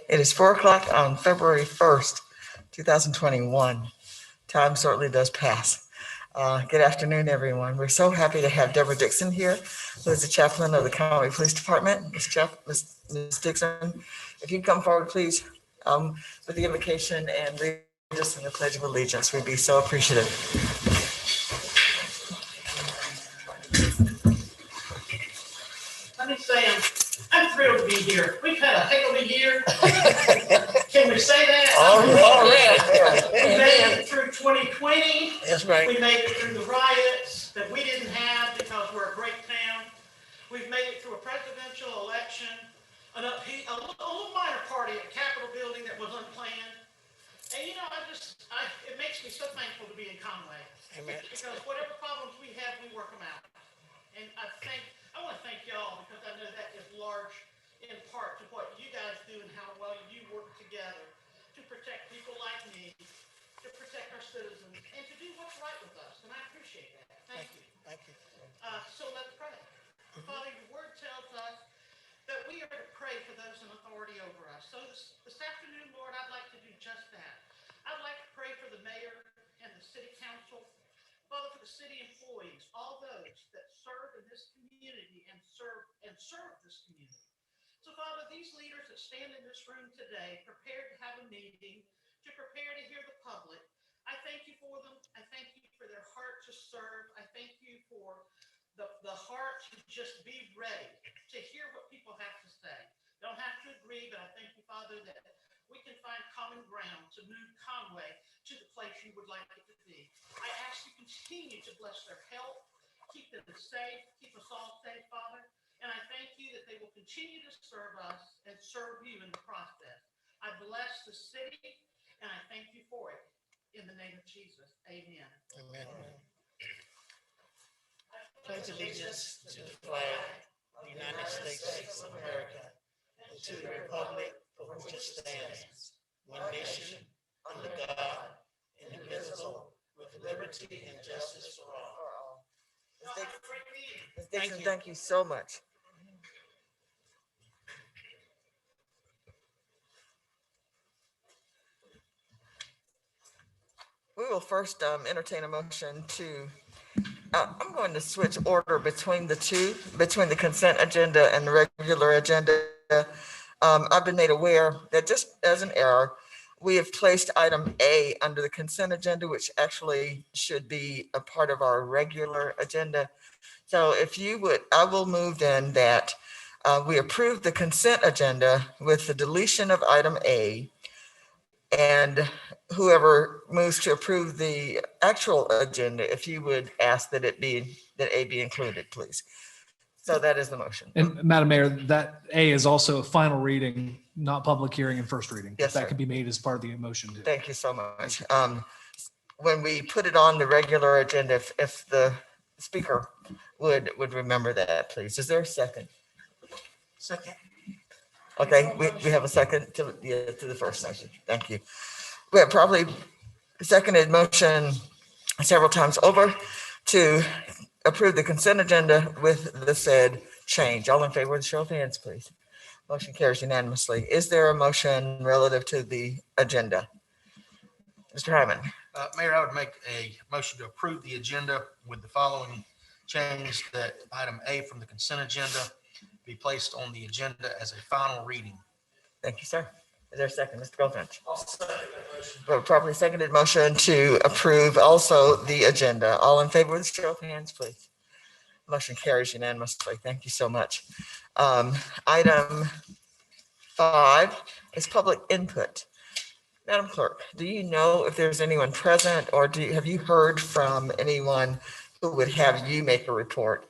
It is 4 o'clock on February 1st, 2021. Time certainly does pass. Good afternoon, everyone. We're so happy to have Deborah Dixon here, who is the chaplain of the Conway Police Department. Ms. Dixon, if you'd come forward, please, with the invocation and lead us in the Pledge of Allegiance. We'd be so appreciative. Let me say, I'm thrilled to be here. We've had a heck of a year. Can we say that? All right. We made it through 2020. That's right. We made it through the riots that we didn't have because we're a great town. We've made it through a presidential election, a little minor party at Capitol building that was unplanned. And you know, it makes me so thankful to be in Conway. Amen. Because whatever problems we have, we work them out. And I want to thank y'all because I know that is large in part to what you guys do and how well you work together to protect people like me, to protect our citizens, and to do what's right with us. And I appreciate that. Thank you. Thank you. So let's pray. Father, your word tells us that we are to pray for those in authority over us. So this afternoon, Lord, I'd like to do just that. I'd like to pray for the mayor and the city council. Father, for the city employees, all those that serve in this community and serve this community. So, Father, these leaders that stand in this room today, prepared to have a meeting, to prepare to hear the public, I thank you for them. I thank you for their heart to serve. I thank you for the heart to just be ready to hear what people have to say. Don't have to agree, but I thank you, Father, that we can find common ground to move Conway to the place you would like it to be. I ask you continue to bless their health, keep them safe, keep us all safe, Father. And I thank you that they will continue to serve us and serve you in the process. I bless the city, and I thank you for it. In the name of Jesus, amen. Amen. Pledge allegiance to the flag of the United States of America and to the republic for which it stands, one nation, under God, indivisible, with liberty and justice for all. Ms. Dixon, thank you so much. We will first entertain a motion to, I'm going to switch order between the two, between the consent agenda and the regular agenda. I've been made aware that just as an error, we have placed item A under the consent agenda, which actually should be a part of our regular agenda. So if you would, I will move then that we approve the consent agenda with the deletion of item A, and whoever moves to approve the actual agenda, if you would ask that A be included, please. So that is the motion. And Madam Mayor, that A is also a final reading, not public hearing and first reading. Yes, that sir. can be made as part of the motion too. Thank you so much. When we put it on the regular agenda, if the speaker would remember that, please. Is there a second? Second. Okay, we have a second to the first motion. Thank you. We have probably seconded motion several times over to approve the consent agenda with the said change. All in favor with a show of hands, please. Motion carries unanimously. Is there a motion relative to the agenda? Mr. Hyman. Mayor, I would make a motion to approve the agenda with the following change: that item A from the consent agenda be placed on the agenda as a final reading. Thank you, sir. Is there a second? Mr. Goldfinch. I'll second that motion. We have a properly seconded motion to approve also the agenda. All in favor with a show of hands, please. Motion carries unanimously. Thank you so much. Item 5 is public input. Madam Clerk, do you know if there's anyone present, or have you heard from anyone who would have you make a report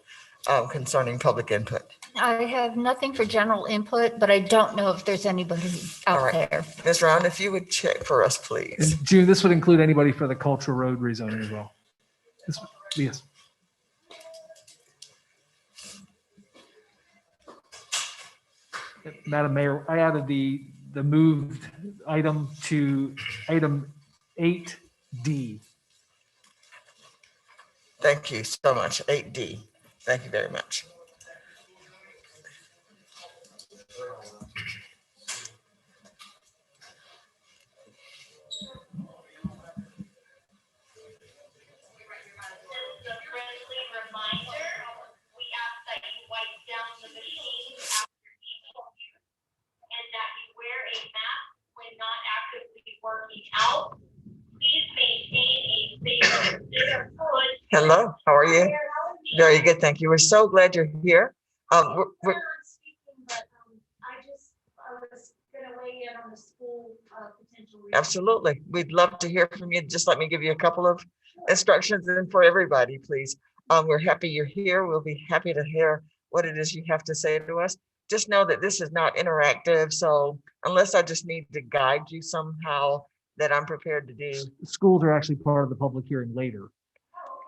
concerning public input? I have nothing for general input, but I don't know if there's anybody All out right. there. Ms. Round, if you would check for us, please. And June, this would include anybody for the Cultural Road rezoning as well. Yes. Madam Mayor, I added the moved item to item 8D. Thank you so much. 8D. Thank you very much. working out. Please maintain a safe neighborhood. Hello, how are you? Very good, thank you. We're so glad you're here. We're I was gonna weigh in on the school potential. absolutely. We'd love to hear from you. Just let me give you a couple of instructions and for everybody, please. We're happy you're here. We'll be happy to hear what it is you have to say to us. Just know that this is not interactive, so unless I just need to guide you somehow, that I'm prepared to do. Schools are actually part of the public hearing later.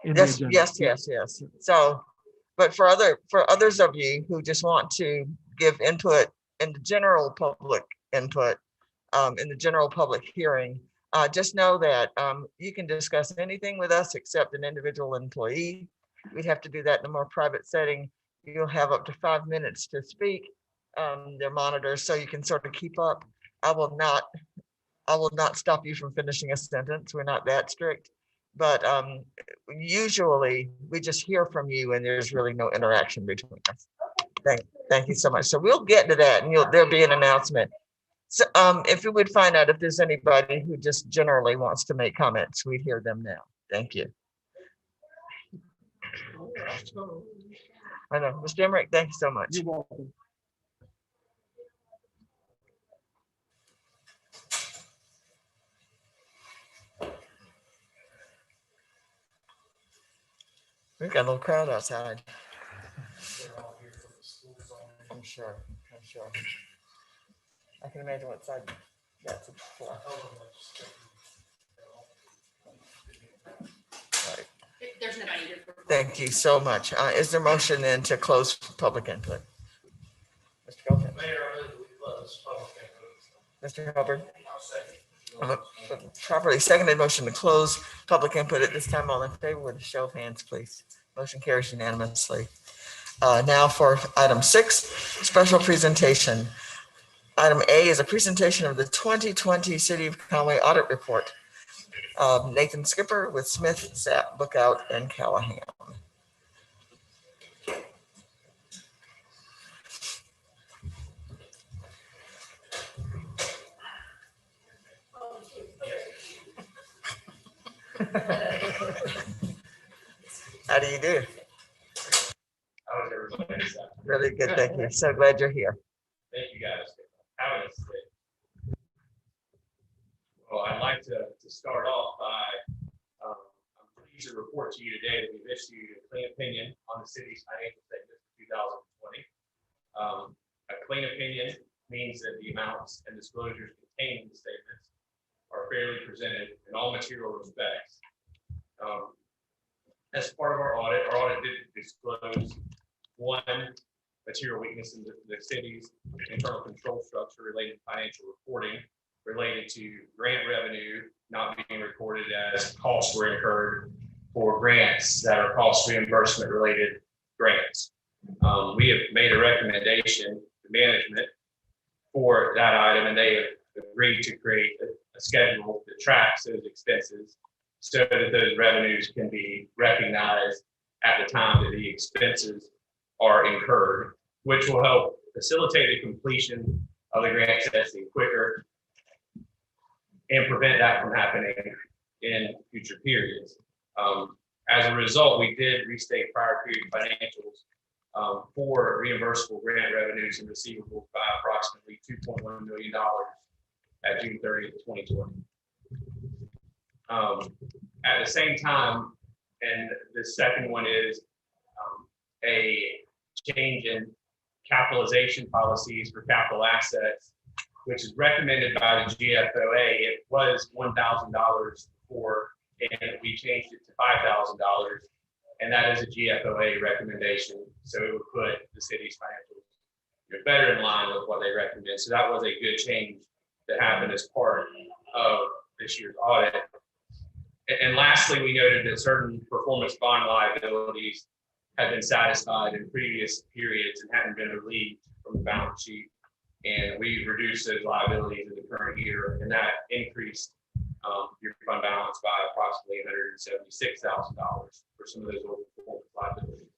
in the Yes, agenda. yes. So, but for others of you who just want to give input in the general public input, in the general public hearing, just know that you can discuss anything with us except an individual employee. We'd have to do that in a more private setting. You'll have up to 5 minutes to speak. They're monitors, so you can sort of keep up. I will not stop you from finishing a sentence. We're not that strict, but usually we just hear from you and there's really no interaction between us. Thank you so much. So we'll get to that, and there'll be an announcement. So if we would find out if there's anybody who just generally wants to make comments, we'd hear them now. Thank you. I know, Mr. Emmerich, thank you so much. You're welcome. We've got a little crowd outside. I'm sure. I can imagine what side that's for. Right. There's nobody here. Thank you so much. Is there motion then to close public input? Mr. Goldman? Mayor, I move we close public input. Mr. Hubbard? Properly seconded motion to close public input at this time. All in favor with a show of hands, please. Motion carries unanimously. Now for item 6, special presentation. Item A is a presentation of the 2020 City of Conway Audit Report. Nathan Skipper with Smith, Sapp, Bookout, and Callahan. How do you do? How is everybody? Really good, thank you. So glad you're here. Thank you guys. How is it? Well, I'd like to start off by, I'm pleased to report to you today that we've issued a clean opinion on the city's financial statements for 2020. A clean opinion means that the amounts and disclosures contained in the statements are fairly presented in all material respects. As part of our audit did disclose one material weakness in the city's internal control structure related to financial reporting, related to grant revenue not being recorded as costs were incurred for grants that are cost reimbursement related grants. We have made a recommendation to management for that item, and they have agreed to create a schedule that tracks those expenses so that those revenues can be recognized at the time that the expenses are incurred, which will help facilitate the completion of the grant testing quicker and prevent that from happening in future periods. As a result, we did restate prior period financials for reimbursable grant revenues and receivables by approximately $2.1 million at June 30th, 2020. At the same time, and the second one is a change in capitalization policies for capital assets, which is recommended by the GFOA. It was $1,000 before, and we changed it to $5,000, and that is a GFOA recommendation. So it would put the city's financials better in line with what they recommend. So that was a good change that happened as part of this year's audit. And lastly, we noted that certain performance bond liabilities had been satisfied in previous periods and hadn't been relieved from the balance sheet. And we reduced those liabilities in the current year, and that increased your fund balance by approximately $176,000 for some of those old performance liabilities.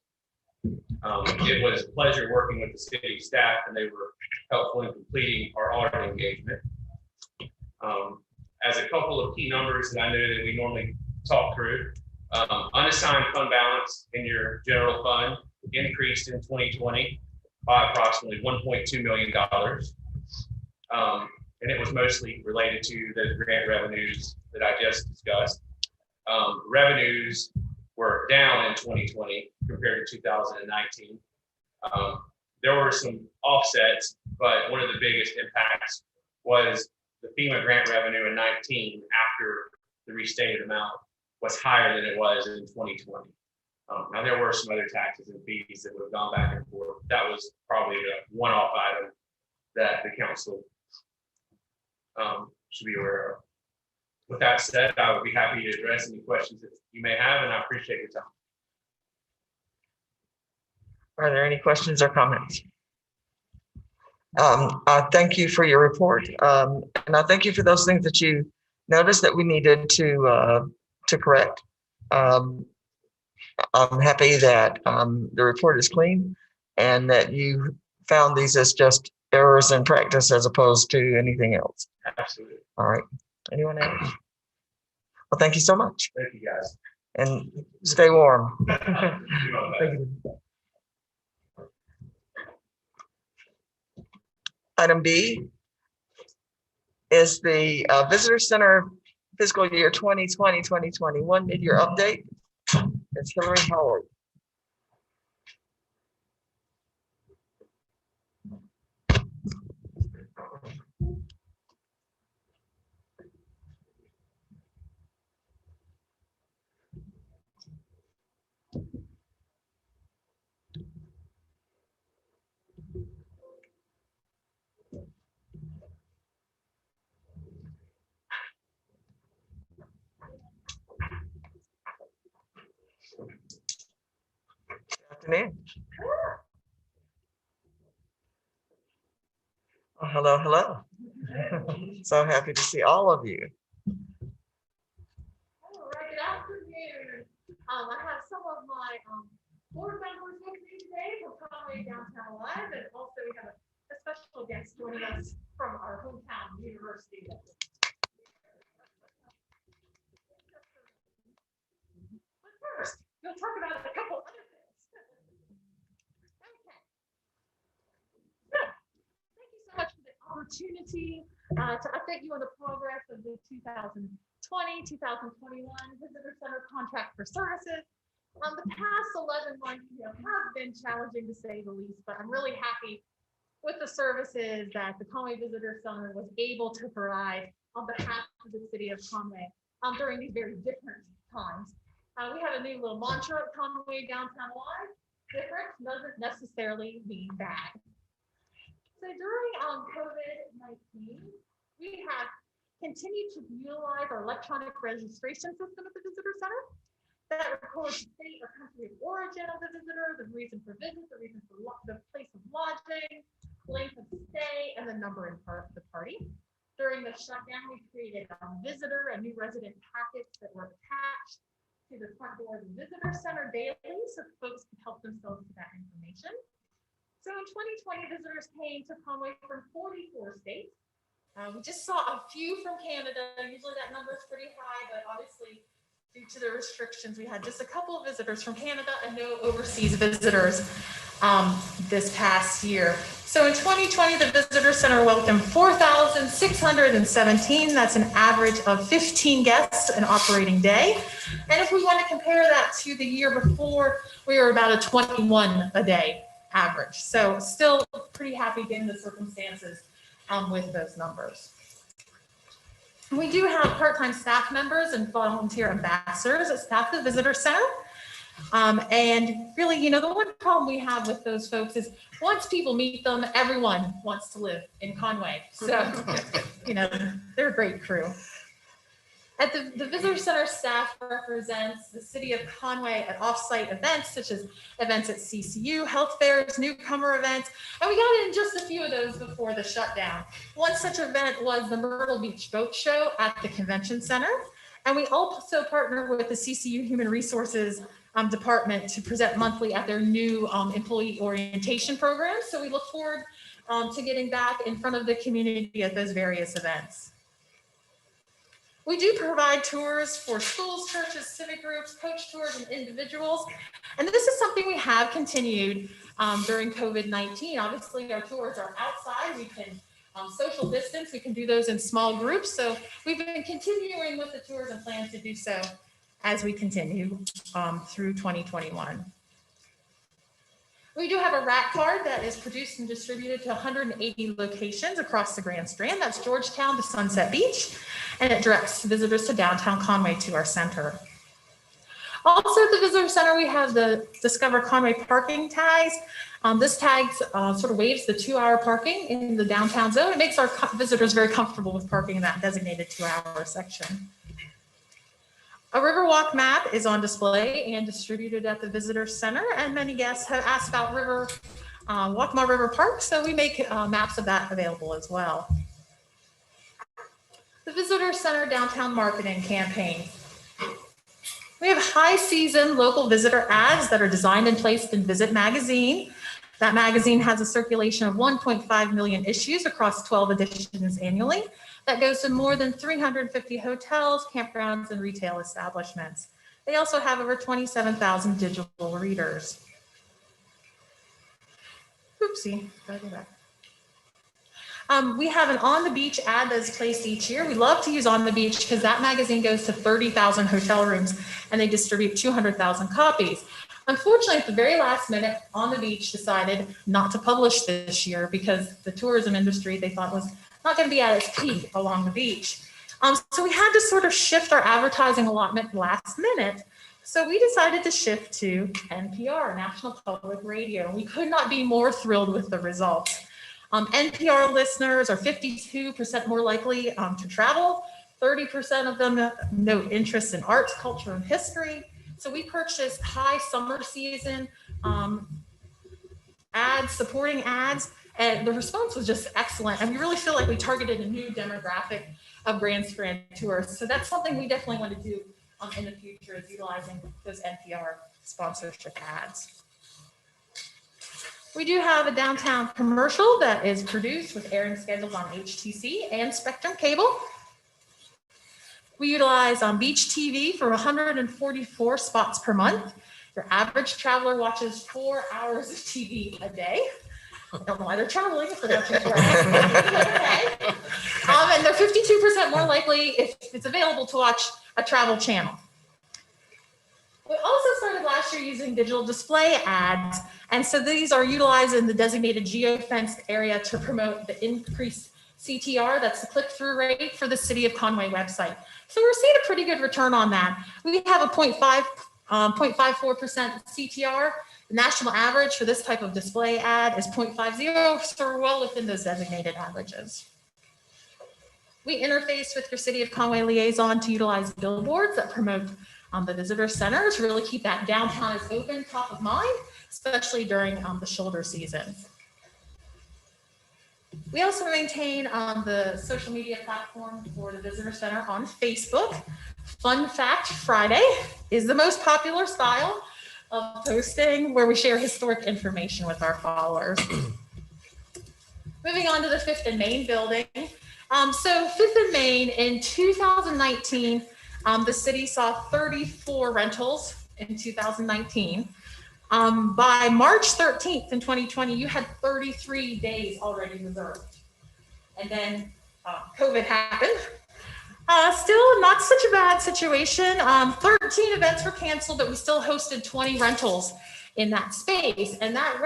It was a pleasure working with the city staff, and they were helpful in completing our audit engagement. as a couple of key numbers that I know that we normally talk through. Unassigned fund balance in your general fund increased in 2020 by approximately $1.2 million. And it was mostly related to the grant revenues that I just discussed. Revenues were down in 2020 compared to 2019. There were some offsets, but one of the biggest impacts was the FEMA grant revenue in 19 after the restated amount was higher than it was in 2020. Now there were some other taxes and fees that would have gone back and forth. That was probably a one-off item that the council should be aware of. With that said, I would be happy to address any questions that you may have, and I appreciate your time. Are there any questions or comments? I thank you for your report. And I thank you for those things that you noticed that we needed to correct. I'm happy that the report is clean and that you found these as just errors in practice as opposed to anything else. Absolutely. All right. Anyone else? Well, thank you so much. Thank you, guys. And stay warm. You know that. Thank you. Item B is the Visitor Center fiscal year 2020-2021 mid-year update. It's Hillary Howard. Afternoon. Oh, hello, hello. So happy to see all of you. All right, good afternoon. I have some of my board members with me today from Conway Downtown Live, and also we have a special guest joining us from our hometown university. But first, we'll talk about a couple other things. Okay. So, thank you so much for the opportunity to update you on the progress of the 2020-2021 Visitor Center contract for services. The past 11 months have been challenging to say the least, but I'm really happy with the services that the Conway Visitor Center was able to provide on behalf of the city of Conway during these very different times. We have a new little mantra at Conway Downtown Live: different doesn't necessarily mean bad. So during COVID-19, we have continued to utilize our electronic registration system at the Visitor Center that records the state or country of origin of the visitor, the reason for visit, the reason for the place of lodging, length of stay, and the number and part of the party. During the shutdown, we created visitor and new resident packets that were attached to the front door of the Visitor Center daily so folks could help themselves with that information. So in 2020, visitors came to Conway from 44 states. We just saw a few from Canada. Usually that number is pretty high, but obviously due to the restrictions, we had just a couple of visitors from Canada and no overseas visitors this past year. So in 2020, the Visitor Center welcomed 4,617. That's an average of 15 guests an operating day. And if we want to compare that to the year before, we were about a 21 a day average. So still pretty happy given the circumstances with those numbers. We do have part-time staff members and volunteer ambassadors that staff the Visitor Center. And really, you know, the one problem we have with those folks is once people meet them, everyone wants to live in Conway. So, you know, they're a great crew. At the Visitor Center staff represents the city of Conway at off-site events, such as events at CCU, health fairs, newcomer events, and we got in just a few of those before the shutdown. One such event was the Myrtle Beach Boat Show at the Convention Center, and we also partner with the CCU Human Resources Department to present monthly at their new employee orientation program. So we look forward to getting back in front of the community at those various events. We do provide tours for schools, churches, civic groups, coach tours, and individuals. And this is something we have continued during COVID-19. Obviously, our tours are outside. We can social distance. We can do those in small groups. So we've been continuing with the tours and plan to do so as we continue through 2021. We do have a RAT card that is produced and distributed to 180 locations across the Grand Strand. That's Georgetown to Sunset Beach, and it directs visitors to downtown Conway to our center. Also at the visitor center, we have the Discover Conway parking tags. This tag sort of waives the 2-hour parking in the downtown zone. It makes our visitors very comfortable with parking in that designated 2-hour section. A Riverwalk map is on display and distributed at the visitor center, and many guests have asked about Waccamaw River Park, so we make maps of that available as well. The Visitor Center Downtown Marketing Campaign. We have high season local visitor ads that are designed and placed in Visit Magazine. That magazine has a circulation of 1.5 million issues across 12 editions annually. That goes to more than 350 hotels, campgrounds, and retail establishments. They also have over 27,000 digital readers. Oopsie, gotta go back. We have an On the Beach ad that's placed each year. We love to use On the Beach because that magazine goes to 30,000 hotel rooms and they distribute 200,000 copies. Unfortunately, at the very last minute, On the Beach decided not to publish this year because the tourism industry they thought was not going to be at its peak along the beach. So we had to sort of shift our advertising allotment last minute. So we decided to shift to NPR, National Public Radio. We could not be more thrilled with the results. NPR listeners are 52% more likely to travel. 30% of them note interest in arts, culture, and history. So we purchased high summer season ads, supporting ads, and the response was just excellent. And we really feel like we targeted a new demographic of Grand Strand tourists. So that's something we definitely want to do in the future, is utilizing those NPR sponsorship ads. We do have a downtown commercial that is produced with airing schedules on HTC and Spectrum Cable. We utilize Beach TV for 144 spots per month. Your average traveler watches 4 hours of TV a day. I don't know why they're traveling if they're watching 4 hours of TV a day. And they're 52% more likely, if it's available, to watch a travel channel. We also started last year using digital display ads. And so these are utilized in the designated geofenced area to promote the increased CTR, that's the click-through rate for the City of Conway website. So we're seeing a pretty good return on that. We have a 0.54% CTR. The national average for this type of display ad is 0.50, so we're well within those designated averages. We interface with your City of Conway liaison to utilize billboards that promote the visitor center to really keep that downtown as open, top of mind, especially during the shoulder season. We also maintain the social media platform for the visitor center on Facebook. Fun fact, Friday is the most popular style of posting, where we share historic information with our followers. Moving on to the 5th and Main building. So 5th and Main in 2019, the city saw 34 rentals in 2019. By March 13th in 2020, you had 33 days already reserved. And then COVID happened. Still not such a bad situation. 13 events were canceled, but we still hosted 20 rentals in that space. And that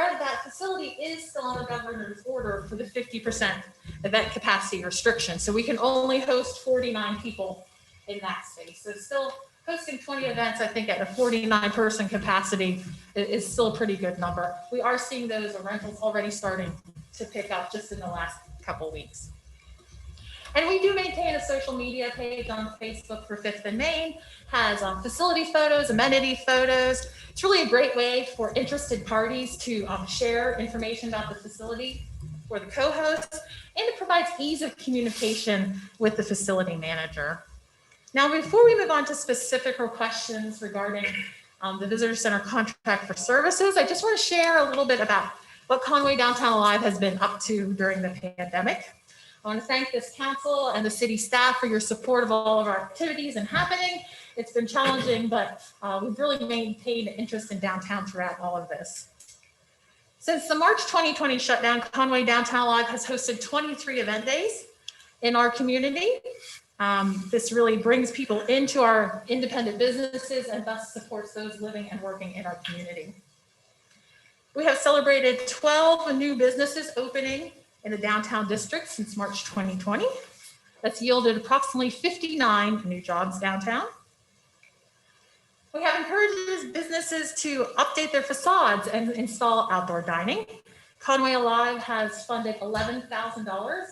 facility is still under governor's order for the 50% event capacity restriction. So we can only host 49 people in that space. So still hosting 20 events, I think at a 49 person capacity is still a pretty good number. We are seeing those rentals already starting to pick up just in the last couple weeks. And we do maintain a social media page on Facebook for 5th and Main, has facility photos, amenity photos. It's really a great way for interested parties to share information about the facility for the co-hosts, and it provides ease of communication with the facility manager. Now, before we move on to specific questions regarding the Visitor Center contract for services, I just want to share a little bit about what Conway Downtown Alive has been up to during the pandemic. I want to thank this council and the city staff for your support of all of our activities and happening. It's been challenging, but we've really maintained interest in downtown throughout all of this. Since the March 2020 shutdown, Conway Downtown Live has hosted 23 event days in our community. This really brings people into our independent businesses and thus supports those living and working in our community. We have celebrated 12 new businesses opening in the downtown district since March 2020. That's yielded approximately 59 new jobs downtown. We have encouraged businesses to update their facades and install outdoor dining. Conway Alive has funded $11,000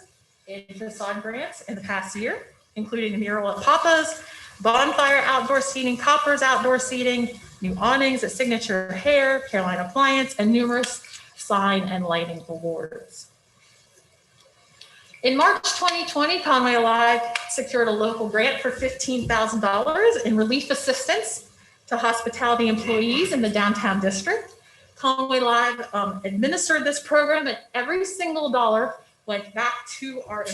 in facade grants in the past year, including a mural at Papa's, bonfire outdoor seating, Copper's outdoor seating, new awnings at Signature Hair, Carolina Appliance, and numerous sign and lighting awards. In March 2020, Conway Alive secured a local grant for $15,000 in relief assistance to hospitality employees in the downtown district. Conway Live administered this program, and every single dollar went back to our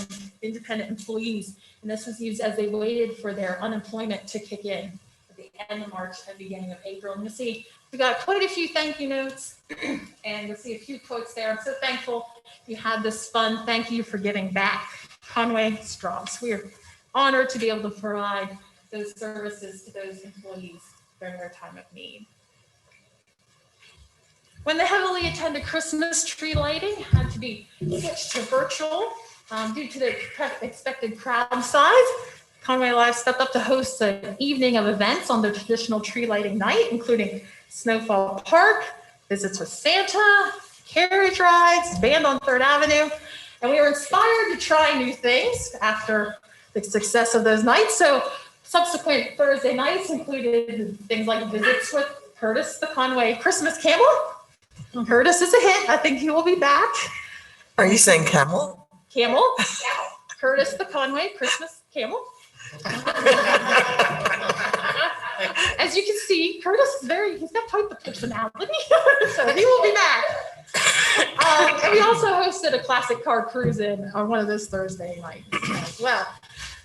independent employees. And this was used as they waited for their unemployment to kick in at the end of March and beginning of April. And you'll see we got quite a few thank you notes, and you'll see a few quotes there. I'm so thankful you had this fund. Thank you for giving back. Conway strong. So we are honored to be able to provide those services to those employees during their time of need. When the heavily attended Christmas tree lighting had to be switched to virtual due to the expected crowd size, Conway Live stepped up to host an evening of events on the traditional tree lighting night, including Snowfall Park, visits with Santa, carriage rides, band on 3rd Avenue. And we were inspired to try new things after the success of those nights. So subsequent Thursday nights included things like visits with Curtis the Conway Christmas Camel. Curtis is a hit. I think he will be back. Are you saying camel? Camel. Curtis the Conway Christmas Camel. As you can see, Curtis is he's got quite the personality, so he will be back. And we also hosted a classic car cruise in on one of those Thursday nights as well.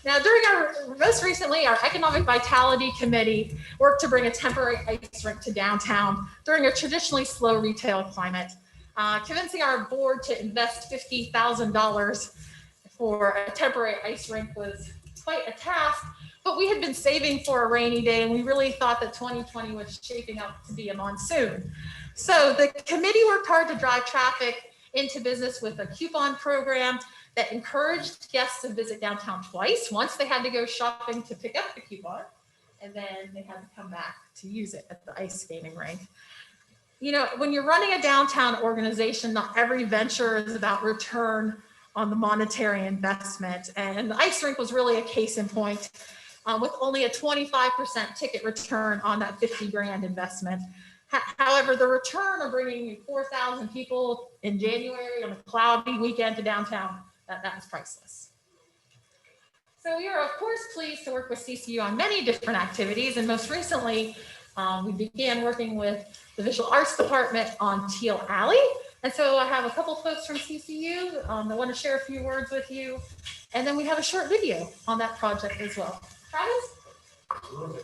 Now, most recently, our Economic Vitality Committee worked to bring a temporary ice rink to downtown during a traditionally slow retail climate. Convincing our board to invest $50,000 for a temporary ice rink was quite a task, but we had been saving for a rainy day, and we really thought that 2020 was shaping up to be a monsoon. So the committee worked hard to drive traffic into business with a coupon program that encouraged guests to visit downtown twice. Once they had to go shopping to pick up the coupon, and then they had to come back to use it at the ice skating rink. You know, when you're running a downtown organization, not every venture is about return on the monetary investment. And the ice rink was really a case in point, with only a 25% ticket return on that 50 grand investment. However, the return of bringing 4,000 people in January on a cloudy weekend to downtown, that was priceless. So we are, of course, pleased to work with CCU on many different activities. And most recently, we began working with the Visual Arts Department on Teal Alley. And so I have a couple folks from CCU that want to share a few words with you. And then we have a short video on that project as well. Travis?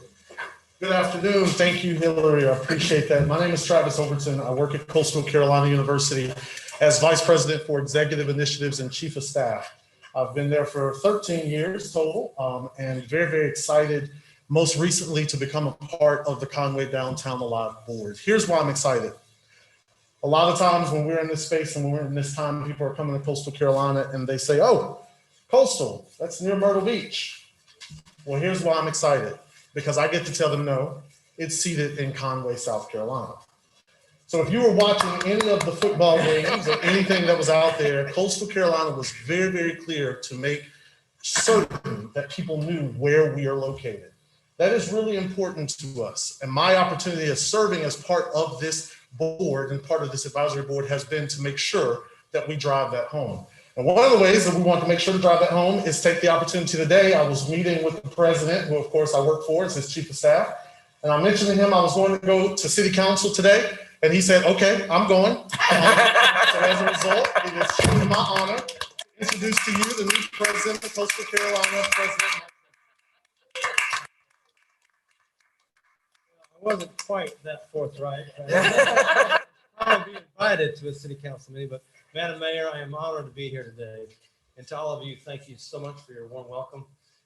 Good afternoon. Thank you, Hillary. I appreciate that. My name is Travis Overton. I work at Coastal Carolina University as Vice President for Executive Initiatives and Chief of Staff. I've been there for 13 years total, and very, very excited most recently to become a part of the Conway Downtown Alive board. Here's why I'm excited. A lot of times when we're in this space and when we're in this time, people are coming to Coastal Carolina and they say, oh, Coastal, that's near Myrtle Beach. Well, here's why I'm excited. Because I get to tell them no, it's seated in Conway, South Carolina. So if you were watching any of the football games or anything that was out there, Coastal Carolina was very, very clear to make certain that people knew where we are located. That is really important to us. And my opportunity as serving as part of this board and part of this advisory board has been to make sure that we drive that home. And one of the ways that we want to make sure to drive that home is take the opportunity today. I was meeting with the president, who of course I work for as his chief of staff. And I mentioned to him I was going to go to city council today. And he said, okay, I'm going. So as a result, it is truly my honor to Introduce to you the new president of Coastal Carolina, President. I wasn't quite that forthright. I'll be invited to a city council meeting, but Madam Mayor, I am honored to be here today. And to all of you, thank you so much for your warm welcome.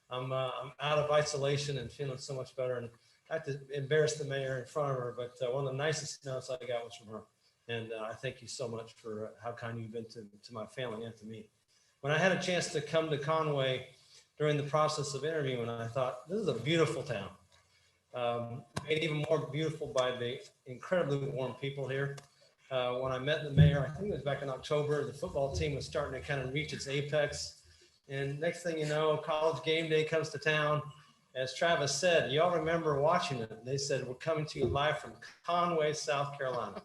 I'm out of isolation and feeling so much better. And I have to embarrass the mayor in front of her, but one of the nicest notes I got was from her. And I thank you so much for how kind you've been to my family and to me. When I had a chance to come to Conway during the process of interviewing, I thought, this is a beautiful town. Made even more beautiful by the incredibly warm people here. When I met the mayor, I think it was back in October, the football team was starting to kind of reach its apex. And next thing you know, college game day comes to town. As Travis said, y'all remember watching it. They said, we're coming to you live from Conway, South Carolina.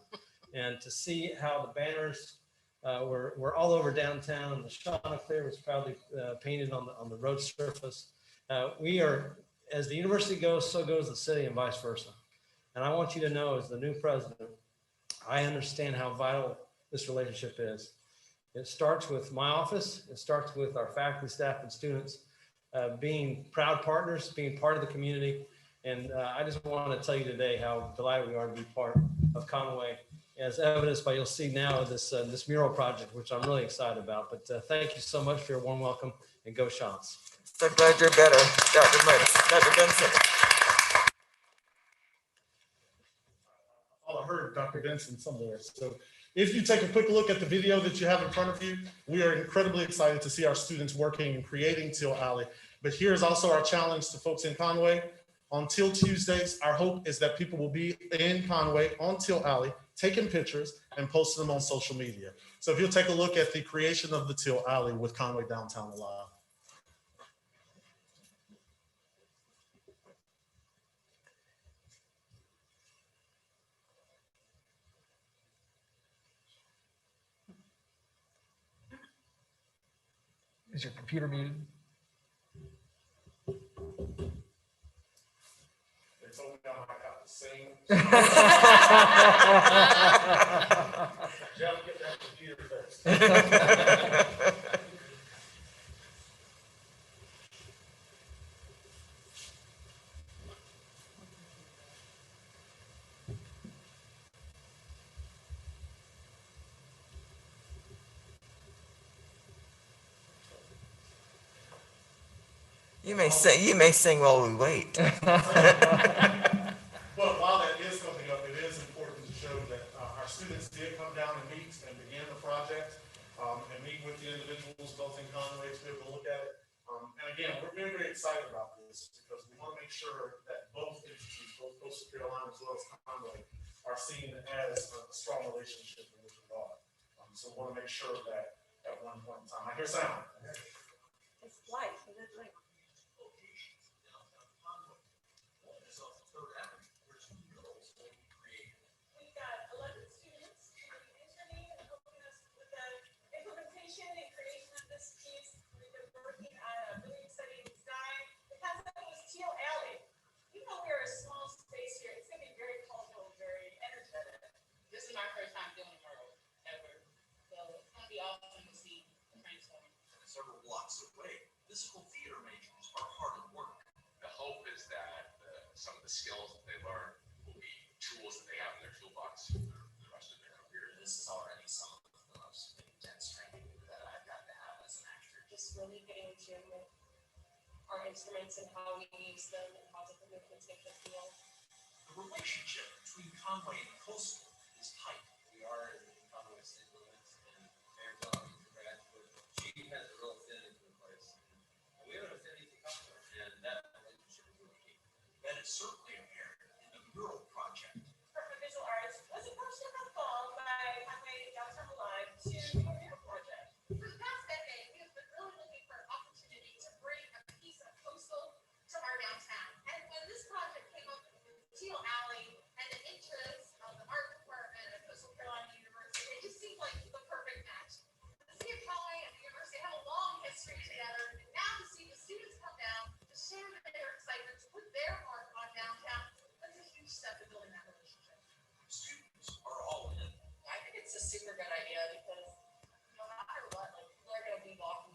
And to see how the banners were all over downtown, and the Chanticleer was proudly painted on the road surface. We are, as the university goes, so goes the city, and vice versa. And I want you to know, as the new president, I understand how vital this relationship is. It starts with my office. It starts with our faculty, staff, and students being proud partners, being part of the community. And I just want to tell you today how delighted we are to be part of Conway, as evidenced by, you'll see now, this mural project, which I'm really excited about. But thank you so much for your warm welcome, and go Chants. So glad you're better, Dr. Benson. I heard Dr. Benson somewhere. So if you take a quick look at the video that you have in front of you, we are incredibly excited to see our students working and creating Teal Alley. But here's also our challenge to folks in Conway. On Teal Tuesdays, our hope is that people will be in Conway on Teal Alley, taking pictures and posting them on social media. So if you'll take a look at the creation of the Teal Alley with Conway Downtown Alive. Is your computer muted? They told me I might have to sing. Jeff, get that computer fixed. You may sing while we wait. But while that is coming up, it is important to show that our students did come down and meet and begin the project and meet with the individuals both in Conway to be able to look at it. And again, we're very, very excited about this because we want to make sure that both entities, both Coastal Carolina as well as Conway, are seen as a strong relationship in this regard. So we want to make sure that at one point in time, I hear sound. It's light, so that's like. We've got 11 students interning and helping us with the implementation and creation of this piece. We've been working on a really exciting design. The concept was Teal Alley. Even though we're a small space here, it's going to be very colorful, very energetic. This is my first time doing a mural ever. So it's gonna be awesome to see the transforming. Several blocks away, physical theater majors are hard at work. The hope is that some of the skills that they learn will be tools that they have in their toolbox for the rest of their career. This is already some of the most intense training that I've got to have as an actor. Just really getting to our instruments and how we use them and how different movements make us feel. The relationship between Conway and Coastal is tight. We are in Conway city limits, and Mayor Dunn, she has a real affinity to the place. And we have an affinity to customer, and that relationship is really key. That is certainly apparent in the mural project. Department of Visual Arts was approached in the fall by Conway Downtown Alive to do a mural project. For the past decade, we have been really looking for an opportunity to bring a piece of coastal to our downtown. And when this project came up with Teal Alley and the interest of the art department at Coastal Carolina University, it just seemed like the perfect match. The city of Conway and the university have a long history together, and now to see the students come down to share their excitement to put their art on downtown, that's a huge step in building that relationship. Students are all in. I think it's a super good idea because no matter what, like people are going to be walking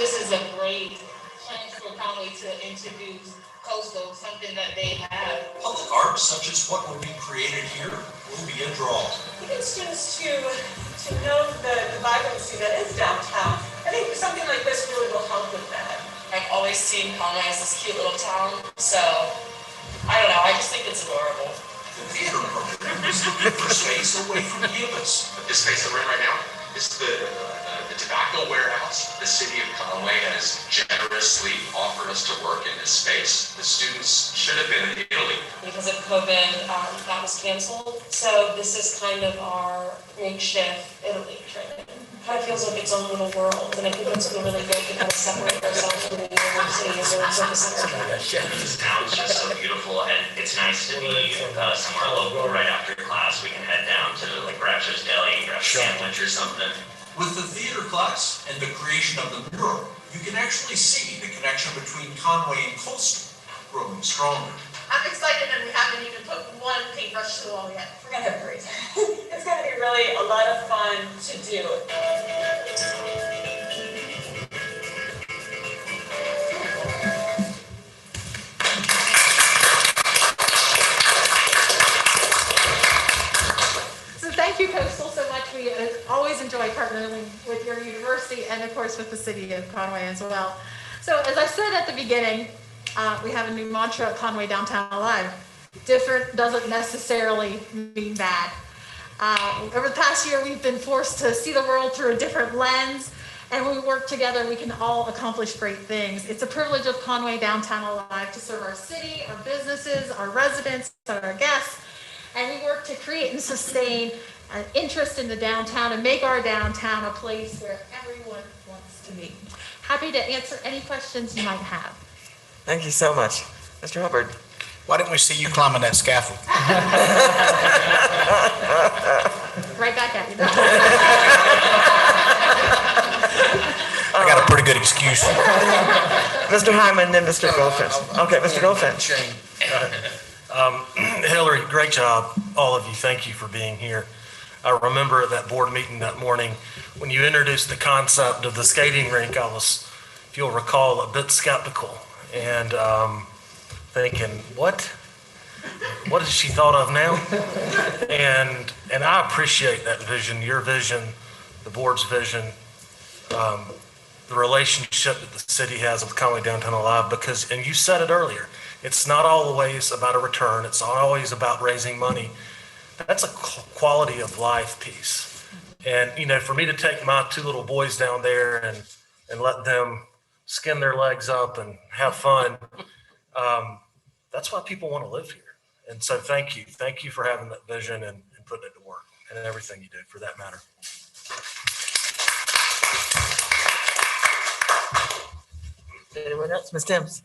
this is a great chance for Conway to introduce Coastal, something that they have. Public art such as what will be created here will be a draw. To get students to know the vibrancy that is downtown. I think something like this really will help with that. I've always seen Conway as this cute little town, so I don't know, I just think it's adorable. The theater program is looking for space away from campus. This space that we're in right now is the tobacco warehouse. The city of Conway has generously offered us to work in this space. The students should have been in Italy. Because of COVID, that was canceled. So this is kind of our makeshift Italy training. Kind of feels like its own little world, and I think it's been really good to kind of separate ourselves from the university and really focus on our This town is just so beautiful, and it's nice to be somewhere local right after class. We can head down to like Groucho's Deli and grab a sandwich or something. With the theater class and the creation of the mural, you can actually see the connection between Conway and Coastal growing stronger. I'm excited and we haven't even put one paintbrush to the wall yet. We're gonna have a great time. It's gonna be really a lot of fun to do. So thank you, Coastal, so much. We always enjoy partnering with your university and of course with the city of Conway as well. So as I said at the beginning, we have a new mantra at Conway Downtown Alive. Different doesn't necessarily mean bad. Over the past year, we've been forced to see the world through a different lens, and when we work together, we can all accomplish great things. It's a privilege of Conway Downtown Alive to serve our city, our businesses, our residents, our guests, and we work to create and sustain an interest in the downtown and make our downtown a place where everyone wants to be. Happy to answer any questions you might have. Thank you so much. Mr. Hubbard. Why didn't we see you climbing that scaffold? Right back at you. I got a pretty good excuse. Mr. Hyman, then Mr. Goldfinch. Okay, Mr. Goldfinch. Hillary, great job, all of you. Thank you for being here. I remember at that board meeting that morning when you introduced the concept of the skating rink, I was, if you'll recall, a bit skeptical and thinking, what has she thought of now? And I appreciate that vision, your vision, the board's vision, the relationship that the city has with Conway Downtown Alive, because, and you said it earlier, it's not always about a return. It's not always about raising money. That's a quality of life piece. And, you know, for me to take my two little boys down there and let them skin their legs up and have fun, that's why people want to live here. And so thank you. Thank you for having that vision and putting it to work and everything you do for that matter. Anyone else? Ms. Timms?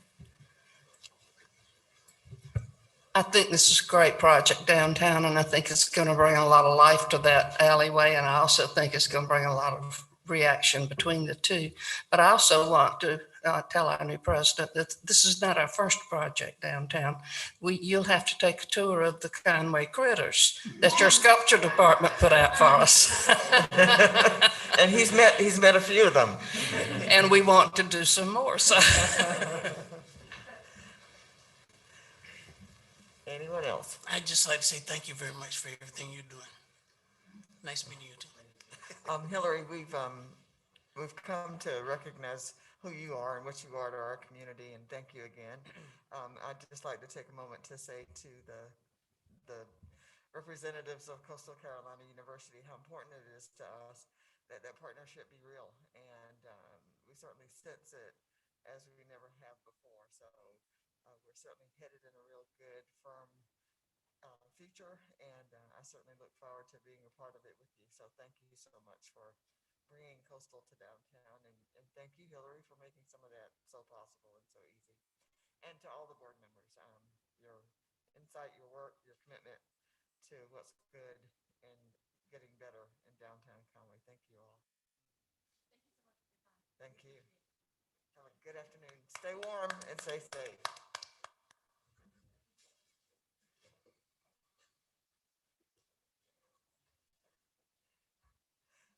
I think this is a great project downtown, and I think it's going to bring a lot of life to that alleyway, and I also think it's going to bring a lot of reaction between the two. But I also want to tell our new president that this is not our first project downtown. You'll have to take a tour of the Conway critters that your sculpture department put out for us. And he's met a few of them. And we want to do some more. So. Anyone else? I'd just like to say thank you very much for everything you're doing. Nice meeting you too. Hillary, we've come to recognize who you are and what you are to our community, and thank you again. I'd just like to take a moment to say to the representatives of Coastal Carolina University how important it is to us that that partnership be real, and we certainly sense it as we never have before. So we're certainly headed in a real good, firm future, and I certainly look forward to being a part of it with you. So thank you so much for bringing Coastal to downtown, and thank you, Hillary, for making some of that so possible and so easy. And to all the board members, your insight, your work, your commitment to what's good and getting better in downtown Conway. Thank you all. Thank you. Have a good afternoon. Stay warm and stay safe.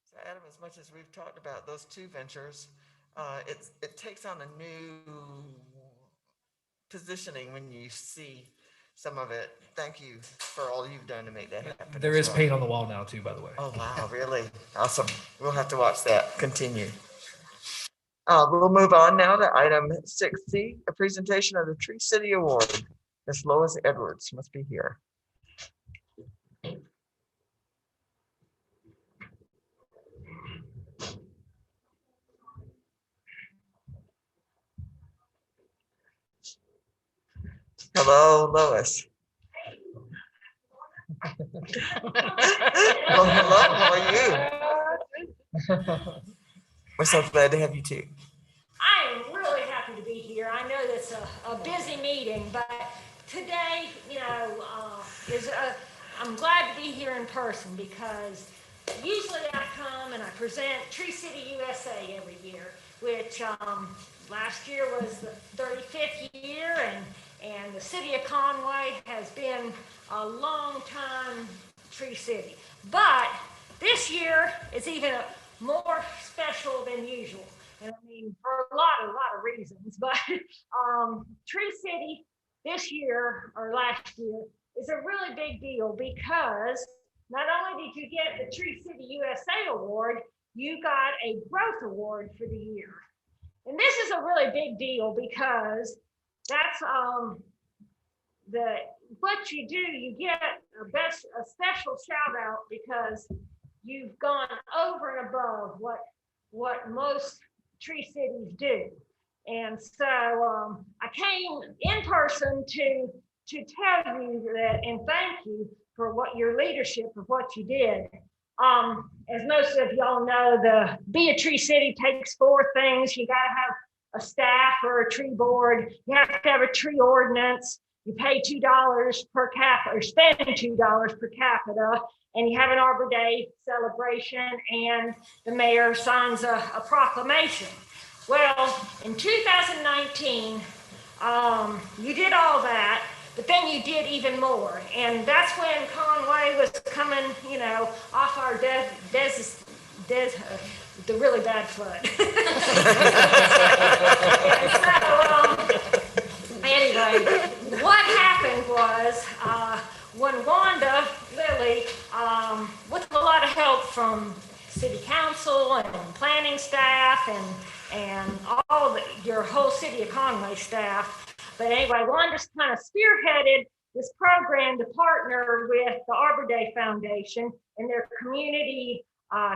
So Adam, as much as we've talked about those two ventures, it takes on a new positioning when you see some of it. Thank you for all you've done to make that happen. There as is well. paint on the wall now too, by the way. Oh, wow, really? Awesome. We'll have to watch that continue. We'll move on now to item 6C, a presentation of the Tree City Award. Ms. Lois Edwards must be here. Hello, Lois. Well, hello, how are you? We're so glad to have you too. I am really happy to be here. I know that's a busy meeting, but today, I'm glad to be here in person because usually I come and I present Tree City USA every year, which last year was the 35th year, and the city of Conway has been a long time Tree City. But this year is even more special than usual. And I mean, for a lot of reasons, but Tree City this year or last year is a really big deal because not only did you get the Tree City USA Award, you got a growth award for the year. And this is a really big deal because that's what you do, you get a special shout out because you've gone over and above what most tree cities do. And so I came in person to tell you that and thank you for your leadership of what you did. As most of y'all know, be a tree city takes 4 things. You gotta have a staff or a tree board. You have to have a tree ordinance. You pay $2 per capita or spend $2 per capita, and you have an Arbor Day celebration, and the mayor signs a proclamation. Well, in 2019, you did all that, but then you did even more. And that's when Conway was coming, off our the really bad flood. Anyway, what happened was when Wanda Lilly, with a lot of help from city council and planning staff and your whole city of Conway staff, but anyway, Wanda's kind of spearheaded this program to partner with the Arbor Day Foundation and their community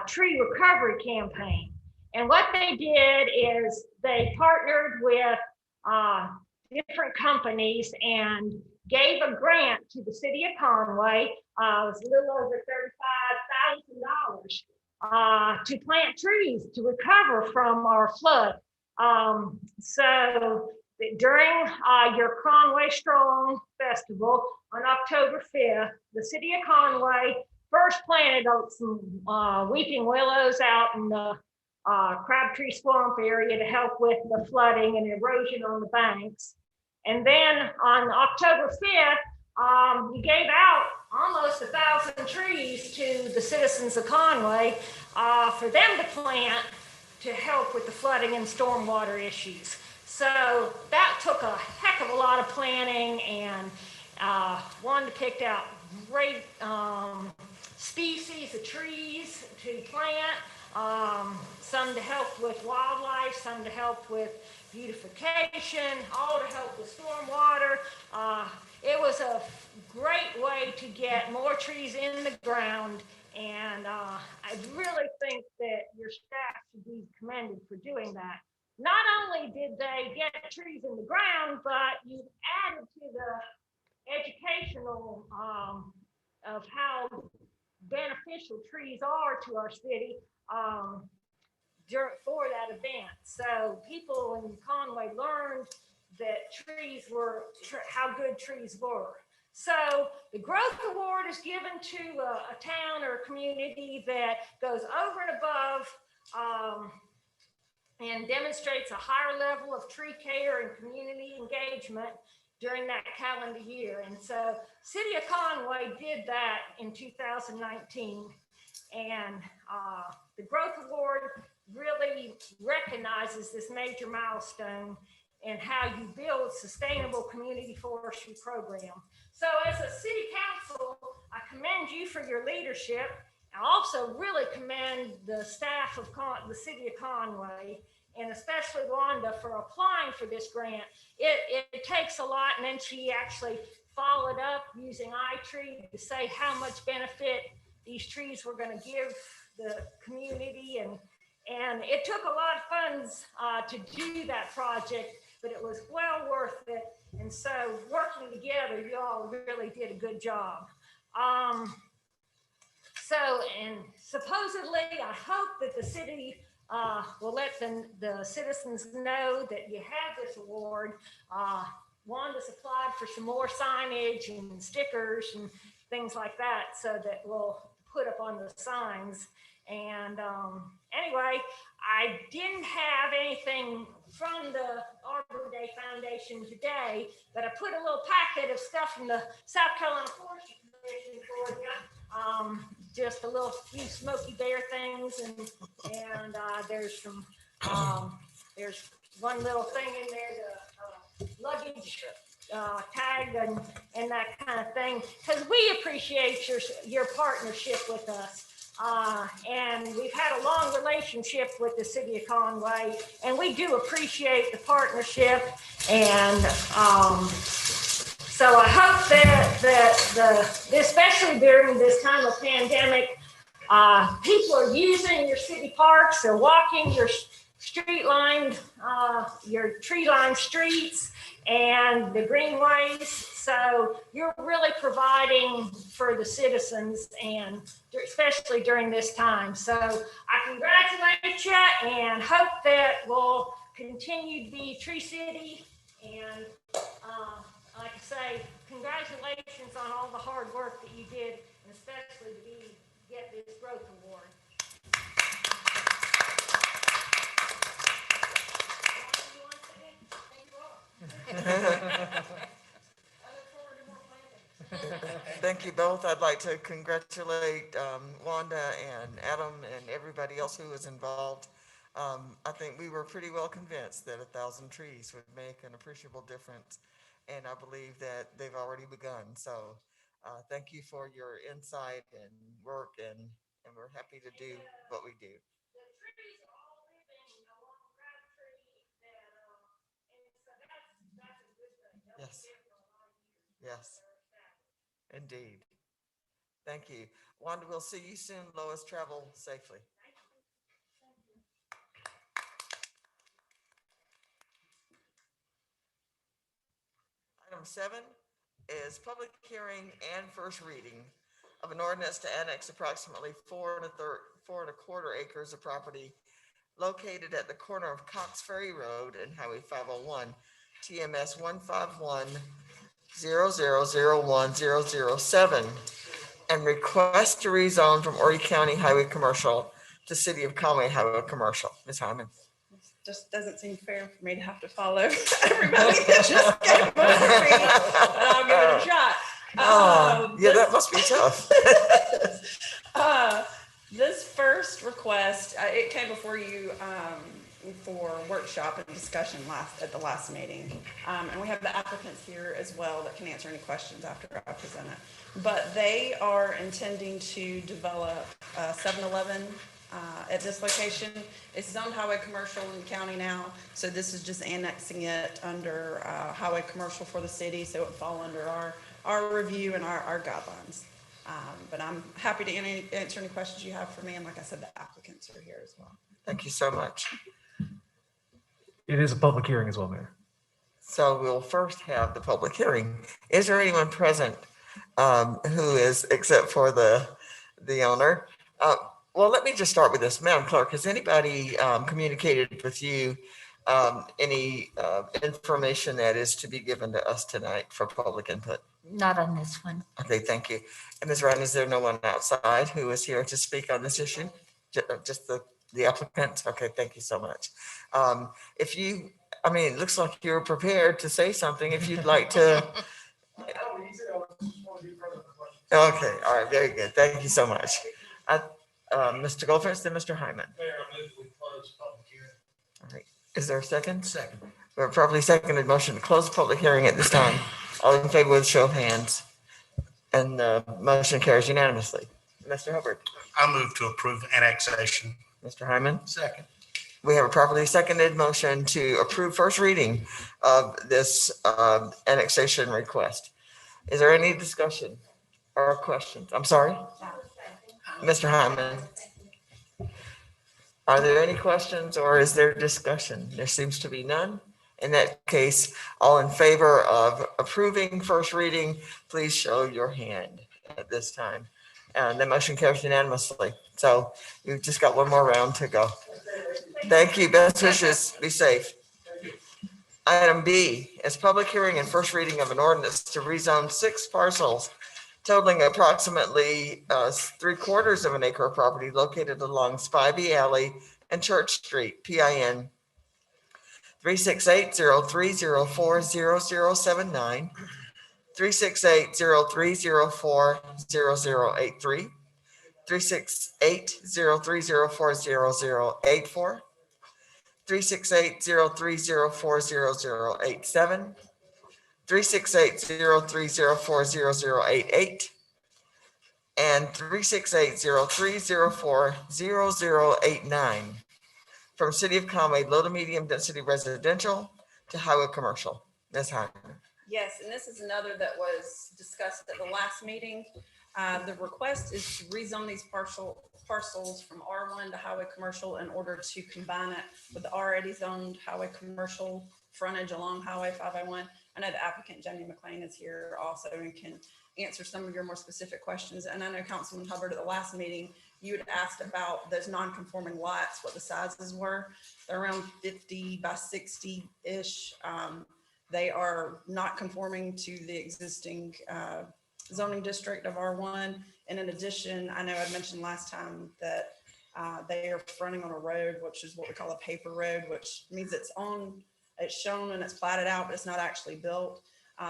tree recovery campaign. And what they did is they partnered with different companies and gave a grant to the city of Conway. It was a little over $35,000 to plant trees to recover from our flood. So during your Conway Strong Festival on October 5th, the city of Conway first planted some weeping willows out in the Crabtree Swamp area to help with the flooding and erosion on the banks. And then on October 5th, we gave out almost 1,000 trees to the citizens of Conway for them to plant to help with the flooding and stormwater issues. So that took a heck of a lot of planning, and Wanda picked out great species of trees to plant, some to help with wildlife, some to help with beautification, all to help with stormwater. It was a great way to get more trees in the ground, and I really think that your staff should be commended for doing that. Not only did they get trees in the ground, but you added to the educational of how beneficial trees are to our city for that event. So people in Conway learned that trees were, how good trees were. So the Growth Award is given to a town or a community that goes over and above and demonstrates a higher level of tree care and community engagement during that calendar year. And so City of Conway did that in 2019. And the Growth Award really recognizes this major milestone and how you build sustainable community forestry program. So as a city council, I commend you for your leadership. I also really commend the staff of the city of Conway, and especially Wanda for applying for this grant. It takes a lot, and then she actually followed up using iTree to say how much benefit these trees were going to give the community, and it took a lot of funds to do that project, but it was well worth it. And so working together, you all really did a good job. And supposedly, I hope that the city will let the citizens know that you have this award. Wanda's applied for some more signage and stickers and things like that, so that we'll put up on the signs. And anyway, I didn't have anything from the Arbor Day Foundation today, but I put a little packet of stuff from the South Carolina Forestry Commission for you. Just a little few Smoky Bear things, and there's some there's one little thing in there, the luggage tag and that kind of thing, because we appreciate your partnership with us. And we've had a long relationship with the city of Conway, and we do appreciate the partnership. And so I hope that especially during this time of pandemic, people are using your city parks, they're walking your your tree-lined streets and the greenways. So you're really providing for the citizens, and especially during this time. So I congratulate you and hope that we'll continue to be Tree City. And like I say, congratulations on all the hard work that you did, and especially to get this growth award. Thank you both. I'd like to congratulate Wanda and Adam and everybody else who was involved. I think we were pretty well convinced that 1,000 trees would make an appreciable difference, and I believe that they've already begun. So thank you for your insight and work, and we're happy to do what we do. Yes. Yes. Indeed. Thank you. Wanda, we'll see you soon. Lois, travel safely. Item 7 is public hearing and first reading of an ordinance to annex approximately 4.25 acres of property located at the corner of Cox Ferry Road and Highway 501, TMS 151-0001007, and request to rezone from Horry County Highway Commercial to City of Conway Highway Commercial. Ms. Hyman. Just doesn't seem fair for me to have to follow everybody that just gave us a reading, but I'll give it a shot. Yeah, that must be tough. This first request, it came before you for workshop and discussion at the last meeting. And we have the applicants here as well that can answer any questions after I present it. But they are intending to develop 7-Eleven at this location. It's zoned highway commercial in the county now, so this is just annexing it under highway commercial for the city, so it would fall under our review and our guidelines. But I'm happy to answer any questions you have for me, and like I said, the applicants are here as well. Thank you so much. It is a public hearing as well, Mayor. So we'll first have the public hearing. Is there anyone present who is, except for the owner? Well, let me just start with this. Madam Clerk, has anybody communicated with you any information that is to be given to us tonight for public input? Not on this one. Okay, thank you. And Ms. Ryan, is there no one outside who is here to speak on this issue? Just the applicant? Okay, thank you so much. If you, it looks like you're prepared to say something if you'd like to. Okay, all right, very good. Thank you so much. Mr. Goldfinch, then Mr. Hyman. Mayor, I move we close All right. Is there a second? Second. We're probably seconded motion to close the public hearing at this time. All in favor with a show of hands. And the motion carries unanimously. Mr. Hubbard, I move to approve annexation. Mr. Hyman, Second. we have a properly seconded motion to approve first reading of this annexation request. Is there any discussion or questions? I'm sorry? Mr. Hyman, are there any questions or is there discussion? There seems to be none. In that case, all in favor of approving first reading, please show your hand at this time. And the motion carries unanimously. So you've just got one more round to go. Thank you. Best wishes. Be safe. Item B is public hearing and first reading of an ordinance to rezone 6 parcels totaling approximately 3/4 of an acre of property located along Spivey Alley and Church Street, PIN 36803040079, 36803040083, 36803040084, 36803040087, 36803040088, and 36803040089 from City of Conway, low to medium density residential to highway commercial. Ms. Hyman. Yes, and this is another that was discussed at the last meeting. The request is to rezone these parcels from R1 to highway commercial in order to combine it with the already zoned highway commercial frontage along Highway 501. I know the applicant, Jamie McLean, is here also and can answer some of your more specific questions. And I know Councilman Hubbard at the last meeting, you had asked about those non-conforming lots, what the sizes were. They're around 50 by 60-ish. They are not conforming to the existing zoning district of R1. And in addition, I know I mentioned last time that they are fronting on a road, which is what we call a paper road, which means it's shown and it's platted out, but it's not actually built.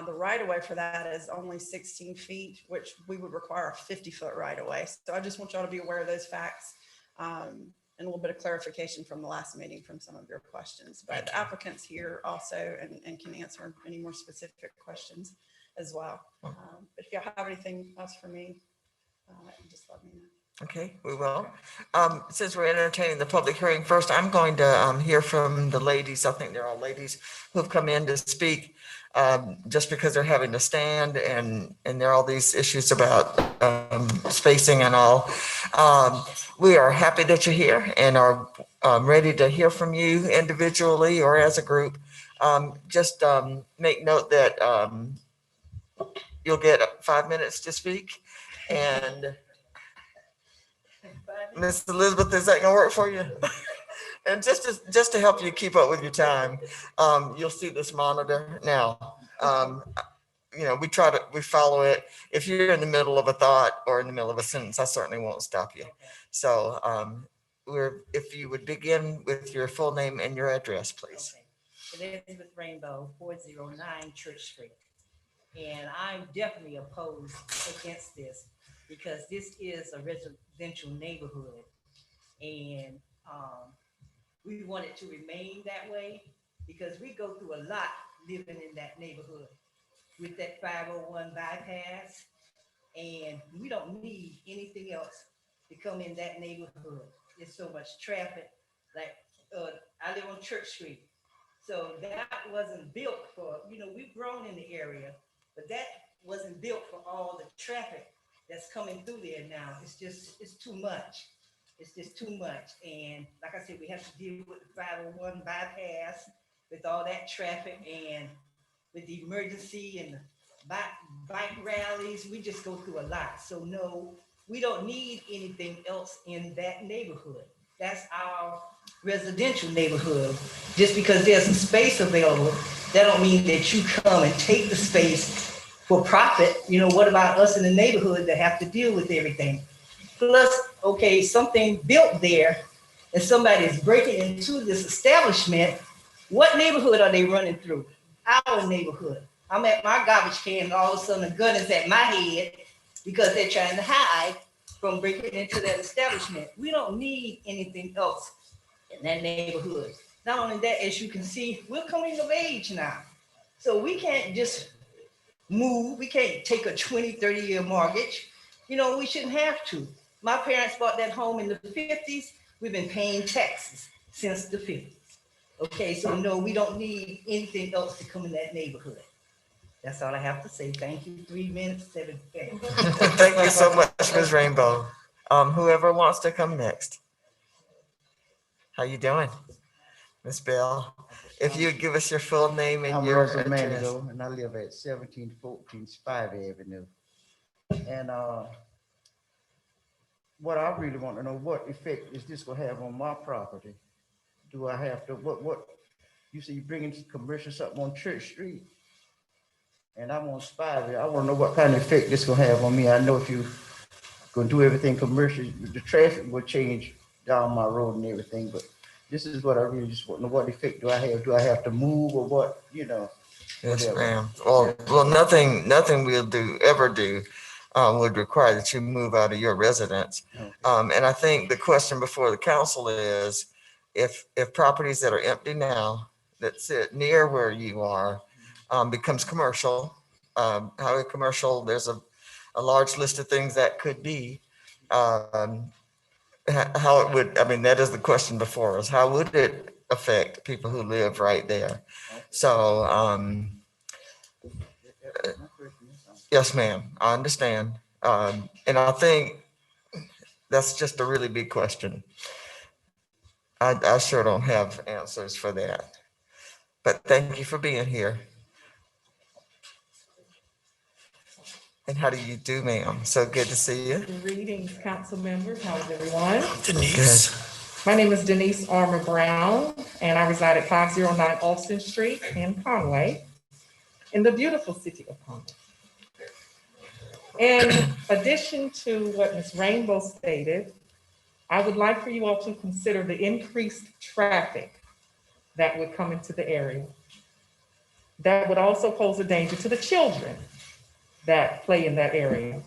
The right of way for that is only 16 feet, which we would require a 50-foot right of way. So I just want y'all to be aware of those facts and a little bit of clarification from the last meeting from some of your questions. But the applicant's here also and can answer any more specific questions as well. But if y'all have anything else for me, just let me know. Okay, we will. Since we're entertaining the public hearing first, I'm going to hear from the ladies. I think they're all ladies who've come in to speak just because they're having to stand and there are all these issues about spacing and all. We are happy that you're here and are ready to hear from you individually or as a group. Just make note that you'll get 5 minutes to speak. And Miss Elizabeth, is that gonna work for you? And just to help you keep up with your time, you'll see this monitor now. You know, we follow it. If you're in the middle of a thought or in the middle of a sentence, I certainly won't stop you. So if you would begin with your full name and your address, please. Elizabeth Rainbow, 409 Church Street. And I'm definitely opposed against this because this is a residential neighborhood. And we want it to remain that way because we go through a lot living in that neighborhood with that 501 bypass. And we don't need anything else to come in that neighborhood. There's so much traffic. Like I live on Church Street. So that wasn't built for, we've grown in the area, but that wasn't built for all the traffic that's coming through there now. It's too much. It's just too much. And like I said, we have to deal with the 501 bypass with all that traffic and with the emergency and the bike rallies. We just go through a lot. So no, we don't need anything else in that neighborhood. That's our residential neighborhood. Just because there's a space available, that don't mean that you come and take the space for profit. What about us in the neighborhood that have to deal with everything? Plus, okay, something built there and somebody is breaking into this establishment. What neighborhood are they running through? Our neighborhood. I'm at my garbage can and all of a sudden a gun is at my head because they're trying to hide from breaking into that establishment. We don't need anything else in that neighborhood. Not only that, as you can see, we're coming of age now. So we can't just move. We can't take a 20, 30-year mortgage. You know, we shouldn't have to. My parents bought that home in the 50s. We've been paying taxes since the 50s. Okay, so no, we don't need anything else to come in that neighborhood. That's all I have to say. Thank you. 3 minutes, 7 seconds. Thank you so much, Ms. Rainbow. Whoever wants to come next. How you doing, Miss Bell? If you give us your full name and I'm your Russell address. Manigo, and I live at 1714 Spivey Avenue. And what I really want to know, what effect is this gonna have on my property? Do I have to, what, you say you bringing commercial something on Church Street? And I'm on Spivey. I want to know what kind of effect this gonna have on me. I know if you gonna do everything commercial, the traffic will change down my road and everything, but this is what I really just want to know. What effect do I have? Do I have to move or what, you know? Yes, Whatever. ma'am. Well, nothing we'll ever do would require that you move out of your residence. And I think the question before the council is, if properties that are empty now that sit near where you are becomes commercial, highway commercial, there's a large list of things that could be. How it would, I mean, that is the question before us. How would it affect people who live right there? So, yes, ma'am, I understand. And I think that's just a really big question. I sure don't have answers for that. But thank you for being here. And how do you do, ma'am? So good to see you. Greetings, council members. How is everyone? Denise. My name is Denise Armour Brown, and I reside at 509 Alston Street in Conway, in the beautiful city of Conway. In addition to what Ms. Rainbow stated, I would like for you all to consider the increased traffic that would come into the area. That would also pose a danger to the children that play in that area.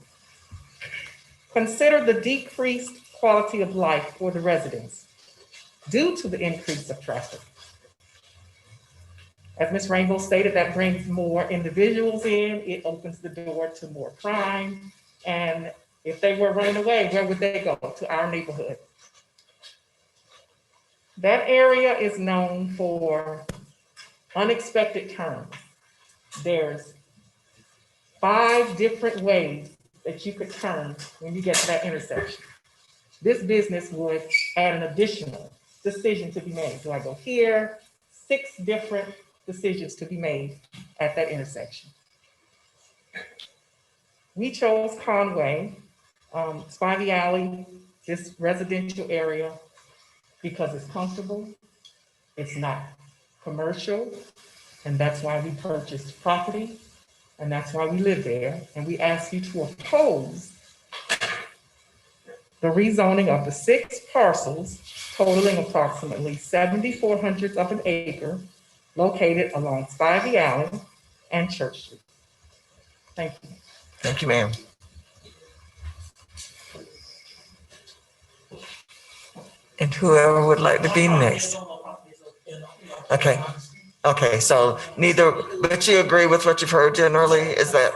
Consider the decreased quality of life for the residents due to the increase of traffic. As Ms. Rainbow stated, that brings more individuals in, it opens the door to more crime. And if they were running away, where would they go? To our neighborhood. That area is known for unexpected turns. There's 5 different ways that you could turn when you get to that intersection. This business would add an additional decision to be made. Do I go here? 6 different decisions to be made at that intersection. We chose Conway, Spivey Alley, this residential area, because it's comfortable, it's not commercial, and that's why we purchased property, and that's why we live there. And we ask you to oppose the rezoning of the 6 parcels totaling approximately 7,400 of an acre located along Spivey Alley and Church Street. Thank you. Thank you, ma'am. And whoever would like to be next. Okay. Okay, so neither, but you agree with what you've heard generally, is that?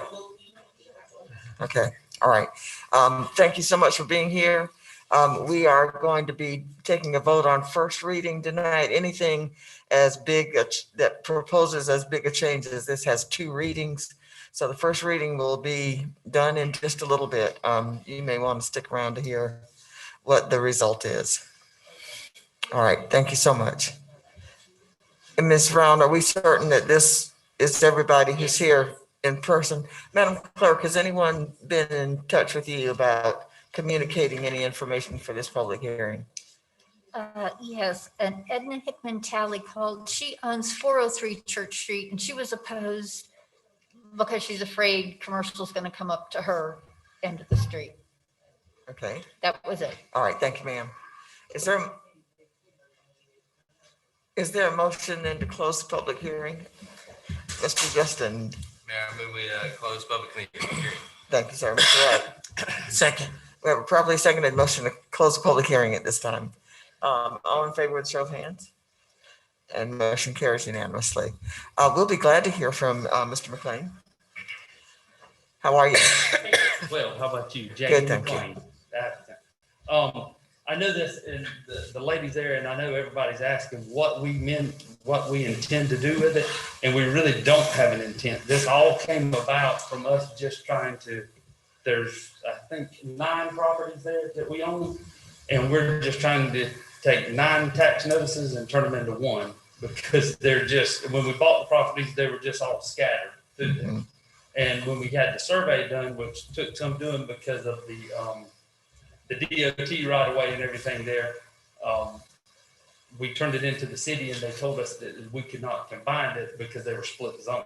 Okay, all right. Thank you so much for being here. We are going to be taking a vote on first reading tonight. Anything as big that proposes as big a change as this has 2 readings. So the first reading will be done in just a little bit. You may want to stick around to hear what the result is. All right, thank you so much. And Ms. Brown, are we certain that this is everybody who's here in person? Madam Clerk, has anyone been in touch with you about communicating any information for this public hearing? Yes, and Edna Hickman Talley called. She owns 403 Church Street, and she was opposed because she's afraid commercial is going to come up to her end of the street. Okay. That was it. All right, thank you, ma'am. Is there a motion then to close the public hearing? Mr. Justin. Mayor, I move we close public hearing. Thank you, sir. Mr. Wright. Second. We have a properly seconded motion to close the public hearing at this time. All in favor with show of hands? And motion carries unanimously. We'll be glad to hear from Mr. McLean. How are you? Well, how about you? Good, Jamie thank you. McLean, applicant. I know this, and the ladies there, and I know everybody's asking what we intend to do with it, and we really don't have an intent. This all came about from us just trying to, there's, I think, 9 properties there that we own, and we're just trying to take 9 tax notices and turn them into 1, because they're just, when we bought the properties, they were just all scattered through there. And when we had the survey done, which took some doing because of the DOT right away and everything there, we turned it into the city, and they told us that we could not combine it because they were split zoned.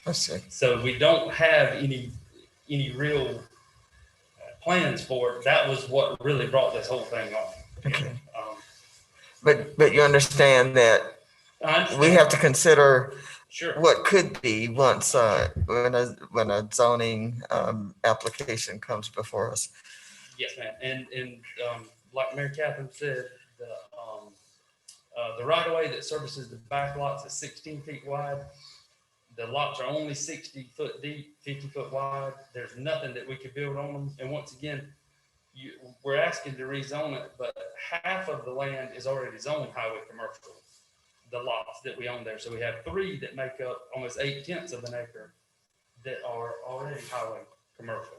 I see. So we don't have any real plans for it. That was what really brought this whole thing on. Okay. But you understand that we have to consider what could be once when a zoning application comes before us. Yes, ma'am. And like Mary Catherine said, the right of way that services the back lots is 16 feet wide. The lots are only 60 foot deep, 50 foot wide. There's nothing that we could build on them. And once again, we're asking to rezone it, but half of the land is already zoned highway commercial, the lots that we own there. So we have 3 that make up almost 8/10 of an acre that are already highway commercial.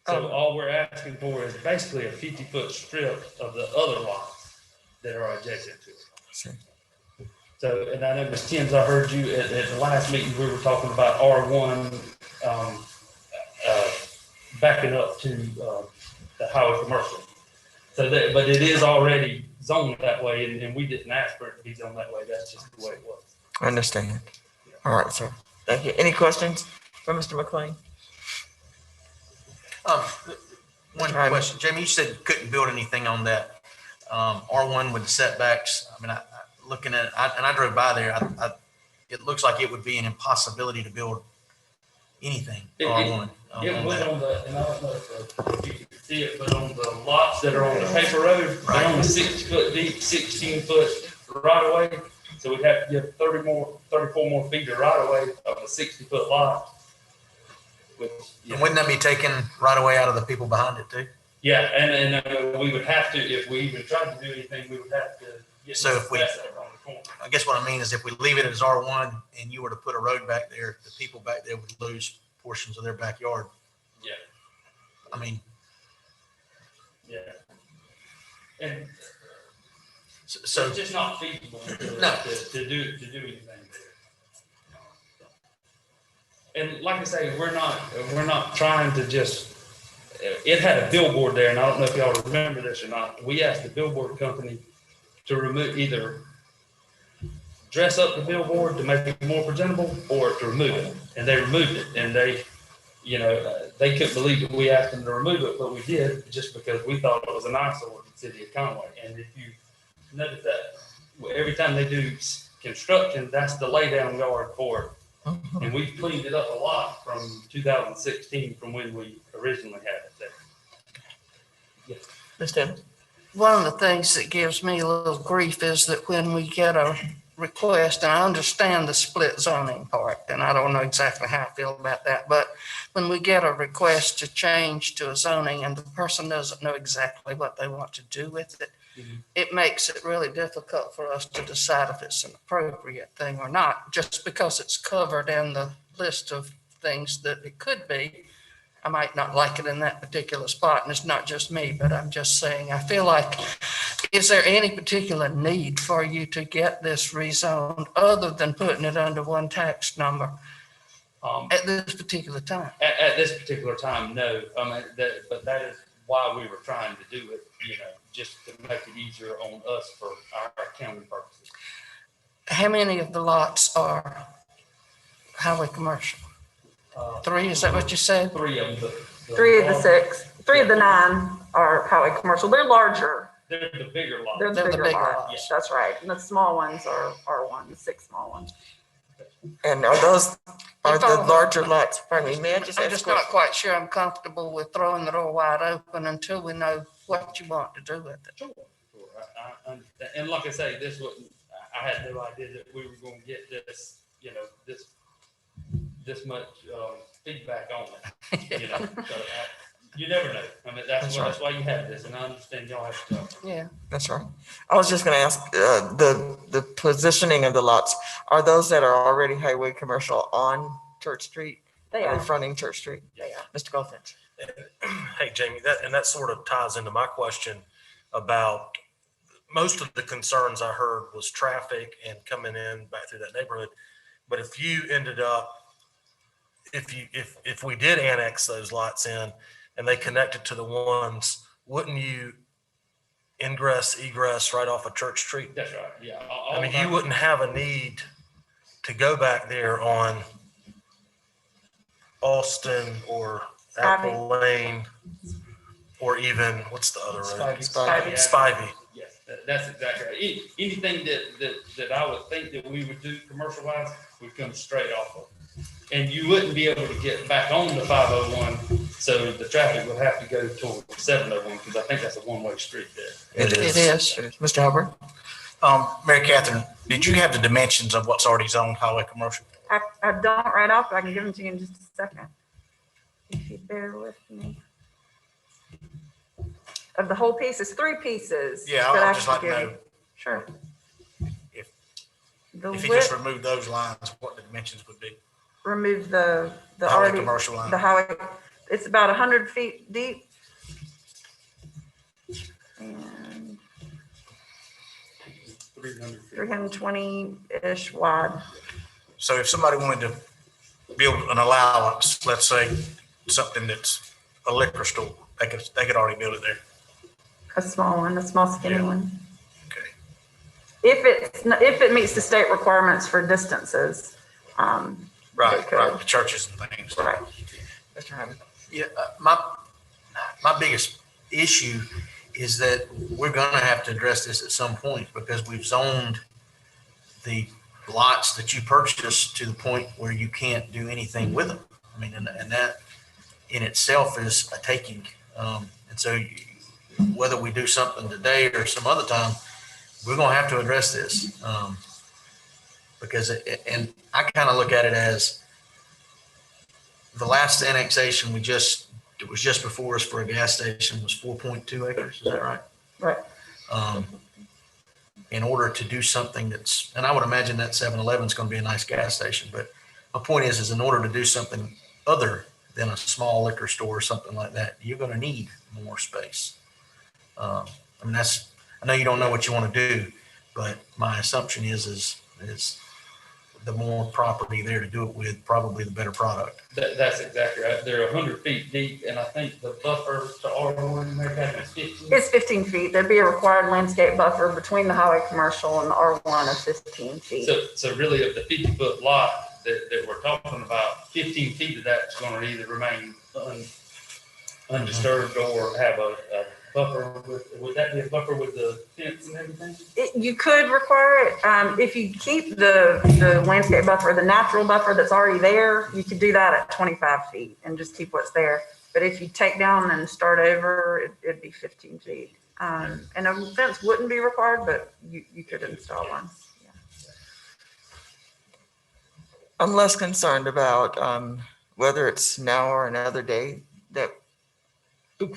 So all we're asking for is basically a 50-foot strip of the other lots that are adjacent to it. So, and I know Ms. Timms, I heard you at the last meeting, we were talking about R1 backing up to the highway commercial. So that, but it is already zoned that way, and we didn't ask for it to be zoned that way. That's just the way it was. I understand. All right, sir. Thank you. Any questions for Mr. McLean? One question, Jamie, you said you couldn't build anything on that R1 with the setbacks. I mean, looking at it, and I drove by there, it looks like it would be an impossibility to build anything R1. It was on the, and I don't know if you can see it, but on the lots that are on the paper road, they're on the 60-foot deep, 16-foot right of way. So we'd have to give 34 more feet of right of way of a 60-foot lot. Which, and wouldn't that be taken right away out of the people behind it too? Yeah, and we would have to, if we even tried to do anything, we would have to get. So if we, on the corner. I guess what I mean is if we leave it as R1 and you were to put a road back there, the people back there would lose portions of their backyard. Yeah. I mean. Yeah. And so it's just not feasible to do anything there. And like I say, we're not trying to just, it had a billboard there, and I don't know if y'all remember this or not. We asked the billboard company to remove, either dress up the billboard to make it more presentable or to remove it. And they removed it, and they couldn't believe that we asked them to remove it, but we did just because we thought it was an eyesore in the city of Conway. And if you notice that every time they do construction, that's the laydown yard for it. And we've cleaned it up a lot from 2016, from when we originally had it there. Yes. Ms. Timmons? One of the things that gives me a little grief is that when we get a request, and I understand the split zoning part, and I don't know exactly how I feel about that, but when we get a request to change to a zoning and the person doesn't know exactly what they want to do with it, it makes it really difficult for us to decide if it's an appropriate thing or not, just because it's covered in the list of things that it could be. I might not like it in that particular spot, and it's not just me, but I'm just saying, I feel like, is there any particular need for you to get this rezoned other than putting it under one tax number at this particular time? At this particular time, no. I mean, but that is why we were trying to do it, just to make it easier on us for our accounting purposes. How many of the lots are highway commercial? 3, is that what you said? 3 of them. 3 of the 6, 3 of the 9 are highway commercial. They're larger. They're the bigger lots. They're the bigger lots. lots. That's right. And the small ones are 1, the 6 small ones. And are the larger lots, pardon me, may I just I'm ask just a not question? quite sure I'm comfortable with throwing the door wide open until we know what you want to do with it. Sure. I understand. And like I say, this wouldn't, I had no idea that we were gonna get this, this much, feedback on it, So, you never know. I mean, that's why you have this, and I understand y'all have to talk. Yeah, that's right. I was just gonna ask, the positioning of the lots, are those that are already highway commercial on Church Street? They Are are. they fronting Church Street? They are. Mr. Goldfinch? Hey, Jamie, that sort of ties into my question about most of the concerns I heard was traffic and coming in back through that neighborhood. But if you ended up, if we did annex those lots in and they connected to the ones, wouldn't you ingress, egress right off of Church Street? That's right, yeah. I mean, you wouldn't have a need to go back there on Austin or Apple Lane, or even, what's the other road? Spivey. Yes, that's exactly right. Anything that I would think that we would do commercial wise would come straight off of. And you wouldn't be able to get back on the 501, so the traffic would have to go toward 701, because I think that's a one-way street there. It is. Mr. Hubbard? Mary Catherine, did you have the dimensions of what's already zoned highway commercial? I don't right off, but I can give them to you in just a second. If you bear with me. Of the whole piece, it's 3 pieces. Yeah, that I'd I just can like to give know you. Sure. If The if you just width, remove those lines, what the dimensions would be. remove the Highway already, commercial line. the highway, it's about 100 feet deep. And 320-ish wide. So if somebody wanted to build an allowance, let's say something that's a liquor store, they could already build it there. A small one, a small skinny one. Okay. If it meets the state requirements for distances. Right, the churches and things. Right. Mr. Hyman? Yeah, my biggest issue is that we're gonna have to address this at some point, because we've zoned the lots that you purchased to the point where you can't do anything with them. I mean, and that in itself is a taking. And so whether we do something today or some other time, we're gonna have to address this. Because and I kind of look at it as the last annexation it was just before us for a gas station was 4.2 acres. Is that right? Right. In order to do something and I would imagine that 7-Eleven is going to be a nice gas station, but my point is in order to do something other than a small liquor store or something like that, you're going to need more space. I mean, I know you don't know what you want to do, but my assumption is the more property there to do it with, probably the better product. That's exactly right. They're 100 feet deep, and I think the buffer to R1, Mary Catherine, is 15. It's 15 feet. There'd be a required landscape buffer between the highway commercial and the R1 of 15 feet. So really of the 50-foot lot that we're talking about, 15 feet of that's going to either remain undisturbed or have a buffer would that be a buffer with the fence and everything? You could require it. If you keep the landscape buffer, the natural buffer that's already there, you could do that at 25 feet and just keep what's there. But if you take down and start over, it'd be 15 feet. And a fence wouldn't be required, but you could install one. Yeah. I'm less concerned about whether it's now or another day that.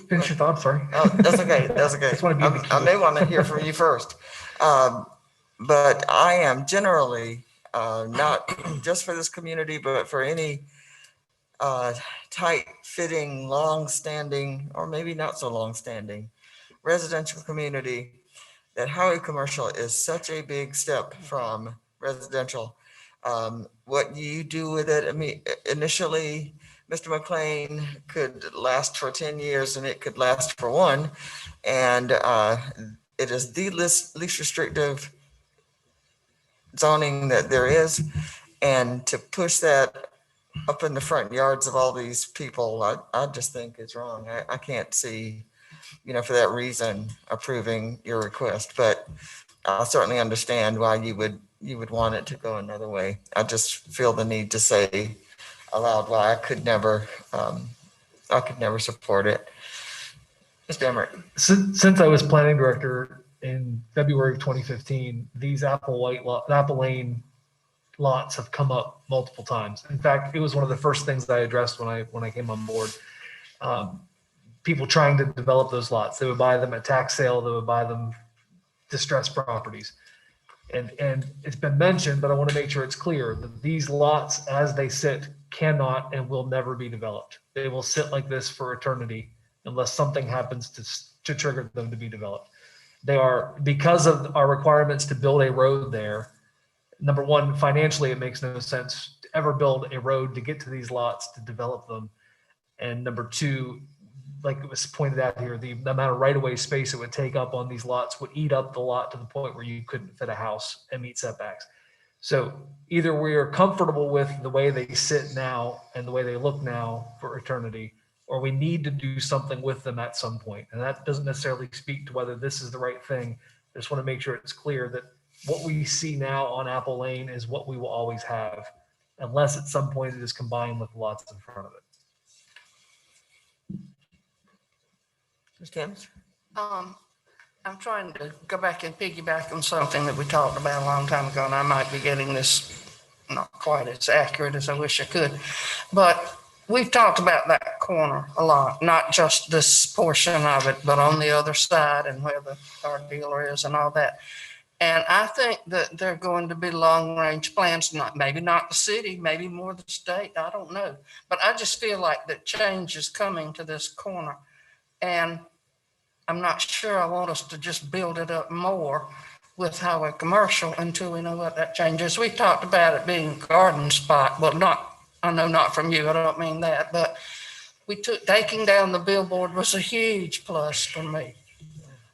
Finish your thought, sorry. Oh, that's okay. That's okay. Just want to be I may want to hear from you first. But I am generally not just for this community, but for any tight-fitting, long-standing, or maybe not so long-standing residential community, that highway commercial is such a big step from residential. What you do with it, I mean, initially, Mr. McLean could last for 10 years and it could last for 1. And it is the least restrictive zoning that there is. And to push that up in the front yards of all these people, I just think it's wrong. I can't see, for that reason, approving your request. But I certainly understand why you would want it to go another way. I just feel the need to say aloud why I could never support it. Mr. Emmert. Since I was planning director in February of 2015, these Apple Lane lots have come up multiple times. In fact, it was one of the first things that I addressed when I came on board. People trying to develop those lots, they would buy them at tax sale, they would buy them distressed properties. And it's been mentioned, but I want to make sure it's clear that these lots, as they sit, cannot and will never be developed. They will sit like this for eternity unless something happens to trigger them to be developed. They are, because of our requirements to build a road there, number one, financially, it makes no sense to ever build a road to get to these lots to develop them. And number two, like it was pointed out here, the amount of right-of-way space it would take up on these lots would eat up the lot to the point where you couldn't fit a house and meet setbacks. So either we are comfortable with the way they sit now and the way they look now for eternity, or we need to do something with them at some point. And that doesn't necessarily speak to whether this is the right thing. I just want to make sure it's clear that what we see now on Apple Lane is what we will always have, unless at some point it is combined with lots in front of it. Ms. Timms? I'm trying to go back and piggyback on something that we talked about a long time ago, and I might be getting this not quite as accurate as I wish I could. But we've talked about that corner a lot, not just this portion of it, but on the other side and where the car dealer is and all that. And I think that there are going to be long-range plans, maybe not the city, maybe more the state, I don't know. But I just feel like that change is coming to this corner. And I'm not sure I want us to just build it up more with highway commercial until we know what that changes. We talked about it being a garden spot. Well, I know not from you, I don't mean that, but taking down the billboard was a huge plus for me.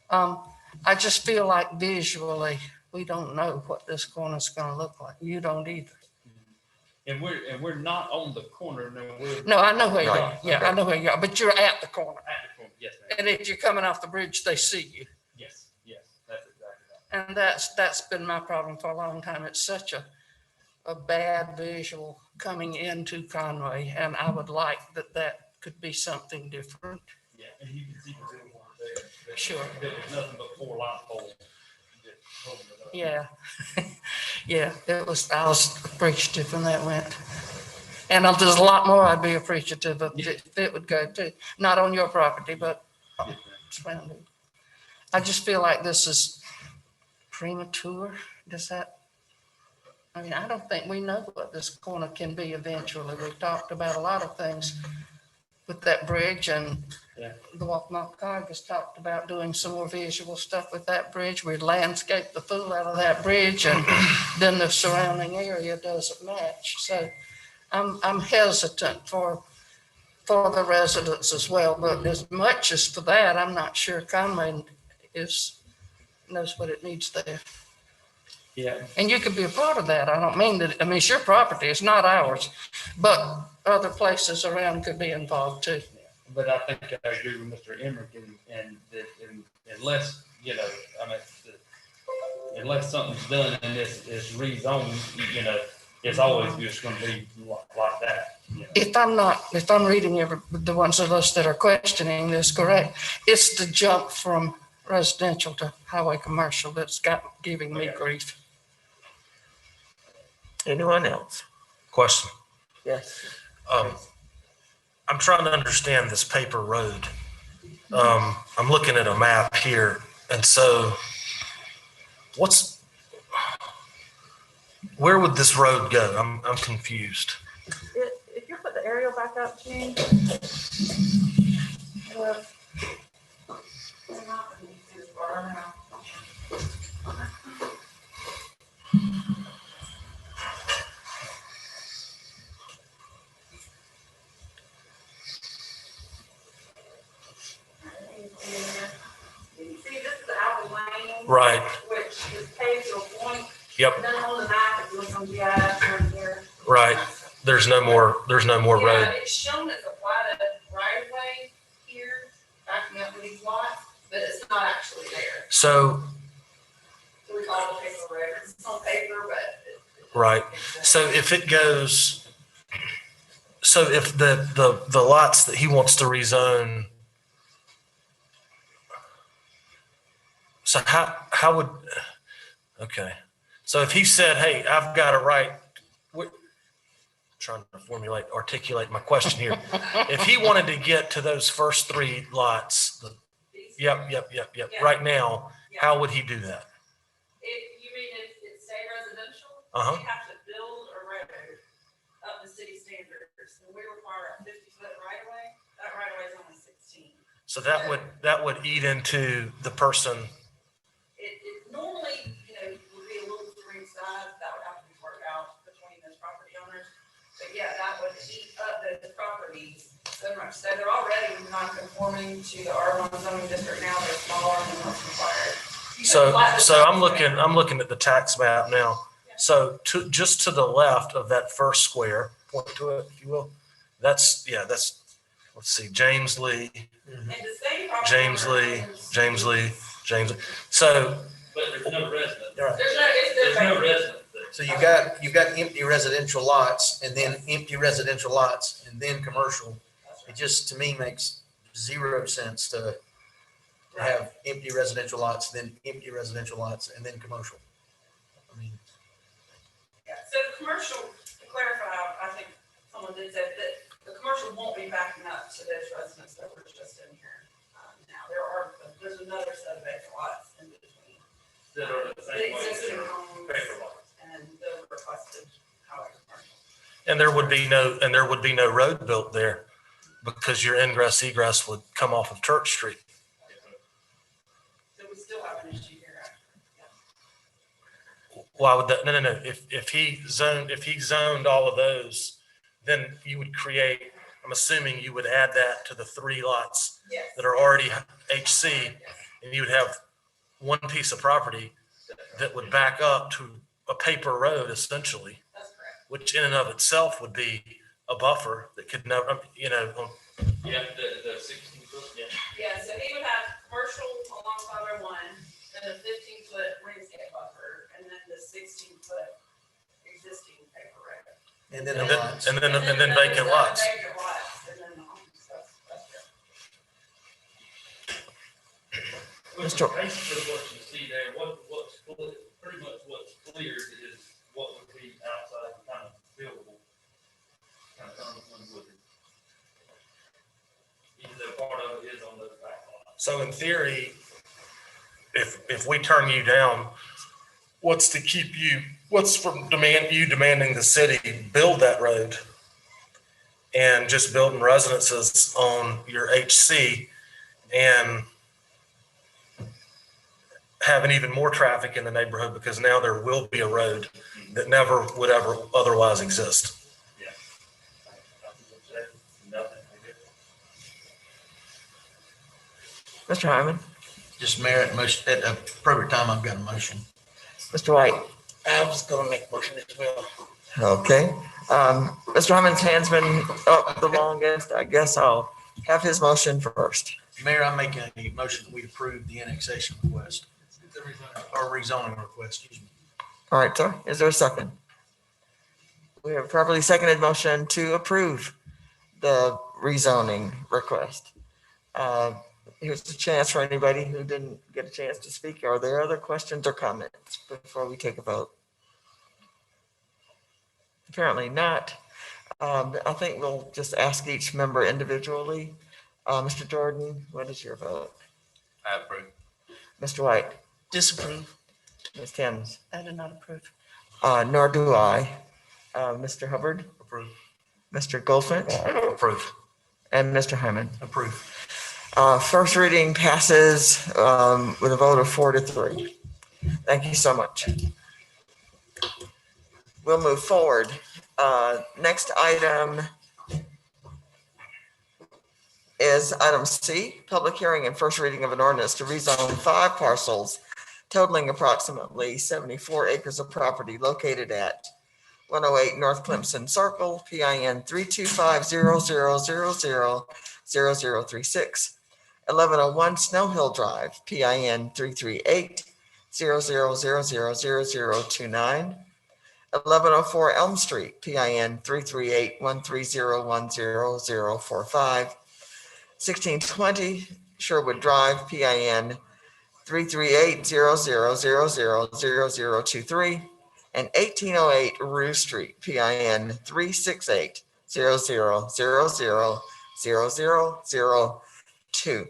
I just feel like visually, we don't know what this corner is going to look like. You don't either. And we're not on the corner. No, I know where you Right. are. Yeah, Okay. I know where you are, but you're at the corner. At the corner, yes, ma'am. And if you're coming off the bridge, they see you. Yes, that's exactly right. And that's been my problem for a long time. It's such a bad visual coming into Conway, and I would like that could be something different. Yeah, and you can see the billboard there. Sure. There was nothing but 4 light poles. Yeah. Yeah, I was appreciative when that went. And there's a lot more I'd be appreciative of if it would go too. Not on your property, but surrounding. I just feel like this is premature. I mean, I don't think we know what this corner can be eventually. We've talked about a lot of things with that bridge, and the Waccamaw has talked about doing some more visual stuff with that bridge. We'd landscape the fool out of that bridge, and then the surrounding area doesn't match. So I'm hesitant for the residents as well, but as much as for that, I'm not sure Conway knows what it needs there. Yeah. And you could be a part of that. I don't mean that, I mean, it's your property, it's not ours, but other places around could be involved too. But I think I agree with Mr. Emmerich, and unless, unless something's done and it's rezoned, it's always just going to be like that. If I'm reading the ones of us that are questioning this correct, it's the jump from residential to highway commercial that's giving me grief. Anyone else? Question. Yes. I'm trying to understand this paper road. I'm looking at a map here, and so where would this road go? I'm confused. If you put the aerial back up, Gene. See, this is the Apple Lane. Right. Which is paved to a point. Yep. Then on the map, if you look on GIS right here. Right. There's no more road. Yeah, it's shown as a platted right of way here, backing up these lots, but it's not actually there. So, So we call it a paper record. It's on paper, but. right. So if the lots that he wants to rezone, So how would, okay. So if he said, hey, I've got a right, we're trying to articulate my question here. If he wanted to get to those first three lots, yep, right now, how would he do that? If you mean it's state residential, Uh-huh. you have to build a road up to city standards. And we require a 50-foot right of way. That right of way is only 16. So that would eat into the person. It normally, would be a little three size. That would have to be worked out between those property owners. But yeah, that would eat up those properties so much. So they're already non-conforming to the R1 zoning district now. They're smaller than what's required. So I'm looking at the tax map now. So just to the left of that first square, point to it, if you will. That's, let's see, James Lee. And the same property James owner Lee, owns- James Lee, James. So, But there's no resident. There's no resident. So you've got empty residential lots and then empty residential lots and then commercial. It just, to me, makes zero sense to have empty residential lots, then empty residential lots, and then commercial. I mean, Yeah, so the commercial, to clarify, I think someone did say that the commercial won't be backing up to those residents that were just in here. Now, there's another set of vacant lots in between. That are the same way as existing their homes paper lots. and the requested, however, commercial. and there would be no road built there because your ingress egress would come off of Church Street. So we still have an issue here. Why would that? No. If he zoned all of those, then you would create, I'm assuming you would add that to the three lots Yes. that are already HC, and you would have one piece of property that would back up to a paper road essentially, That's correct. which in and of itself would be a buffer that could never, Yeah, the 16 foot, yeah. Yeah, so he would have commercial along 501, then a 15-foot ringscape buffer, and then the 16-foot existing paper road. and then and the then, lots. and then vacant lots. Vacant lots, and then the homes. That's good. Mr. Basically, what you see there, pretty much what's cleared is what would be outside kind of buildable. Kind of unwooded. Even though part of it is on those back lots. So in theory, if we turn you down, what's from demanding the city build that road and just building residences on your HC and having even more traffic in the neighborhood because now there will be a road that never would ever otherwise exist. Yeah. Nothing. Mr. Hyman, Just merit motion, at appropriate time, I've got a motion. Mr. White. I was gonna make a motion as well. Okay. Mr. Hyman's hand's been up the longest. I guess I'll have his motion first. Mayor, I'm making a motion that we approve the annexation request. Or rezoning request, excuse me. All right, sir. Is there a second? We have a properly seconded motion to approve the rezoning request. Here's a chance for anybody who didn't get a chance to speak. Are there other questions or comments before we take a vote? Apparently not. I think we'll just ask each member individually. Mr. Jordan, what is your vote? I approve. Mr. White? Disapprove. Ms. Timms? I do not approve. Nor do I. Mr. Hubbard? Approve. Mr. Goldfinch? Approve. And Mr. Hyman? Approve. First reading passes with a vote of 4-3. Thank you so much. We'll move forward. Next item is item C, public hearing and first reading of an ordinance to rezone 5 parcels totaling approximately 74 acres of property located at 108 North Clemson Circle, PIN 32500000036, 1101 Snow Hill Drive, PIN 33800000029, 1104 Elm Street, PIN 33813010045, 1620 Sherwood Drive, PIN 338-00000023, and 1808 Rue Street, PIN 368-000000002.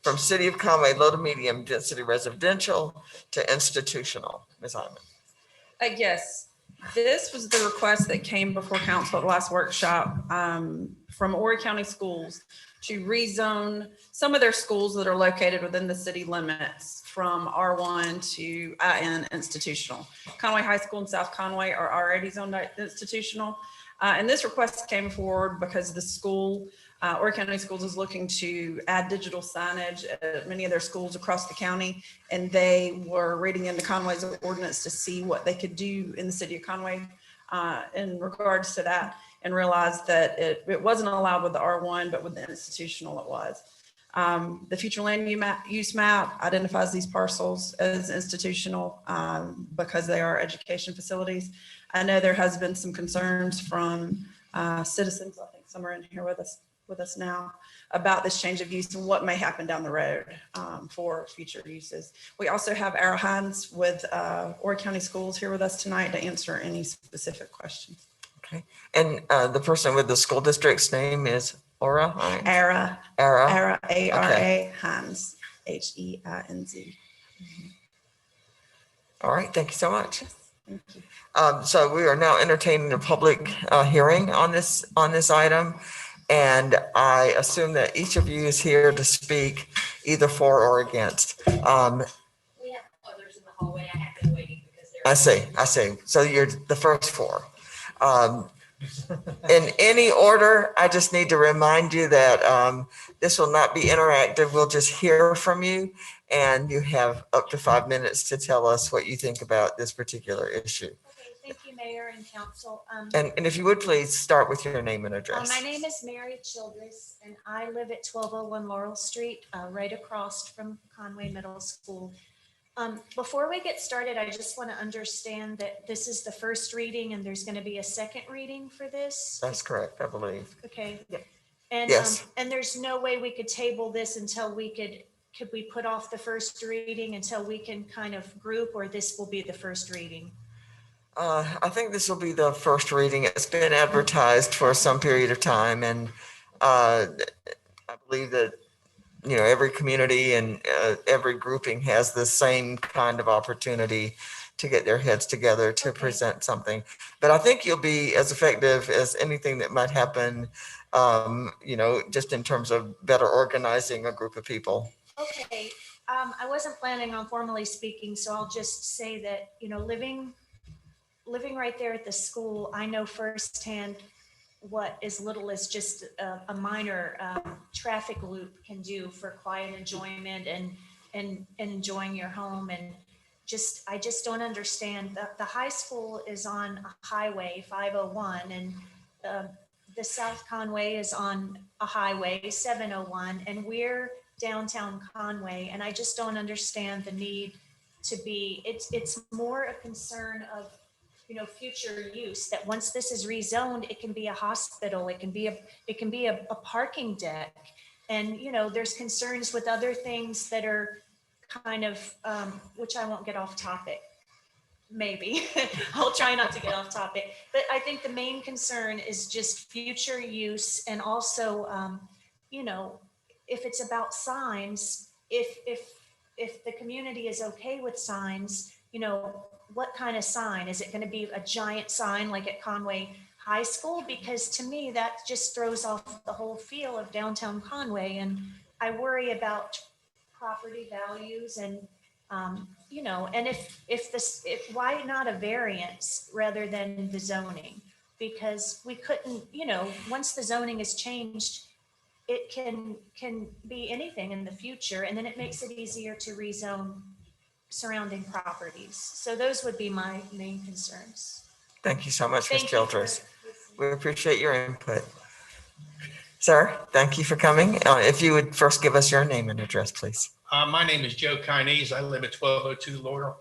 From City of Conway, low to medium density residential to institutional. Ms. Hyman. Yes, this was the request that came before council at the last workshop from Horry County Schools to rezone some of their schools that are located within the city limits from R1 to IN institutional. Conway High School and South Conway are already zoned institutional. And this request came forward because the school, Horry County Schools, is looking to add digital signage at many of their schools across the county. And they were reading into Conway's ordinance to see what they could do in the city of Conway in regards to that, and realized that it wasn't allowed with the R1, but with the institutional it was. The future land use map identifies these parcels as institutional because they are education facilities. I know there has been some concerns from citizens, I think some are in here with us now, about this change of use and what may happen down the road for future uses. We also have Ara Hines with Horry County Schools here with us tonight to answer any specific questions. Okay. And the person with the school district's name is Ara Hines? Ara, Ara, A-R-A, Hines, H-E-I-N-Z. All right, thank you so much. Thank you. So we are now entertaining a public hearing on this item. And I assume that each of you is here to speak either for or against. We have others in the hallway. I have been waiting because they're. I see. So you're the first four. In any order, I just need to remind you that this will not be interactive. We'll just hear from you, and you have up to 5 minutes to tell us what you think about this particular issue. Okay, thank you, Mayor and Council. And if you would please start with your name and address. My name is Mary Childress, and I live at 1201 Laurel Street, right across from Conway Middle School. Before we get started, I just want to understand that this is the first reading and there's going to be a second reading for this. That's correct, I believe. Okay. And, Yes. And there's no way we could table this until could we put off the first reading until we can kind of group, or this will be the first reading? I think this will be the first reading. It's been advertised for some period of time, and I believe that every community and every grouping has the same kind of opportunity to get their heads together to present something. But I think you'll be as effective as anything that might happen, just in terms of better organizing a group of people. Okay. I wasn't planning on formally speaking, so I'll just say that, living right there at the school, I know firsthand what as little as just a minor traffic loop can do for quiet enjoyment and enjoying your home. And I just don't understand that the high school is on a highway 501, and the South Conway is on a highway 701, and we're downtown Conway. And I just don't understand the need to be, it's more a concern of future use, that once this is rezoned, it can be a hospital, it can be a parking deck. And, there's concerns with other things that are kind of, which I won't get off topic. Maybe I'll try not to get off topic, but I think the main concern is just future use. And also, if it's about signs, if the community is okay with signs, what kind of sign? Is it going to be a giant sign like at Conway High School? Because to me, that just throws off the whole feel of downtown Conway. And I worry about property values and, and why not a variance rather than the zoning? Because we couldn't, once the zoning is changed, it can be anything in the future. And then it makes it easier to rezone surrounding properties. So those would be my main concerns. Thank you so much, Ms. Thank you Childress. We appreciate your input. Sir, thank you for coming. If you would first give us your name and address, please. My name is Joe Kynese. I live at 1202 Laurel.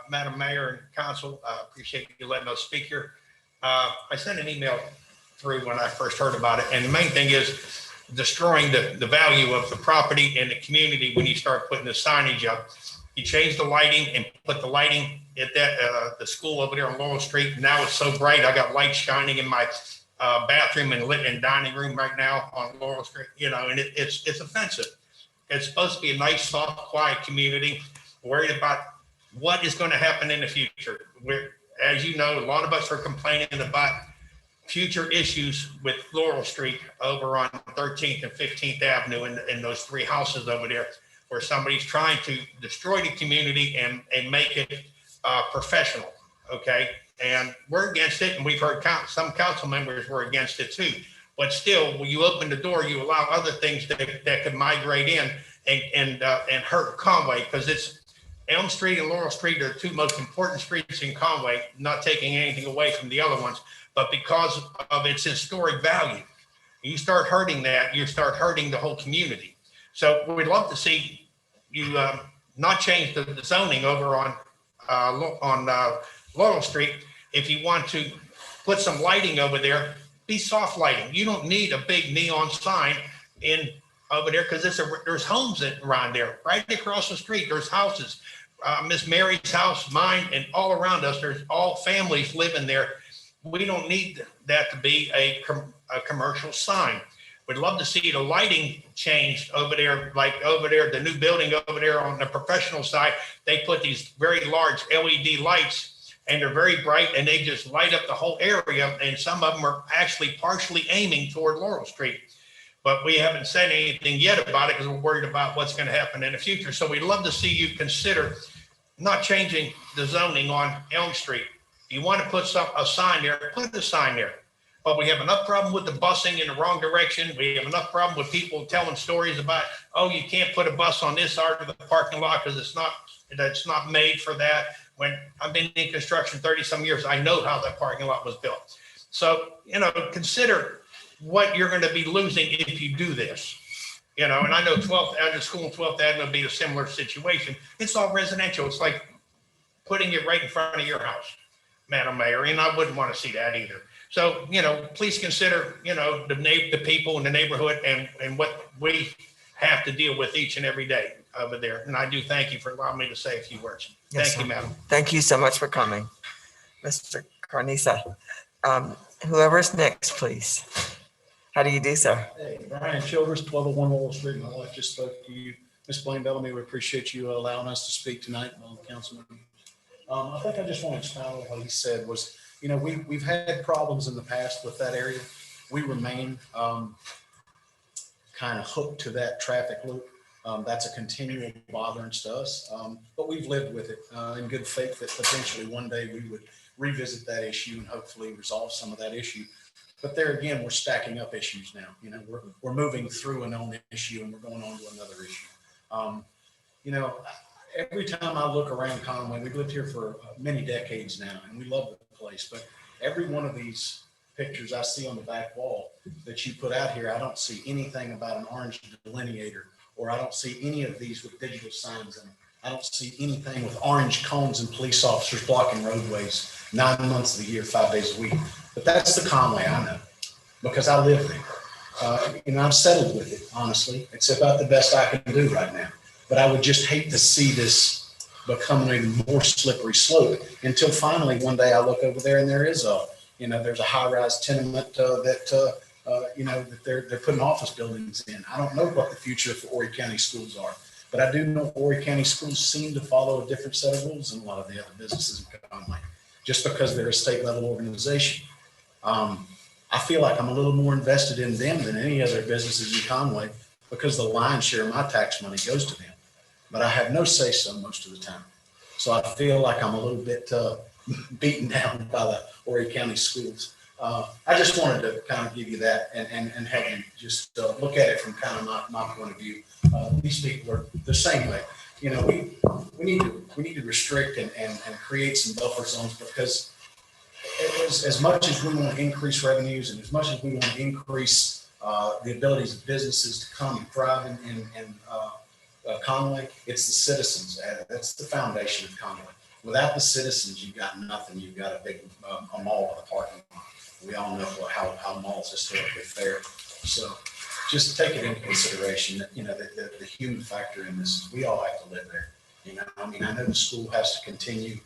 Madam Mayor and Council, I appreciate you letting us speak here. I sent an email through when I first heard about it. And the main thing is, destroying the value of the property and the community when you start putting the signage up. You change the lighting and put the lighting at that, the school over there on Laurel Street. Now it's so bright, I got lights shining in my bathroom and lit in dining room right now on Laurel Street, you know, and it's offensive. It's supposed to be a nice, soft, quiet community, worried about what is going to happen in the future. We're, as you know, a lot of us are complaining about future issues with Laurel Street over on 13th and 15th Avenue and those three houses over there, where somebody's trying to destroy the community and make it professional, okay? And we're against it, and we've heard some council members were against it too. But still, when you open the door, you allow other things that could migrate in and hurt Conway, because it's Elm Street and Laurel Street are the two most important streets in Conway, not taking anything away from the other ones, but because of its historic value. You start hurting that, you start hurting the whole community. So we'd love to see you not change the zoning over on Laurel Street. If you want to put some lighting over there, be soft lighting. You don't need a big neon sign in over there, because there's homes around there. Right across the street, there's houses. Miss Mary's house, mine, and all around us, there's all families living there. We don't need that to be a commercial sign. We'd love to see the lighting changed over there, like over there, the new building over there on the professional side. They put these very large LED lights, and they're very bright, and they just light up the whole area. And some of them are actually partially aiming toward Laurel Street. But we haven't said anything yet about it because we're worried about what's going to happen in the future. So we'd love to see you consider not changing the zoning on Elm Street. If you want to put a sign there, put the sign there. But we have enough problem with the busing in the wrong direction. We have enough problem with people telling stories about, oh, you can't put a bus on this side of the parking lot because it's not made for that. When I've been in construction 30 some years, I know how that parking lot was built. So, you know, consider what you're going to be losing if you do this. You know, and I know 12th Avenue School and 12th Avenue will be a similar situation. It's all residential. It's like putting it right in front of your house, Madam Mayor, and I wouldn't want to see that either. So, you know, please consider, you know, the people in the neighborhood and what we have to deal with each and every day over there. And I do thank you for allowing me to say a few words. Yes, Thank you, Madam. Thank you so much for coming, Mr. Carnisa. Whoever's next, please. How do you do, sir? Hey, Brian Childress, 1201 Laurel Street. My wife just spoke to you. Ms. Blaine Bellamy, we appreciate you allowing us to speak tonight on the council meeting. I think I just want to expound on what he said was, you know, we've had problems in the past with that area. We remain kind of hooked to that traffic loop. That's a continual botherance to us, but we've lived with it in good faith that potentially one day we would revisit that issue and hopefully resolve some of that issue. But there again, we're stacking up issues now. You know, we're moving through a known issue and we're going on to another issue. You know, every time I look around Conway, we've lived here for many decades now, and we love the place. But every one of these pictures I see on the back wall that you put out here, I don't see anything about an orange delineator, or I don't see any of these with digital signs in them. I don't see anything with orange cones and police officers blocking roadways 9 months of the year, 5 days a week. But that's the Conway I know, because I live there. You know, I'm settled with it, honestly. It's about the best I can do right now. But I would just hate to see this become a more slippery slope until finally one day I look over there and there is there's a high-rise tenement you know, that they're putting office buildings in. I don't know what the future for Horry County schools are, but I do know Horry County schools seem to follow a different set of rules than a lot of the other businesses in Conway, just because they're a state-level organization. I feel like I'm a little more invested in them than any other businesses in Conway because the lion's share of my tax money goes to them, but I have no say-so most of the time. So I feel like I'm a little bit beaten down by the Horry County schools. I just wanted to kind of give you that and have you just look at it from kind of my point of view. These people are the same way. You know, we need to restrict and create some buffer zones, because as much as we want to increase revenues and as much as we want to increase the abilities of businesses to come and thrive in Conway, it's the citizens. That's the foundation of Conway. Without the citizens, you've got nothing. You've got a big a mall with a parking lot. We all know how malls historically fare. So just take it into consideration that, the human factor in this, we all have to live there. I know the school has to continue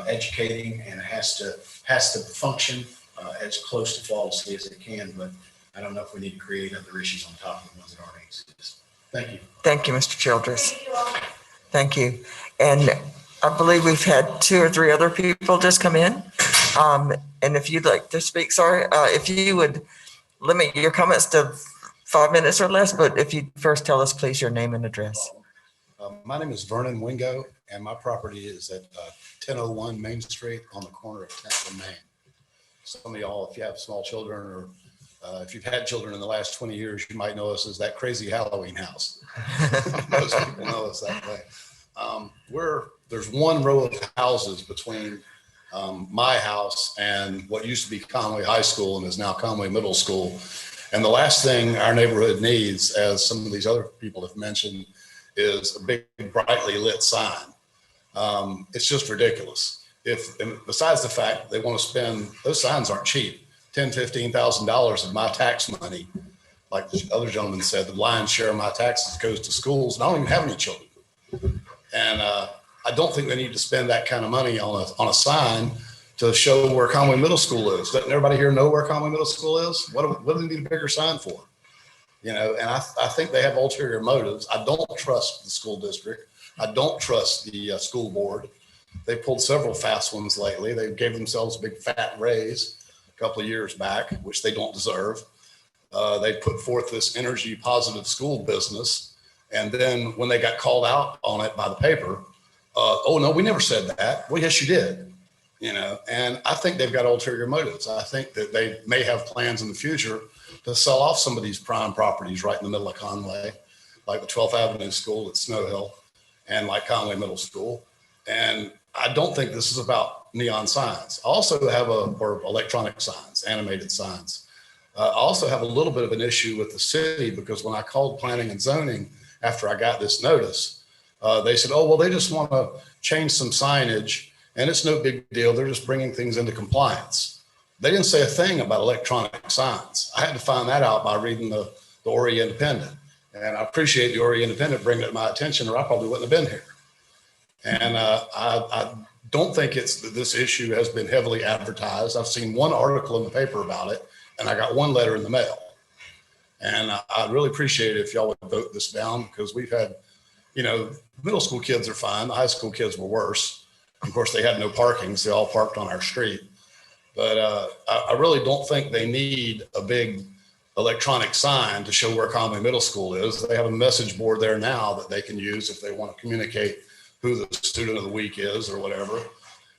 educating and it has to function as close to flawlessly as it can, but I don't know if we need to create other issues on top of the ones that already exist. Thank you. Thank you, Mr. Childress. Thank you. And I believe we've had 2 or 3 other people just come in. And if you'd like to speak, sorry, if you would limit your comments to 5 minutes or less, but if you first tell us, please, your name and address. My name is Vernon Wingo, and my property is at 1001 Main Street on the corner of 10th and Main. Some of y'all, if you have small children or if you've had children in the last 20 years, you might know us as that crazy Halloween house. Most people know us that way. There's one row of houses between my house and what used to be Conway High School and is now Conway Middle School. And the last thing our neighborhood needs, as some of these other people have mentioned, is a big brightly lit sign. It's just ridiculous. Besides the fact they want to spend, those signs aren't cheap. $10,000, $15,000 of my tax money, like the other gentleman said, the lion's share of my taxes goes to schools, and I don't even have any children. And I don't think they need to spend that kind of money on a sign to show where Conway Middle School is. Doesn't everybody here know where Conway Middle School is? What do they need a bigger sign for? And I think they have ulterior motives. I don't trust the school district. I don't trust the school board. They pulled several fast ones lately. They gave themselves a big fat raise a couple of years back, which they don't deserve. They put forth this energy positive school business. And then when they got called out on it by the paper, oh no, we never said that. Well, yes, you did. And I think they've got ulterior motives. I think that they may have plans in the future to sell off some of these prime properties right in the middle of Conway, like the 12th Avenue School at Snow Hill and like Conway Middle School. And I don't think this is about neon signs. I also have or electronic signs, animated signs. I also have a little bit of an issue with the city because when I called planning and zoning after I got this notice, they said, oh, well, they just want to change some signage and it's no big deal. They're just bringing things into compliance. They didn't say a thing about electronic signs. I had to find that out by reading the Ori Independent. And I appreciate the Ori Independent bringing it to my attention or I probably wouldn't have been here. And I don't think this issue has been heavily advertised. I've seen one article in the paper about it and I got one letter in the mail. And I'd really appreciate it if y'all would vote this down because we've had, middle school kids are fine. The high school kids were worse. Of course, they had no parking, so they all parked on our street. But I really don't think they need a big electronic sign to show where Conway Middle School is. They have a message board there now that they can use if they want to communicate who the student of the week is or whatever.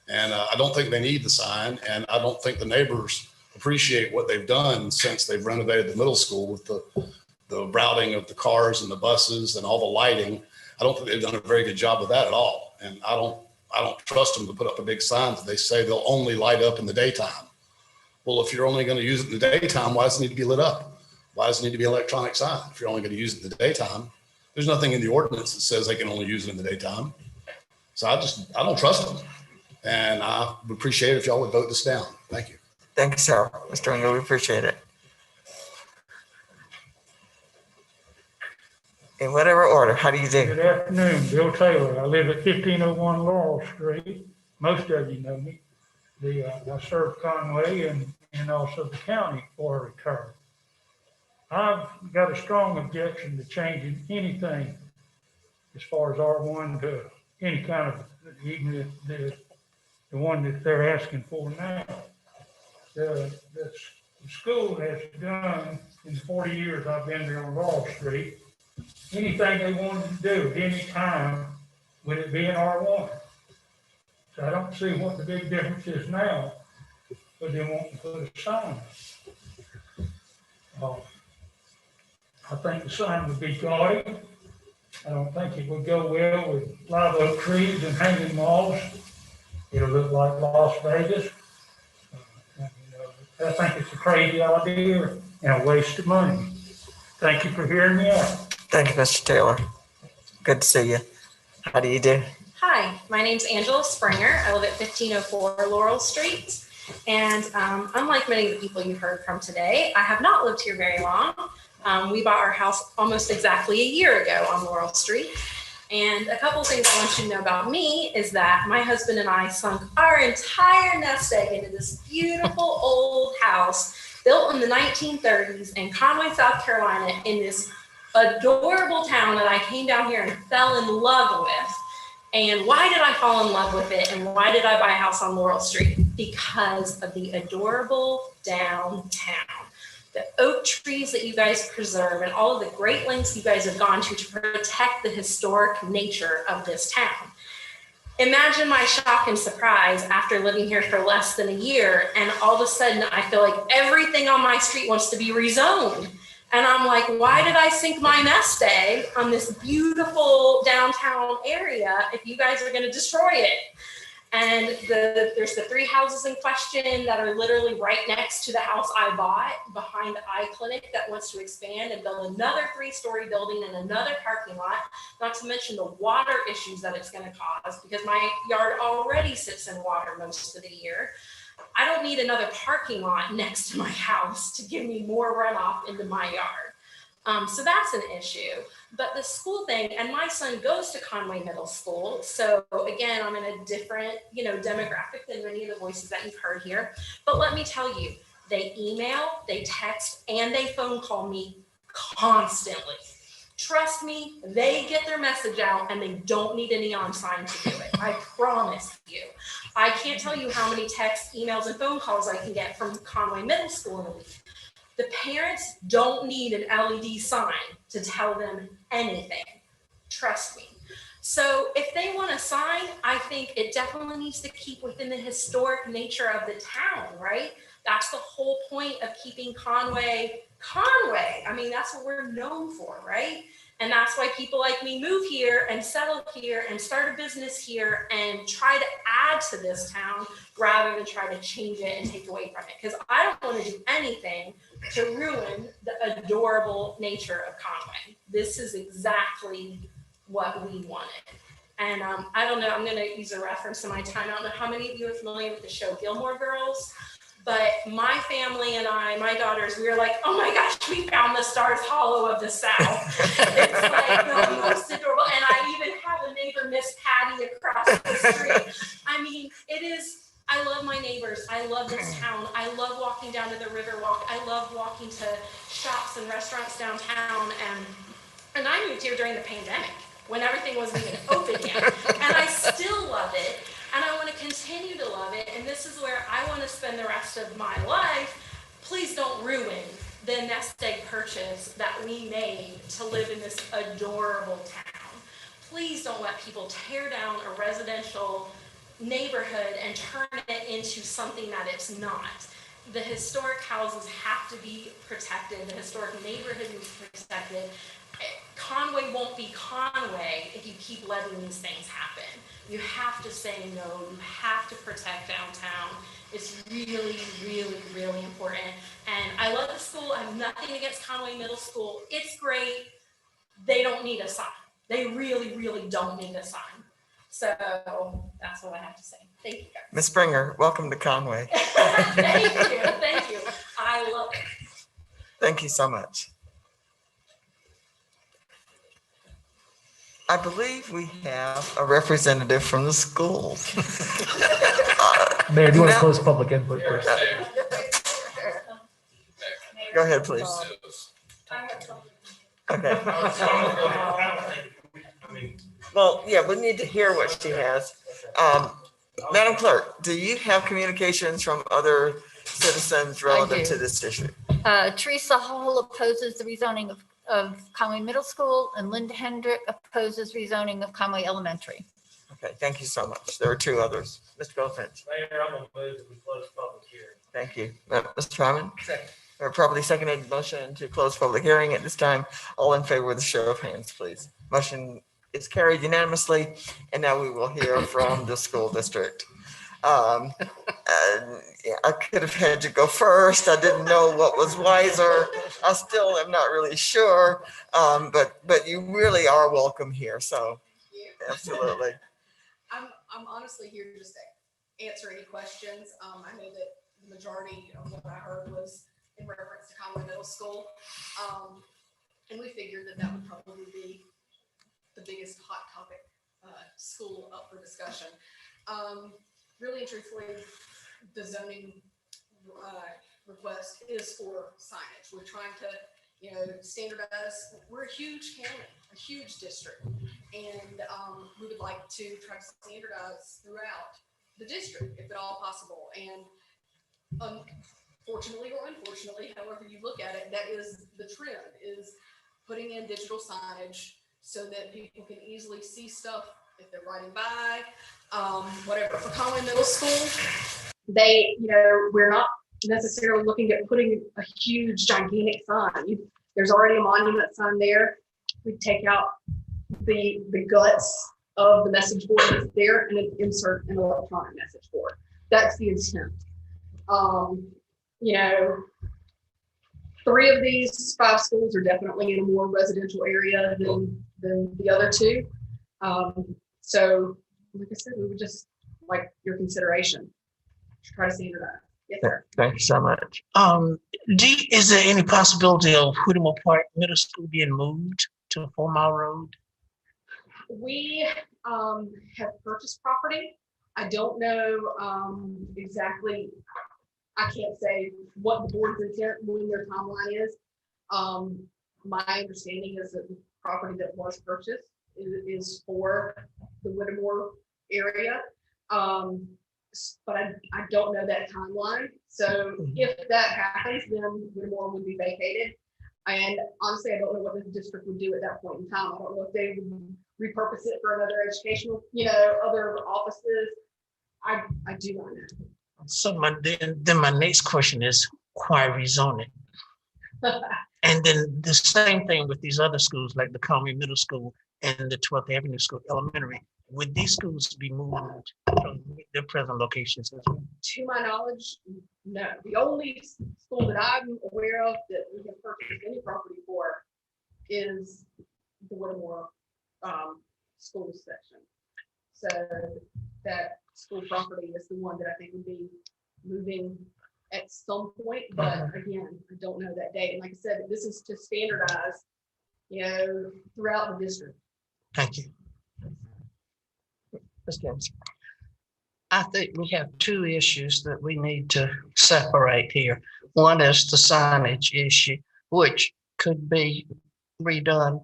And I don't think they need the sign. And I don't think the neighbors appreciate what they've done since they've renovated the middle school with the routing of the cars and the buses and all the lighting. I don't think they've done a very good job of that at all. And I don't trust them to put up a big sign that they say they'll only light up in the daytime. Well, if you're only going to use it in the daytime, why does it need to be lit up? Why does it need to be an electronic sign? If you're only going to use it in the daytime, there's nothing in the ordinance that says they can only use it in the daytime. So I don't trust them. And I would appreciate it if y'all would vote this down. Thank you. Thank you, sir. Mr. Ringo, we appreciate it. In whatever order, how do you do? Good afternoon, Bill Taylor. I live at 1501 Laurel Street. Most of you know me. I serve Conway and also the county for a return. I've got a strong objection to changing anything as far as R1 to any kind of, even the one that they're asking for now. The school has done in 40 years I've been there on Laurel Street, anything they wanted to do at any time, would it be an R1? So I don't see what the big difference is now, but they want to put a sign. I think the sign would be gaudy. I don't think it would go well with live oak trees and hanging moths. It'll look like Las Vegas. I think it's a crazy idea and a waste of money. Thank you for hearing me out. Thank you, Mr. Taylor. Good to see you. How do you do? Hi, my name's Angela Springer. I live at 1504 Laurel Street. And unlike many of the people you've heard from today, I have not lived here very long. We bought our house almost exactly a year ago on Laurel Street. And a couple of things I want you to know about me is that my husband and I sunk our entire nest egg into this beautiful old house built in the 1930s in Conway, South Carolina, in this adorable town that I came down here and fell in love with. And why did I fall in love with it? And why did I buy a house on Laurel Street? Because of the adorable downtown. The oak trees that you guys preserve and all of the great lengths you guys have gone to protect the historic nature of this town. Imagine my shock and surprise after living here for less than a year, and all of a sudden I feel like everything on my street wants to be rezoned. And I'm like, why did I sink my nest egg on this beautiful downtown area if you guys are gonna destroy it? And there's the 3 houses in question that are literally right next to the house I bought behind the eye clinic that wants to expand and build another 3-story building and another parking lot, not to mention the water issues that it's gonna cause because my yard already sits in water most of the year. I don't need another parking lot next to my house to give me more runoff into my yard. So that's an issue. But the school thing, and my son goes to Conway Middle School. So again, I'm in a different, demographic than many of the voices that you've heard here. But let me tell you, they email, they text, and they phone call me constantly. Trust me, they get their message out and they don't need a neon sign to do it. I promise you. I can't tell you how many texts, emails, and phone calls I can get from Conway Middle School in a week. The parents don't need an LED sign to tell them anything. Trust me. So if they want a sign, I think it definitely needs to keep within the historic nature of the town, right? That's the whole point of keeping Conway, Conway. I mean, that's what we're known for, right? And that's why people like me move here and settle here and start a business here and try to add to this town rather than try to change it and take away from it. Because I don't want to do anything to ruin the adorable nature of Conway. This is exactly what we wanted. And I don't know, I'm going to use a reference in my time. I don't know how many of you are familiar with the show Gilmore Girls, but my family and my daughters, we were like, oh my gosh, we found the Stars Hollow of the South. It's like the most adorable. And I even have a neighbor, Miss Patty, across the street. I mean, it is, I love my neighbors. I love this town. I love walking down to the Riverwalk. I love walking to shops and restaurants downtown. And I moved here during the pandemic when everything wasn't even open yet. And I still love it. And I want to continue to love it. And this is where I want to spend the rest of my life. Please don't ruin the nest egg purchase that we made to live in this adorable town. Please don't let people tear down a residential neighborhood and turn it into something that it's not. The historic houses have to be protected. The historic neighborhood is protected. Conway won't be Conway if you keep letting these things happen. You have to say no. You have to protect downtown. It's really, really, really important. And I love the school. I have nothing against Conway Middle School. It's great. They don't need a sign. They really, really don't need a sign. So that's what I have to say. Thank you, guys. Ms. Springer, welcome to Conway. Thank you. Thank you. I love it. Thank you so much. I believe we have a representative from the schools. Mayor, do you want to close public input first? Go ahead, please. Okay. Well, yeah, we need to hear what she has. Madam Clerk, do you have communications from other citizens relative to this issue? Teresa Hall opposes the rezoning of Conway Middle School, and Linda Hendrick opposes rezoning of Conway Elementary. Okay, thank you so much. There are 2 others. Mr. Goldfinch. Mayor, I'm gonna move that we close public hearing. Thank you. Mr. Twyman? Second. Properly seconded motion to close public hearing at this time. All in favor with a show of hands, please. Motion is carried unanimously, and now we will hear from the school district. I could have had you go first. I didn't know what was wiser. I still am not really sure, but you really are welcome here. So, absolutely. I'm honestly here just to answer any questions. I know that the majority of what I heard was in reference to Conway Middle School. And we figured that that would probably be the biggest hot topic school up for discussion. Really and truthfully, the zoning request is for signage. We're trying to, standardize. We're a huge county, a huge district, and we would like to try to standardize throughout the district, if at all possible. And fortunately or unfortunately, however you look at it, that is the trend, is putting in digital signage so that people can easily see stuff if they're riding by, whatever. For Conway Middle School, we're not necessarily looking at putting a huge, gigantic sign. There's already a monument sign there. We take out the guts of the message board that's there and then insert an electronic message board. That's the intent. 3 of these 5 schools are definitely in a more residential area than the other 2. So, like I said, we would just like your consideration to try to standardize. Yes, sir. Thank you so much. Is there any possibility of Whittemore Park Middle School being moved to 4 Mile Road? We have purchased property. I don't know exactly. I can't say what the board's intent when their timeline is. My understanding is that the property that was purchased is for the Whittemore area. But I don't know that timeline. So if that happens, then Whittemore would be vacated. And honestly, I don't know what the district would do at that point in time. I don't know if they would repurpose it for another educational, other offices. I do not know. So then my next question is why rezone it? And then the same thing with these other schools like the Conway Middle School and the 12th Avenue School Elementary. Would these schools be moved from their present locations as well? To my knowledge, no. The only school that I'm aware of that we have purchased any property for is the Whittemore school section. So that school property is the one that I think would be moving at some point, but again, I don't know that date. And like I said, this is to standardize, throughout the district. Thank you. Ms. James. I think we have 2 issues that we need to separate here. One is the signage issue, which could be redone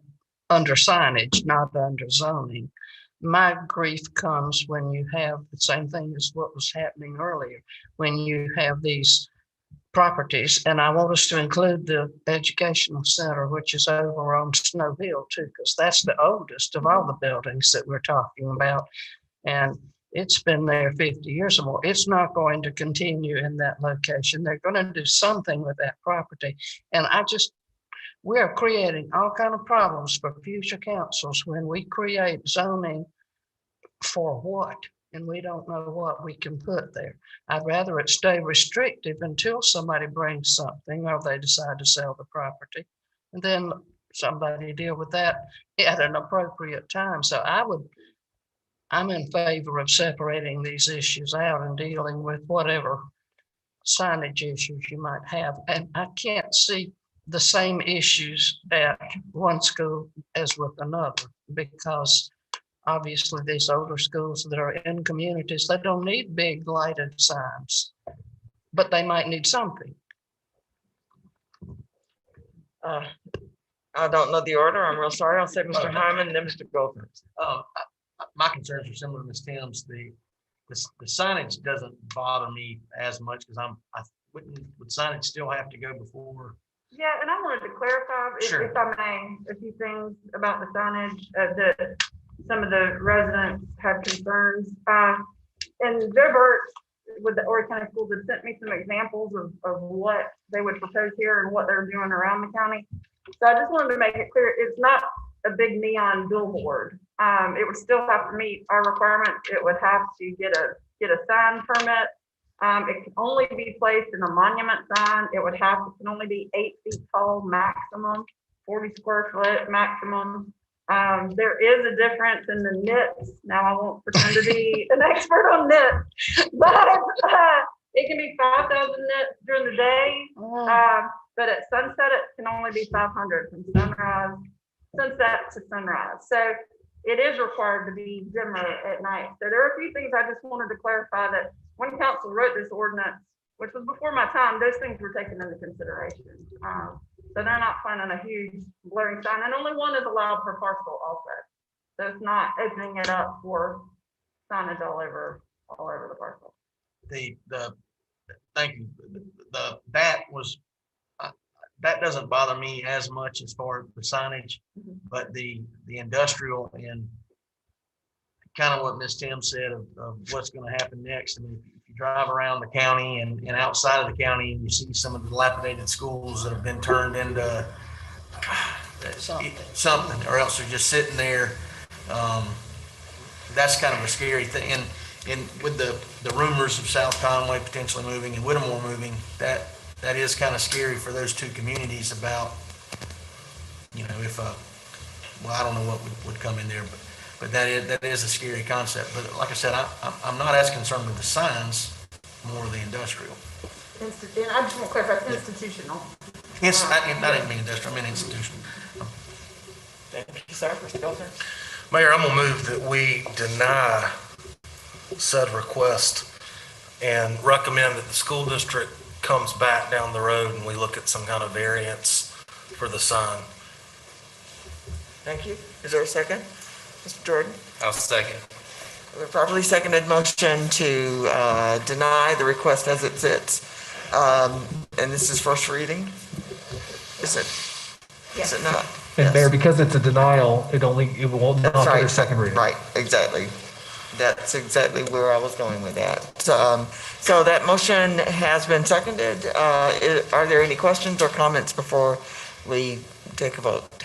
under signage, not under zoning. My grief comes when you have the same thing as what was happening earlier, when you have these properties, and I want us to include the educational center, which is over on Snow Hill too, because that's the oldest of all the buildings that we're talking about. And it's been there 50 years or more. It's not going to continue in that location. They're going to do something with that property. And we're creating all kinds of problems for future councils when we create zoning for what? And we don't know what we can put there. I'd rather it stay restrictive until somebody brings something or they decide to sell the property. And then somebody deal with that at an appropriate time. So I'm in favor of separating these issues out and dealing with whatever signage issues you might have. And I can't see the same issues at one school as with another, because obviously these older schools that are in communities, they don't need big lighted signs, but they might need something. I don't know the order. I'm real sorry. I'll say Mr. Hyman, then Mr. Goldman. My concerns are similar to Ms. Tim's. The signage doesn't bother me as much because would signage still have to go before? Yeah, and I wanted to clarify, Sure. if I may, a few things about the signage that some of the residents have concerns. And Joe Burt with the Horry County Schools had sent me some examples of what they would propose here and what they're doing around the county. So I just wanted to make it clear, it's not a big neon billboard. It would still have to meet our requirements. It would have to get a sign permit. It can only be placed in a monument sign. It can only be 8 feet tall maximum, 40 square foot maximum. There is a difference in the nits. Now I won't pretend to be an expert on nits, but it can be 5,000 nits during the day But at sunset, it can only be 500 from sunset to sunrise. So it is required to be dimmer at night. So there are a few things I just wanted to clarify that when council wrote this ordinance, which was before my time, those things were taken into consideration. So they're not planning a huge blaring sign, and only one is allowed per parcel also. So it's not opening it up for signage all over the parcel. Thank you. That doesn't bother me as much as far as the signage, but the industrial and kind of what Ms. Tim said of what's going to happen next. I mean, if you drive around the county and outside of the county and you see some of the dilapidated schools that have been turned into something, or else they're just sitting there. That's kind of a scary thing. And with the rumors of South Conway potentially moving and Whittemore moving, that is kind of scary for those two communities about, if well, I don't know what would come in there, but that is a scary concept. But like I said, I'm not as concerned with the signs, more the industrial. And I just want to clarify, institutional. I didn't mean industrial, I mean institutional. Thank you, sir. Mr. Filter. Mayor, I'm gonna move that we deny said request and recommend that the school district comes back down the road and we look at some kind of variance for the sign. Thank you. Is there a second? Mr. Jordan? I'll second. The properly seconded motion to deny the request as it sits. And this is first reading? Is it? Yes. Is it not? And Mayor, because it's a denial, it won't not That's get right. a second reading. Right, exactly. That's exactly where I was going with that. So that motion has been seconded. Are there any questions or comments before we take a vote?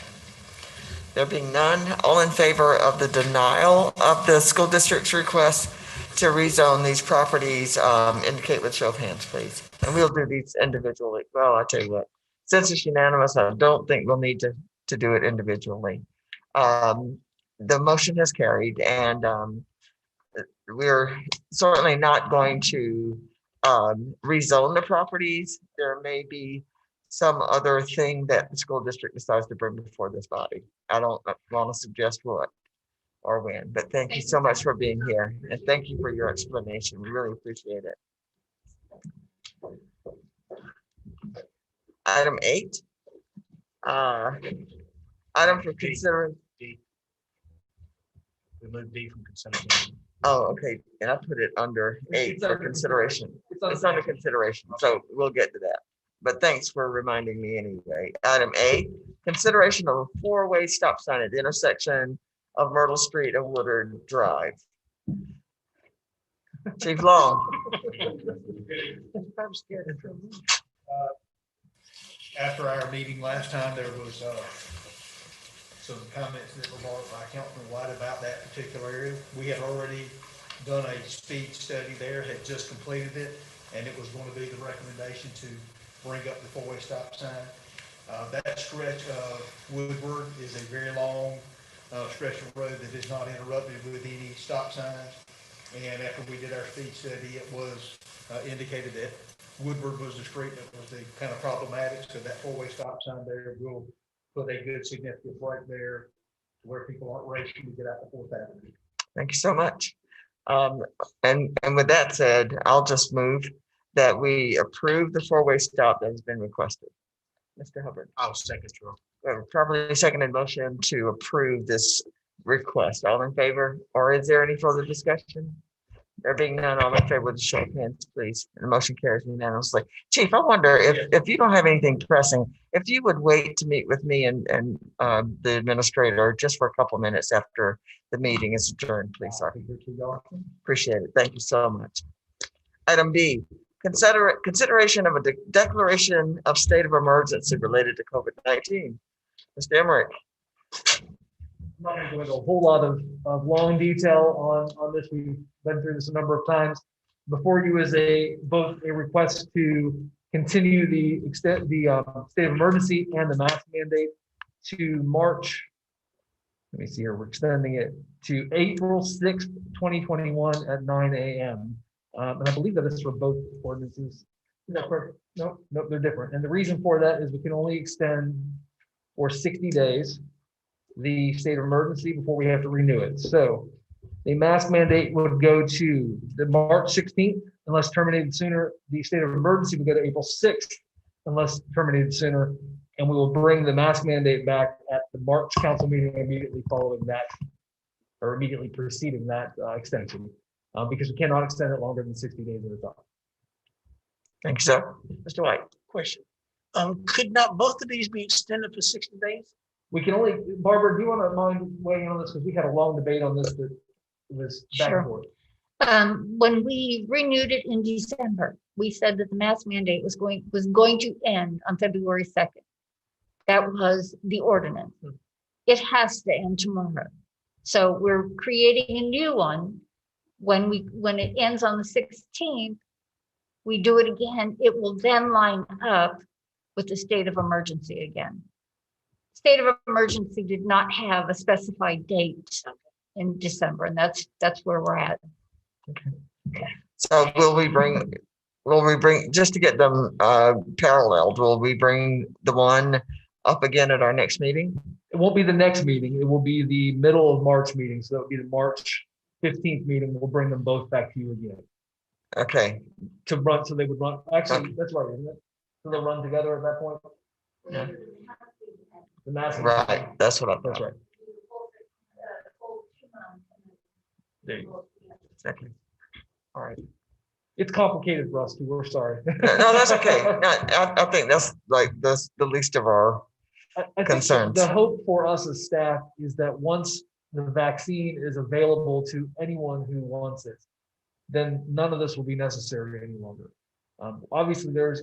There being none, all in favor of the denial of the school district's request to rezone these properties, indicate with show of hands, please. And we'll do these individually. Well, I'll tell you what, since it's unanimous, I don't think we'll need to do it individually. The motion has carried, and we're certainly not going to rezone the properties. There may be some other thing that the school district decides to bring before this body. I don't want to suggest what or when, but thank you so much for being here, and thank you for your explanation. We really appreciate it. Item 8. Item for considering. We moved D from consent agenda. Oh, okay, and I put it under 8 for consideration. It's under consideration, so we'll get to that. But thanks for reminding me anyway. Item 8, consideration of a 4-way stop sign at the intersection of Myrtle Street and Woodard Drive. Chief Long. I'm scared of him. After our meeting last time, there was some comments that were brought by Councilman White about that particular area. We had already done a speed study there, had just completed it, and it was going to be the recommendation to bring up the 4-way stop sign. That stretch of Woodward is a very long stretch of road that is not interrupted with any stop signs. And after we did our speed study, it was indicated that Woodward was the street that was the kind of problematic. So that 4-way stop sign there will put a good significant break there where people aren't racing to get out the 4th Avenue. Thank you so much. And with that said, I'll just move that we approve the 4-way stop that has been requested. Mr. Hubbard. I'll second you. We have a properly seconded motion to approve this request. All in favor, or is there any further discussion? There being none, all in favor with a show of hands, please. And the motion carries unanimously. Chief, I wonder if you don't have anything pressing, if you would wait to meet with me and the administrator just for a couple of minutes after the meeting is adjourned, please, sir. Appreciate it. Thank you so much. Item B, consideration of a declaration of state of emergency related to COVID-19. Mr. Emmerich. I'm not going to go into a whole lot of long detail on this. We've been through this a number of times. Before you is both a request to continue the state of emergency and the mask mandate to March. Let me see here. We're extending it to April 6th, 2021 at 9 a.m. And I believe that is for both ordinances. No, perfect. Nope, nope, they're different. And the reason for that is we can only extend for 60 days the state of emergency before we have to renew it. So the mask mandate would go to the March 16th unless terminated sooner. The state of emergency would go to April 6th unless terminated sooner. And we will bring the mask mandate back at the March council meeting immediately following that, or immediately preceding that extension, because we cannot extend it longer than 60 days at a time. Thank you, sir. Mr. White, question. Could not both of these be extended for 60 days? We can only, Barbara, do you want to mind weighing in on this? Because we had a long debate on this that was back and forth. When we renewed it in December, we said that the mask mandate was going to end on February 2nd. That was the ordinance. It has to end tomorrow. So we're creating a new one. When it ends on the 16th, we do it again. It will then line up with the state of emergency again. State of emergency did not have a specified date in December, and that's where we're at. Okay. So will we bring, just to get them paralleled, will we bring the one up again at our next meeting? It won't be the next meeting. It will be the middle of March meeting. So it'll be the March 15th meeting. We'll bring them both back to you again. Okay. To run, so they would run, actually, that's right, isn't it? So they'll run together at that point? Yeah. The mask. Right, that's what I thought. That's right. There you go. Exactly. All right. It's complicated, Rusty. We're sorry. No, that's okay. No, I think that's like the least of our I think concerns. the hope for us as staff is that once the vaccine is available to anyone who wants it, then none of this will be necessary any longer. Obviously, there's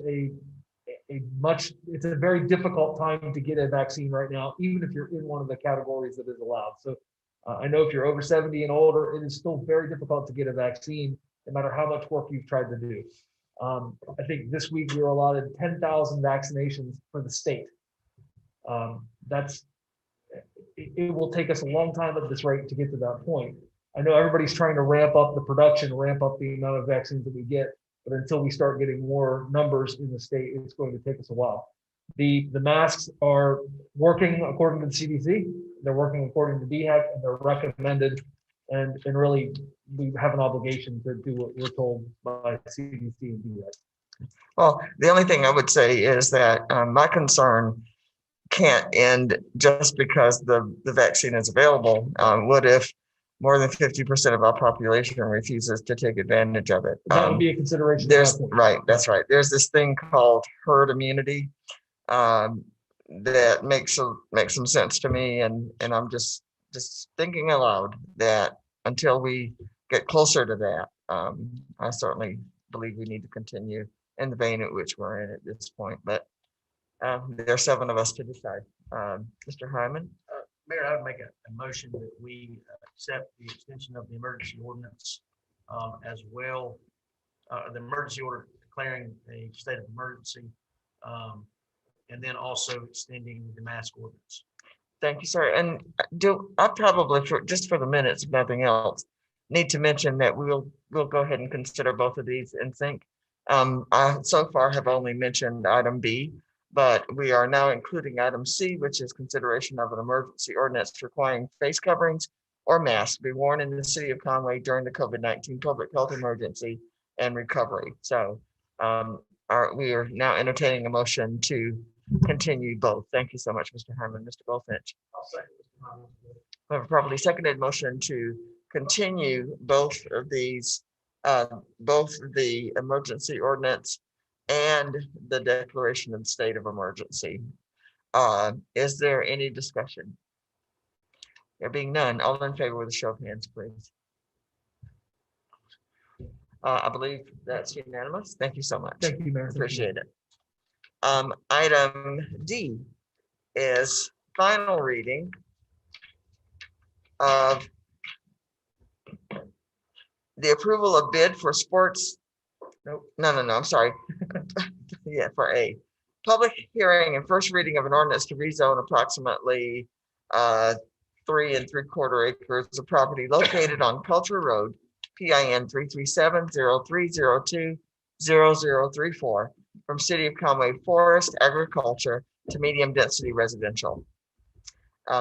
it's a very difficult time to get a vaccine right now, even if you're in one of the categories that is allowed. So I know if you're over 70 and older, it is still very difficult to get a vaccine, no matter how much work you've tried to do. I think this week we were allotted 10,000 vaccinations for the state. It will take us a long time at this rate to get to that point. I know everybody's trying to ramp up the production, ramp up the amount of vaccines that we get, but until we start getting more numbers in the state, it's going to take us a while. The masks are working according to the CDC. They're working according to DHEC, and they're recommended. And really, we have an obligation to do what we're told by CDC and DHEC. Well, the only thing I would say is that my concern can't end just because the vaccine is available. What if more than 50% of our population refuses to take advantage of it? That would be a consideration. Right, that's right. There's this thing called herd immunity that makes some sense to me, and I'm just thinking aloud that until we get closer to that, I certainly believe we need to continue in the vein at which we're in at this point. But there are 7 of us to decide. Mr. Hyman? Mayor, I would make a motion that we accept the extension of the emergency ordinance as well, the emergency order declaring a state of emergency, and then also extending the mask ordinance. Thank you, sir. And I probably, just for the minutes, if nothing else, need to mention that we'll go ahead and consider both of these in sync. I so far have only mentioned item B, but we are now including item C, which is consideration of an emergency ordinance requiring face coverings or masks be worn in the city of Conway during the COVID-19 public health emergency and recovery. So we are now entertaining a motion to continue both. Thank you so much, Mr. Herman. Mr. Goldfinch. We have a properly seconded motion to continue both of these, both the emergency ordinance and the declaration of state of emergency. Is there any discussion? There being none, all in favor with a show of hands, please. I believe that's unanimous. Thank you so much. Thank you, Mayor. Appreciate it. Item D is final reading of the approval of bid for sports. No, I'm sorry. Yeah, for A. Public hearing and first reading of an ordinance to rezone approximately 3 3/4 acres of property located on Culture Road, PIN 3370302 0034 from City of Conway Forest Agriculture to medium density residential.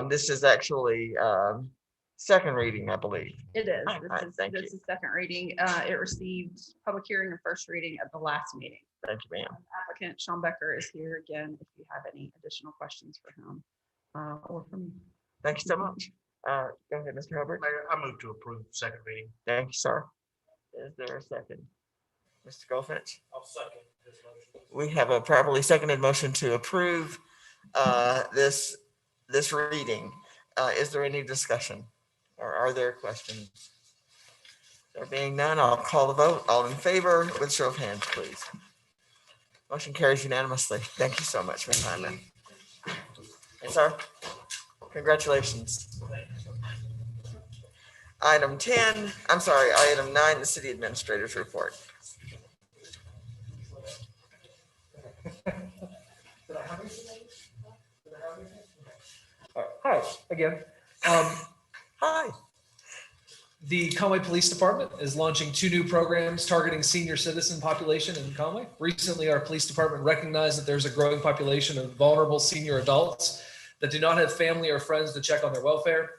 This is actually second reading, I believe. It is. All right, thank This you. is second reading. It received public hearing and first reading at the last meeting. Thank you, ma'am. Applicant Sean Becker is here again if you have any additional questions for him or for me. Thank you so much. Go ahead, Mr. Hubbard. Mayor, I move to approve second reading. Thank you, sir. Is there a second? Mr. Goldfinch? I'll second this motion. We have a properly seconded motion to approve this reading. Is there any discussion or are there questions? There being none, I'll call the vote. All in favor with show of hands, please. Motion carries unanimously. Thank you so much, Ms. Hyman. Yes, sir. Congratulations. Item 10, I'm sorry, item 9, the city administrator's report. Hi, again. Hi. The Conway Police Department is launching 2 new programs targeting senior citizen population in Conway. Recently, our police department recognized that there's a growing population of vulnerable senior adults that do not have family or friends to check on their welfare.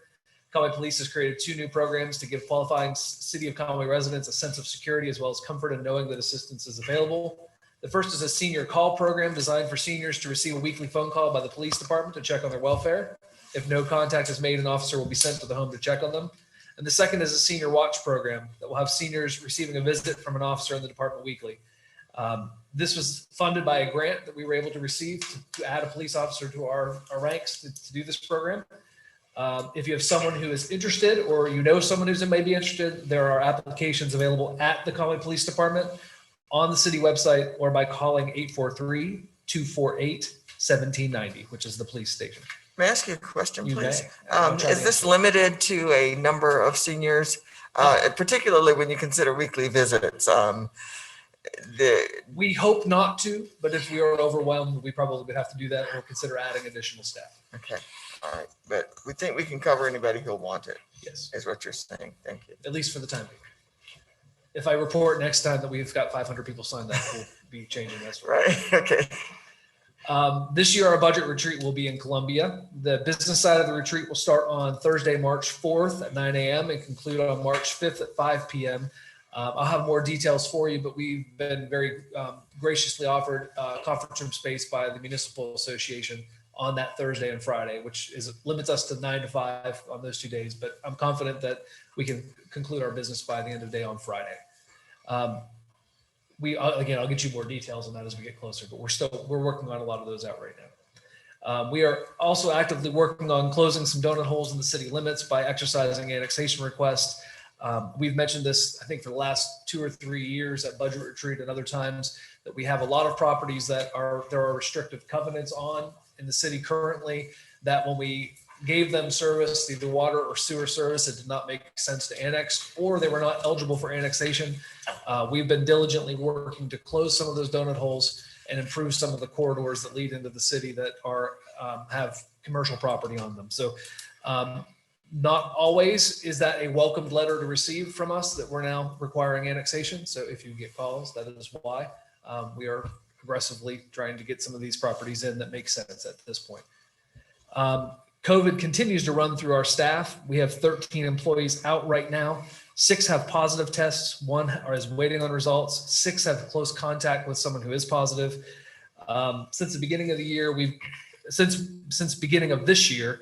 Conway Police has created 2 new programs to give qualifying City of Conway residents a sense of security as well as comfort in knowing that assistance is available. The first is a senior call program designed for seniors to receive a weekly phone call by the police department to check on their welfare. If no contact is made, an officer will be sent to the home to check on them. And the second is a senior watch program that will have seniors receiving a visit from an officer in the department weekly. This was funded by a grant that we were able to receive to add a police officer to our ranks to do this program. If you have someone who is interested or you know someone who's may be interested, there are applications available at the Conway Police Department on the city website or by calling 843-248-1790, which is the police station. May I ask you a question, You please? may. Is this limited to a number of seniors, particularly when you consider weekly visits? We hope not to, but if we are overwhelmed, we probably would have to do that or consider adding additional staff. Okay, all right, but we think we can cover anybody who'll want it. Yes. Is what you're saying. Thank you. At least for the time being. If I report next time that we've got 500 people signed up, we'll be changing this. Right, okay. This year, our budget retreat will be in Columbia. The business side of the retreat will start on Thursday, March 4th at 9 a.m. and conclude on March 5th at 5 p.m. I'll have more details for you, but we've been very graciously offered conference room space by the Municipal Association on that Thursday and Friday, which limits us to 9 to 5 on those 2 days. But I'm confident that we can conclude our business by the end of the day on Friday. Again, I'll get you more details on that as we get closer, but we're working on a lot of those out right now. We are also actively working on closing some donut holes in the city limits by exercising annexation requests. We've mentioned this, I think, for the last 2 or 3 years at budget retreat and other times, that we have a lot of properties that there are restrictive covenants on in the city currently, that when we gave them service, either water or sewer service, it did not make sense to annex, or they were not eligible for annexation. We've been diligently working to close some of those donut holes and improve some of the corridors that lead into the city that have commercial property on them. So not always is that a welcomed letter to receive from us that we're now requiring annexation. So if you get calls, that is why we are aggressively trying to get some of these properties in that make sense at this point. COVID continues to run through our staff. We have 13 employees out right now. 6 have positive tests. 1 is waiting on results. 6 have close contact with someone who is positive. Since the beginning of the year, since beginning of this year,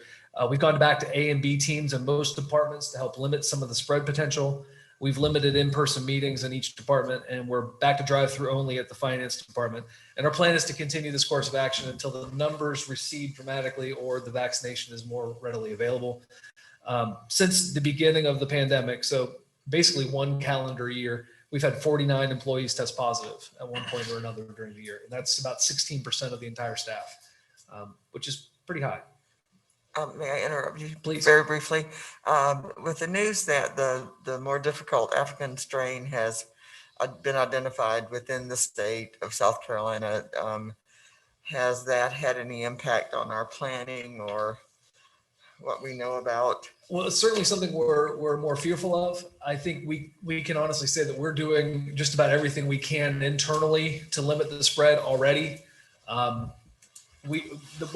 we've gone back to A and B teams in most departments to help limit some of the spread potential. We've limited in-person meetings in each department, and we're back to drive-through only at the finance department. And our plan is to continue this course of action until the numbers recede dramatically or the vaccination is more readily available. Since the beginning of the pandemic, so basically 1 calendar year, we've had 49 employees test positive at one point or another during the year. And that's about 16% of the entire staff, which is pretty high. May I interrupt you, please, very briefly? With the news that the more difficult African strain has been identified within the state of South Carolina, has that had any impact on our planning or what we know about? Well, it's certainly something we're more fearful of. I think we can honestly say that we're doing just about everything we can internally to limit the spread already. One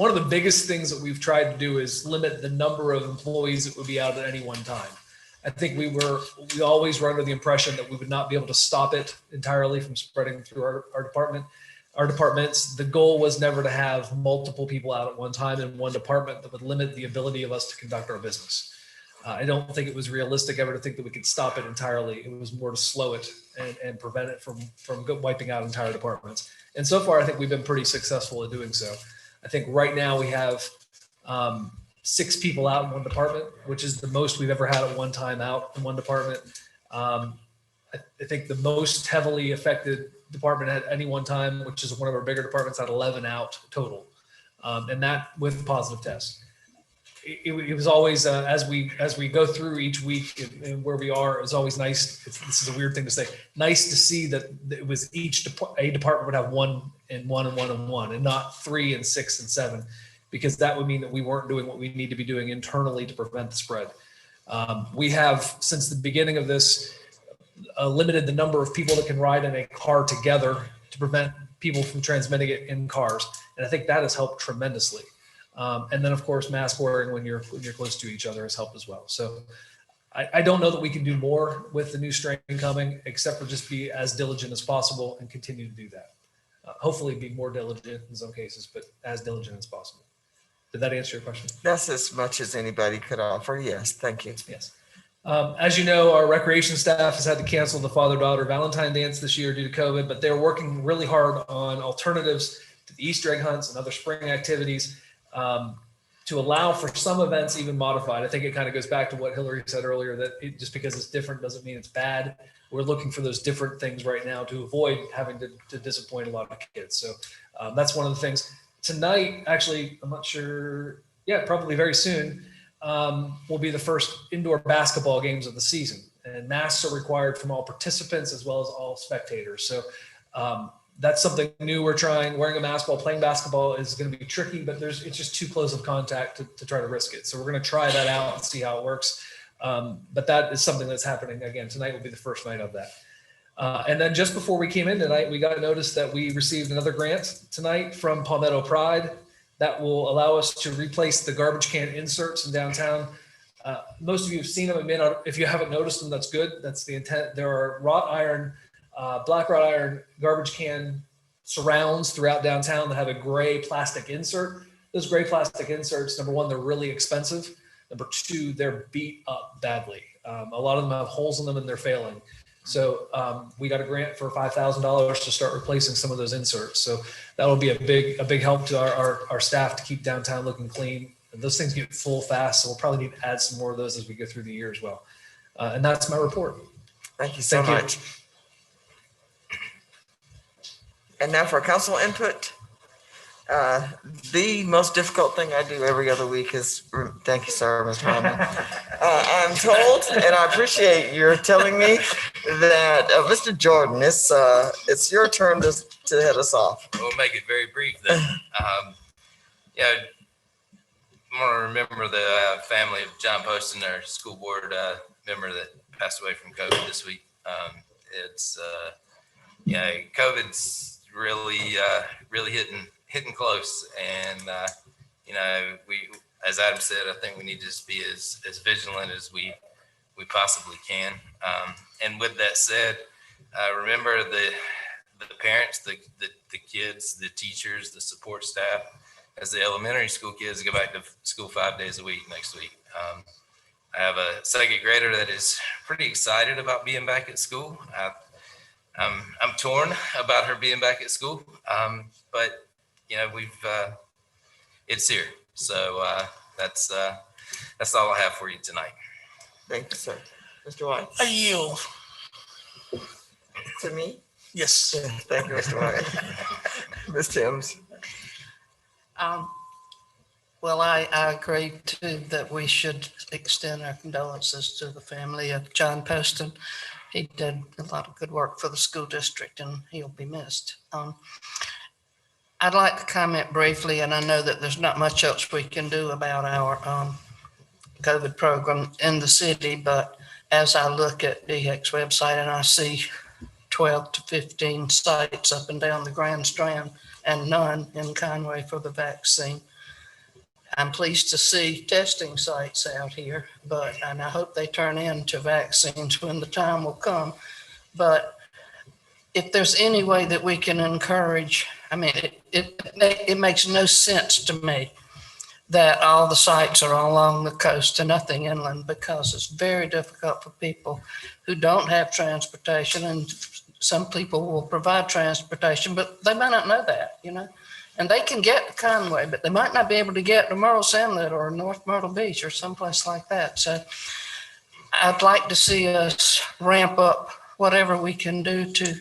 of the biggest things that we've tried to do is limit the number of employees that would be out at any one time. I think we always were under the impression that we would not be able to stop it entirely from spreading through our departments. The goal was never to have multiple people out at one time in one department that would limit the ability of us to conduct our business. I don't think it was realistic ever to think that we could stop it entirely. It was more to slow it and prevent it from wiping out entire departments. And so far, I think we've been pretty successful at doing so. I think right now we have 6 people out in one department, which is the most we've ever had at one time out in one department. I think the most heavily affected department at any one time, which is one of our bigger departments, had 11 out total, and that with positive tests. It was always as we go through each week and where we are, it's always nice. This is a weird thing to say. Nice to see that it was a department would have 1 and 1 and 1 and 1, and not 3 and 6 and 7, because that would mean that we weren't doing what we need to be doing internally to prevent the spread. We have, since the beginning of this, limited the number of people that can ride in a car together to prevent people from transmitting it in cars, and I think that has helped tremendously. And then, of course, mask wearing when you're close to each other has helped as well. So I don't know that we can do more with the new strain coming, except for just be as diligent as possible and continue to do that. Hopefully be more diligent in some cases, but as diligent as possible. Did that answer your question? That's as much as anybody could offer. Yes, thank you. Yes. As you know, our recreation staff has had to cancel the father-daughter Valentine dance this year due to COVID, but they're working really hard on alternatives to the Easter egg hunts and other spring activities to allow for some events even modified. I think it kind of goes back to what Hillary said earlier, that just because it's different doesn't mean it's bad. We're looking for those different things right now to avoid having to disappoint a lot of kids. So that's one of the things. Tonight, actually, I'm not sure. Yeah, probably very soon, will be the first indoor basketball games of the season. And masks are required from all participants as well as all spectators. So that's something new we're trying. Wearing a mask while playing basketball is going to be tricky, but it's just too close of contact to try to risk it. So we're going to try that out and see how it works. But that is something that's happening again. Tonight will be the first night of that. And then just before we came in tonight, we got notice that we received another grant tonight from Palmetto Pride that will allow us to replace the garbage can inserts in downtown. Most of you have seen them. If you haven't noticed them, that's good. That's the intent. There are black wrought iron garbage can surrounds throughout downtown that have a gray plastic insert. Those gray plastic inserts, number one, they're really expensive. Number two, they're beat up badly. A lot of them have holes in them and they're failing. So we got a grant for $5,000 to start replacing some of those inserts. So that will be a big help to our staff to keep downtown looking clean. And those things get full fast, so we'll probably need to add some more of those as we go through the year as well. And that's my report. Thank you so much. And now for council input. The most difficult thing I do every other week is, thank you, sir, Mr. Harmon. I'm told, and I appreciate your telling me that, Mr. Jordan, it's your turn to head us off. We'll make it very brief then. Yeah, I want to remember the family of John Poston, our school board member that passed away from COVID this week. COVID's really hitting close, and we, as Adam said, I think we need to just be as vigilant as we possibly can. And with that said, remember the parents, the kids, the teachers, the support staff, as the elementary school kids go back to school 5 days a week next week. I have a second grader that is pretty excited about being back at school. I'm torn about her being back at school, but it's here. So that's all I have for you tonight. Thank you, sir. Mr. White. I yield. To me? Yes. Thank you, Mr. White. Ms. Timms. Well, I agree too that we should extend our condolences to the family of John Poston. He did a lot of good work for the school district and he'll be missed. I'd like to comment briefly, and I know that there's not much else we can do about our COVID program in the city, but as I look at DHEC's website and I see 12 to 15 sites up and down the Grand Strand and none in Conway for the vaccine, I'm pleased to see testing sites out here, and I hope they turn into vaccines when the time will come. But if there's any way that we can encourage, I mean, it makes no sense to me that all the sites are along the coast and nothing inland, because it's very difficult for people who don't have transportation. And some people will provide transportation, but they might not know that, and they can get to Conway, but they might not be able to get to Myrtle Sandlit or North Myrtle Beach or someplace like that. So I'd like to see us ramp up whatever we can do to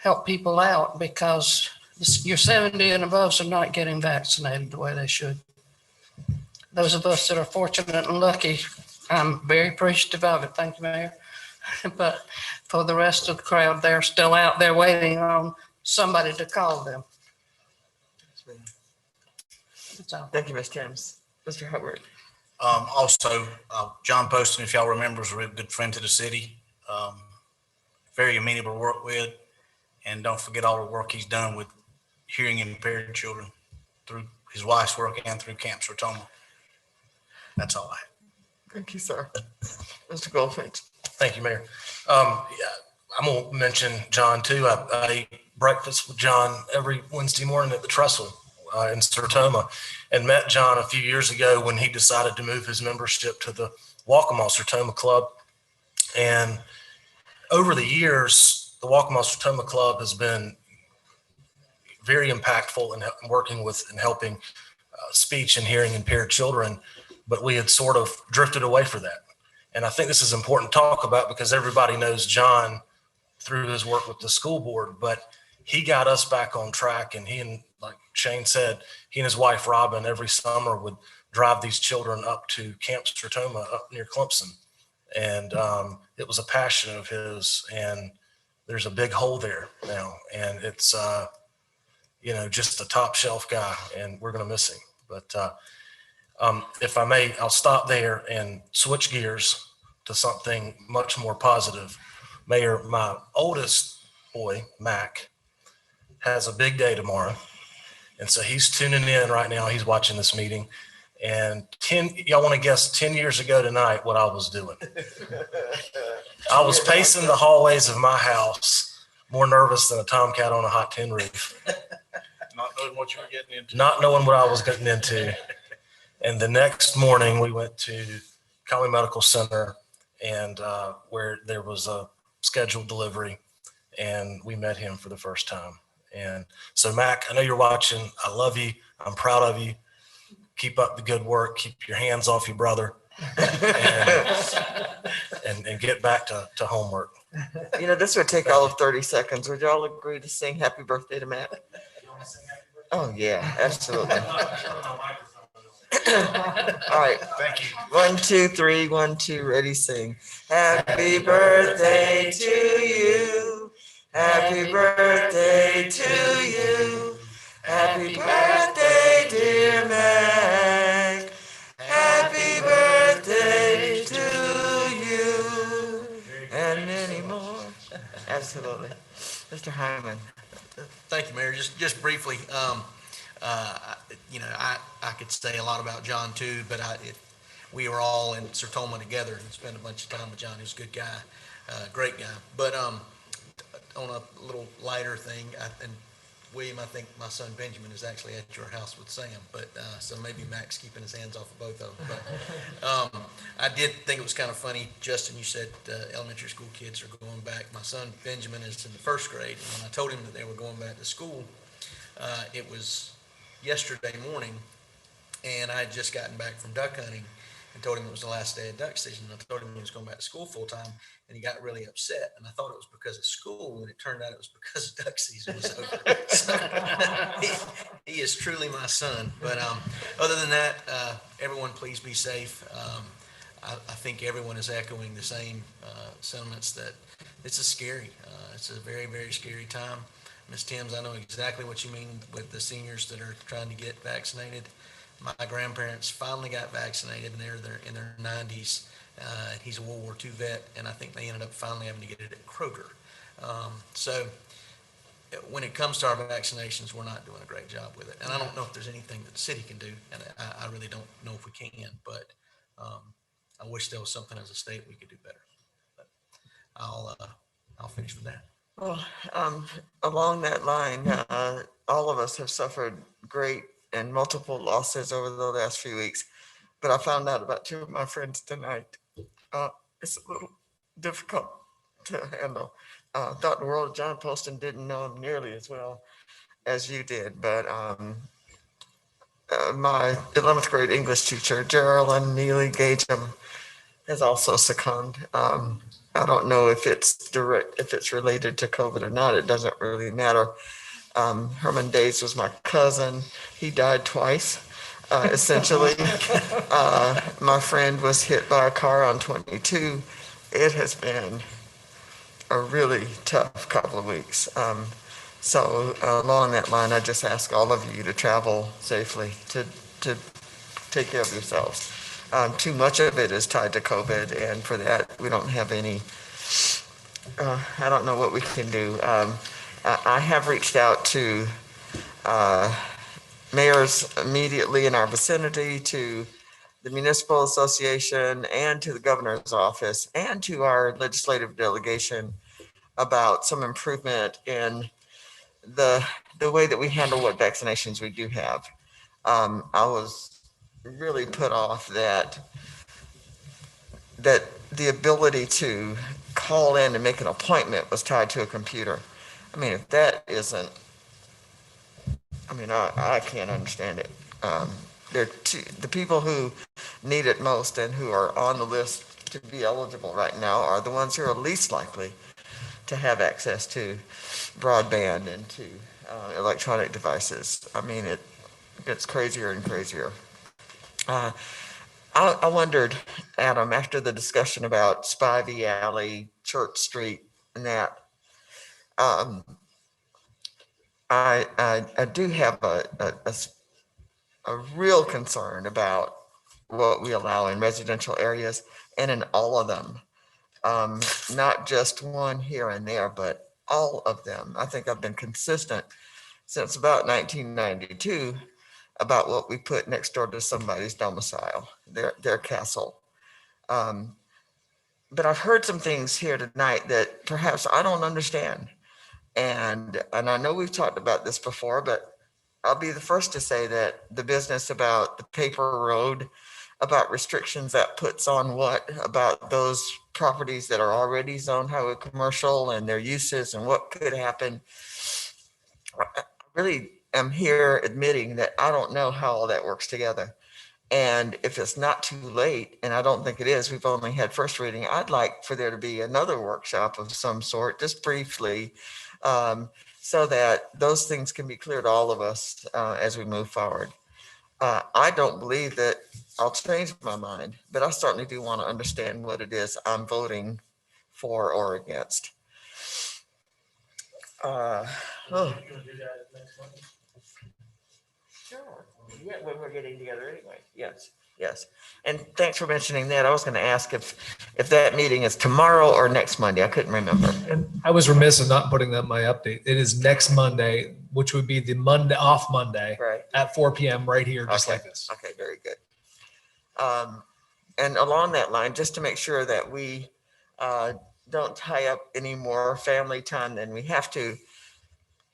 help people out, because you're 70 and above are not getting vaccinated the way they should. Those of us that are fortunate and lucky, I'm very appreciative of it. Thank you, Mayor. But for the rest of the crowd, they're still out there waiting on somebody to call them. That's all. Thank you, Ms. Timms. Mr. Hubbard. Also, John Poston, if y'all remember, is a real good friend to the city. Very amenable to work with. And don't forget all the work he's done with hearing impaired children through his wife's work and through Camp Sertoma. That's all I have. Thank you, sir. Mr. Goldfinch. Thank you, Mayor. Yeah, I'm going to mention John too. I eat breakfast with John every Wednesday morning at the Trestle in Sertoma, and met John a few years ago when he decided to move his membership to the Waccamaw Sertoma Club. And over the years, the Waccamaw Sertoma Club has been very impactful in working with and helping speech and hearing impaired children, but we had sort of drifted away from that. And I think this is important to talk about because everybody knows John through his work with the school board, but he got us back on track. And he, and like Shane said, he and his wife Robin every summer would drive these children up to Camp Sertoma up near Clemson. And it was a passion of his, and there's a big hole there now. And it's, just a top shelf guy, and we're going to miss him. But if I may, I'll stop there and switch gears to something much more positive. Mayor, my oldest boy, Mac, has a big day tomorrow. And so he's tuning in right now. He's watching this meeting. And y'all want to guess 10 years ago tonight what I was doing? I was pacing the hallways of my house, more nervous than a tomcat on a hot tin roof. Not knowing what you were getting into. Not knowing what I was getting into. And the next morning we went to Conway Medical Center, and where there was a scheduled delivery, and we met him for the first time. And so Mac, I know you're watching. I love you. I'm proud of you. Keep up the good work. Keep your hands off your brother, and get back to homework. This would take all of 30 seconds. Would y'all agree to sing happy birthday to Matt? Oh, yeah, absolutely. All right. Thank you. 1, 2, 3, 1, 2, ready, sing. Happy birthday to you. Happy birthday to you. Happy birthday, dear Meg. Happy birthday to you. And many more. Absolutely. Mr. Hyman. Thank you, Mayor. Just briefly, I could say a lot about John too, but we were all in Sertoma together and spent a bunch of time with John. He's a good guy, great guy. But on a little lighter thing, and William, I think my son Benjamin is actually at your house with Sam, but so maybe Mac's keeping his hands off of both of them. But I did think it was kind of funny, Justin, you said elementary school kids are going back. My son Benjamin is in the first grade, and when I told him that they were going back to school, it was yesterday morning, and I had just gotten back from duck hunting and told him it was the last day of duck season. I told him he was going back to school full time, and he got really upset. And I thought it was because of school, and it turned out it was because duck season was over. So, he is truly my son. But other than that, everyone please be safe. I think everyone is echoing the same sentiments that it's it's a very, very scary time. Ms. Timms, I know exactly what you mean with the seniors that are trying to get vaccinated. My grandparents finally got vaccinated, and they're in their 90s. And he's a World War II vet, and I think they ended up finally having to get it at Kroger. So when it comes to our vaccinations, we're not doing a great job with it. And I don't know if there's anything that the city can do, and I really don't know if we can, but I wish there was something as a state we could do better. But I'll finish with that. Well, along that line, all of us have suffered great and multiple losses over the last few weeks, but I found out about two of my friends tonight. It's a little difficult to handle. Thought the world of John Poston, didn't know him nearly as well as you did, but my 11th grade English teacher, Geraldine Neely Gageham, has also succumbed. I don't know if it's related to COVID or not. It doesn't really matter. Herman Days was my cousin. He died twice, essentially. My friend was hit by a car on 22. It has been a really tough couple of weeks. So along that line, I just ask all of you to travel safely, to take care of yourselves. Too much of it is tied to COVID, and for that, we don't have any, I don't know what we can do. I have reached out to mayors immediately in our vicinity, to the municipal association, and to the governor's office, and to our legislative delegation about some improvement in the way that we handle what vaccinations we do have. I was really put off that the ability to call in and make an appointment was tied to a computer. I mean, if that isn't, I mean, I can't understand it. The people who need it most and who are on the list to be eligible right now are the ones who are least likely to have access to broadband and to electronic devices. I mean, it gets crazier and crazier. I wondered, Adam, after the discussion about Spivey Alley, Church Street, and that, I do have a real concern about what we allow in residential areas and in all of them. Not just one here and there, but all of them. I think I've been consistent since about 1992 about what we put next door to somebody's domicile, their castle. But I've heard some things here tonight that perhaps I don't understand. And I know we've talked about this before, but I'll be the first to say that the business about the paper road, about restrictions that puts on what, about those properties that are already zoned highway commercial and their uses and what could happen. I really am here admitting that I don't know how all that works together. And if it's not too late, and I don't think it is, we've only had first reading, I'd like for there to be another workshop of some sort, just briefly, so that those things can be clear to all of us as we move forward. I don't believe that I'll change my mind, but I certainly do want to understand what it is I'm voting for or against. Sure. Yeah, when we're getting together anyway. Yes, yes. And thanks for mentioning that. I was going to ask if that meeting is tomorrow or next Monday. I couldn't remember. And I was remiss in not putting that in my update. It is next Monday, which would be the off Monday Right. at 4 p.m. right here, just Okay. like this. Okay, very good. And along that line, just to make sure that we don't tie up any more family time than we have to,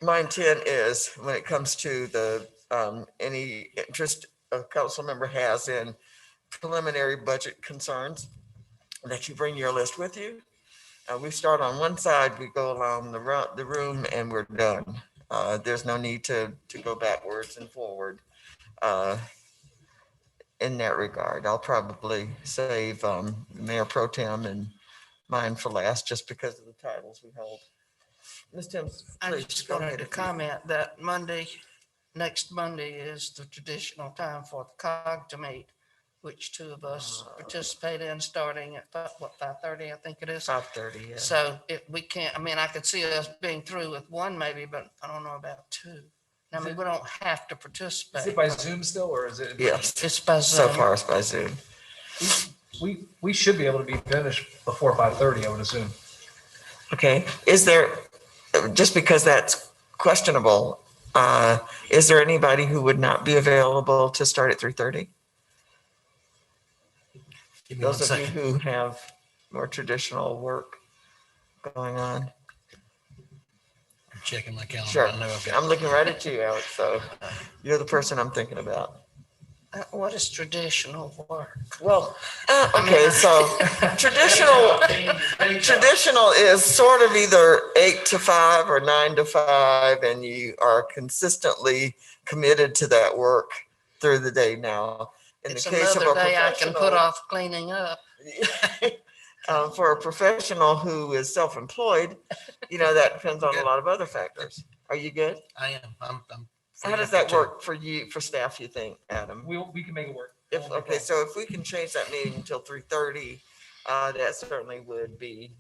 my intent is when it comes to the any interest a council member has in preliminary budget concerns, that you bring your list with you. We start on one side, we go along the room, and we're done. There's no need to go backwards and forward in that regard. I'll probably save Mayor Pro Tem and mine for last, just because of the titles we hold. Ms. Timms, I please just go wanted ahead. to comment that next Monday is the traditional time for the COG to meet, which two of us participate in starting at 5:30, I think it is. 5:30, yeah. So if we can't, I mean, I could see us being through with one maybe, but I don't know about two. I mean, we don't have to Is participate. it by Zoom still, or is it? Yes. It's by So Zoom. far it's by Zoom. We should be able to be finished before 5:30, I would assume. Okay, is there, just because that's questionable, is there anybody who would not be available to start at 3:30? Give me one Those of you second. who have more traditional work going on. I'm checking my calendar. Sure, I know I've got. I'm looking right at you, Alex, so you're the person I'm thinking about. What is traditional work? Well, okay, so traditional is sort of either 8 to 5 or 9 to 5, and you are consistently committed to that work through the day now. In It's the case of another a day I can put professional, off cleaning up. for a professional who is self-employed, that depends on a lot of other factors. Are you good? I am. I'm How does that work for you, for staff, you think, Adam? We can make it work. Okay, so if we can change that meeting until 3:30, that certainly would be,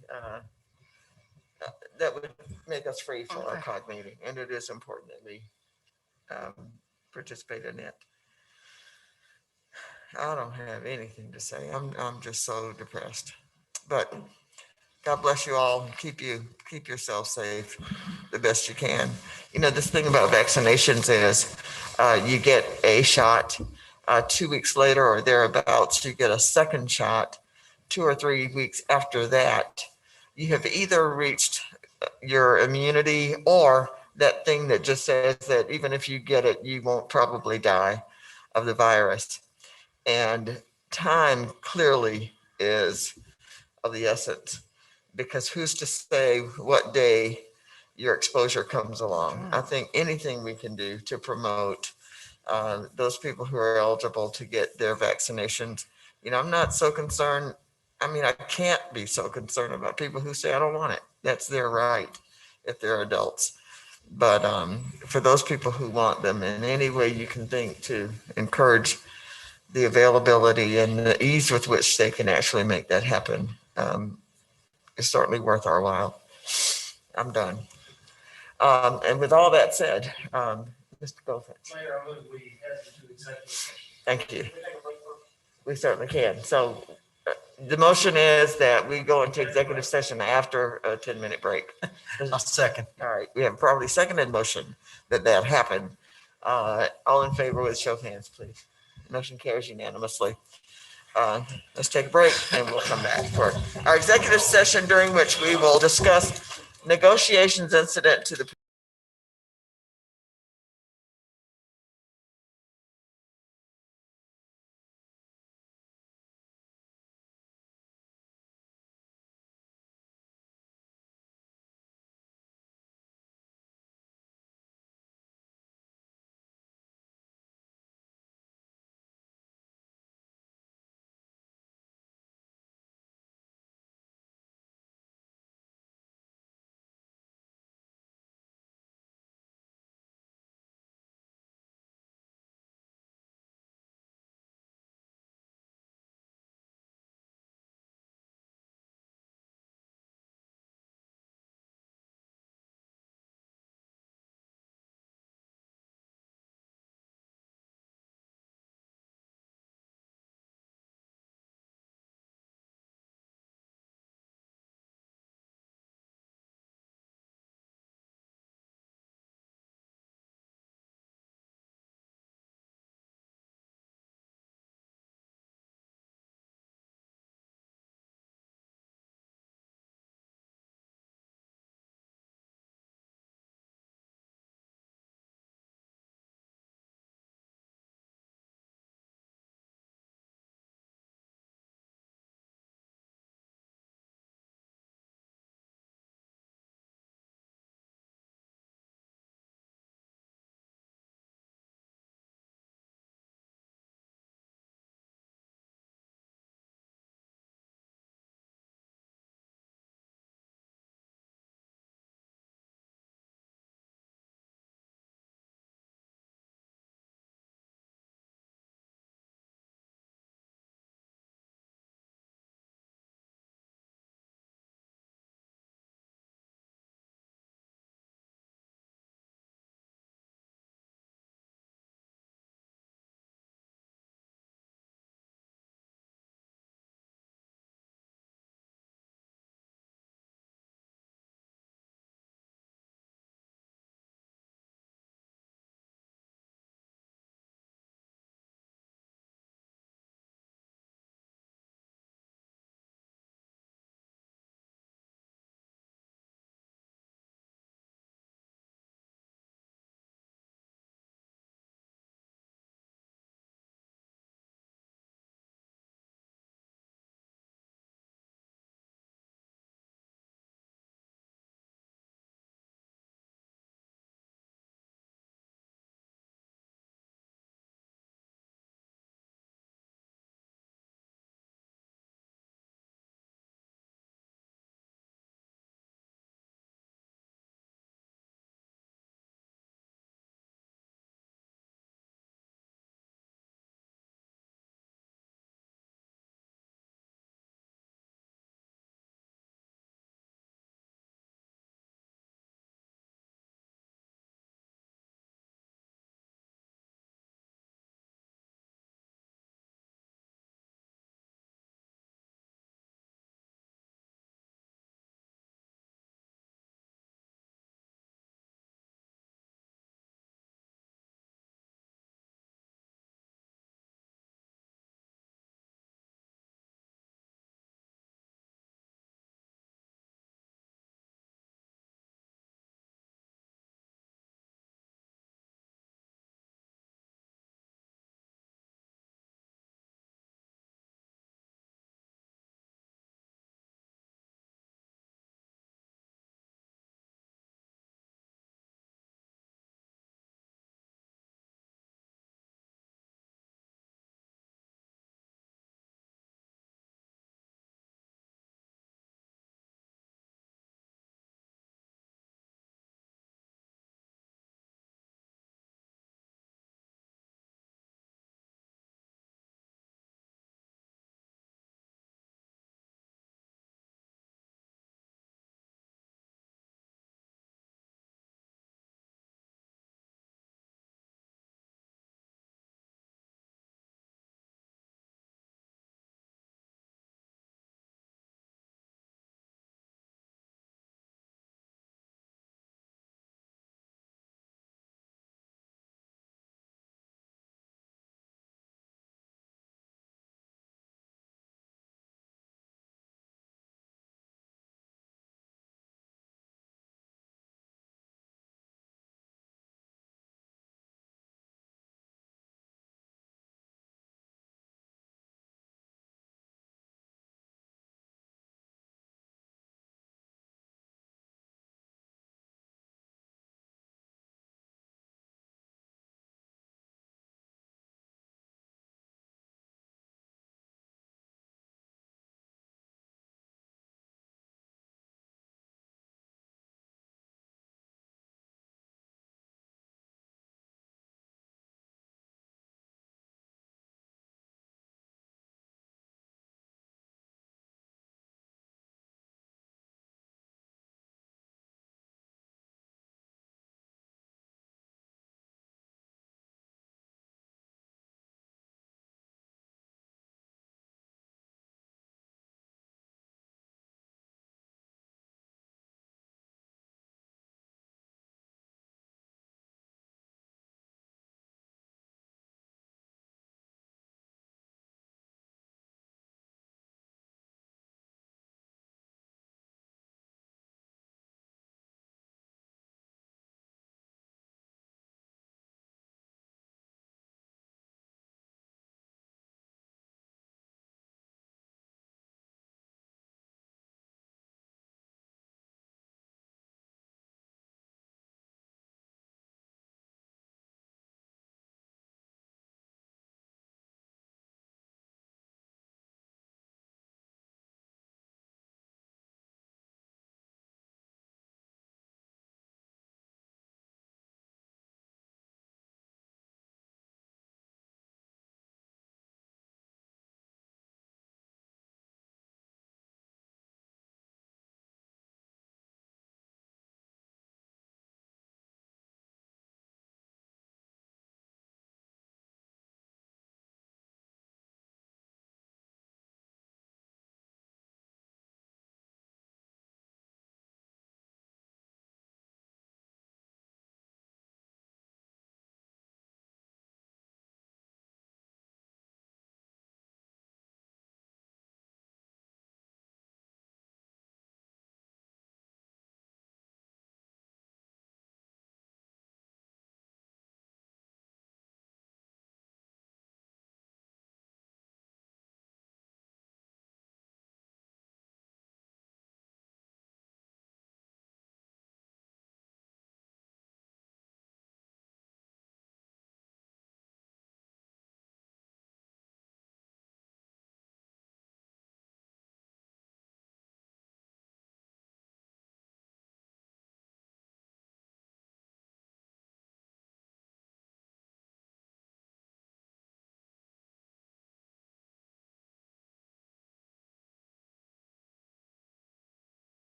that would make us free for our COG meeting, and it is important that we participate in it. I don't have anything to say. I'm just so depressed, but God bless you all. Keep yourself safe the best you can. This thing about vaccinations is you get a shot, 2 weeks later or thereabouts, you get a second shot. 2 or 3 weeks after that, you have either reached your immunity or that thing that just says that even if you get it, you won't probably die of the virus. And time clearly is of the essence, because who's to say what day your exposure comes along? I think anything we can do to promote those people who are eligible to get their vaccinations. I'm not so concerned. I mean, I can't be so concerned about people who say, I don't want it. That's their right if they're adults. But for those people who want them, in any way you can think to encourage the availability and the ease with which they can actually make that happen, is certainly worth our while. I'm done. And with all that said, Mr. Goldfinch. Mayor, I move we head into executive session. Thank you. We certainly can. So the motion is that we go into executive session after a 10-minute break. I'll second. All right, we have probably seconded motion that happened. All in favor with show of hands, please. Motion carries unanimously. Let's take a break and we'll come back for our executive session, during which we will discuss negotiations incident to the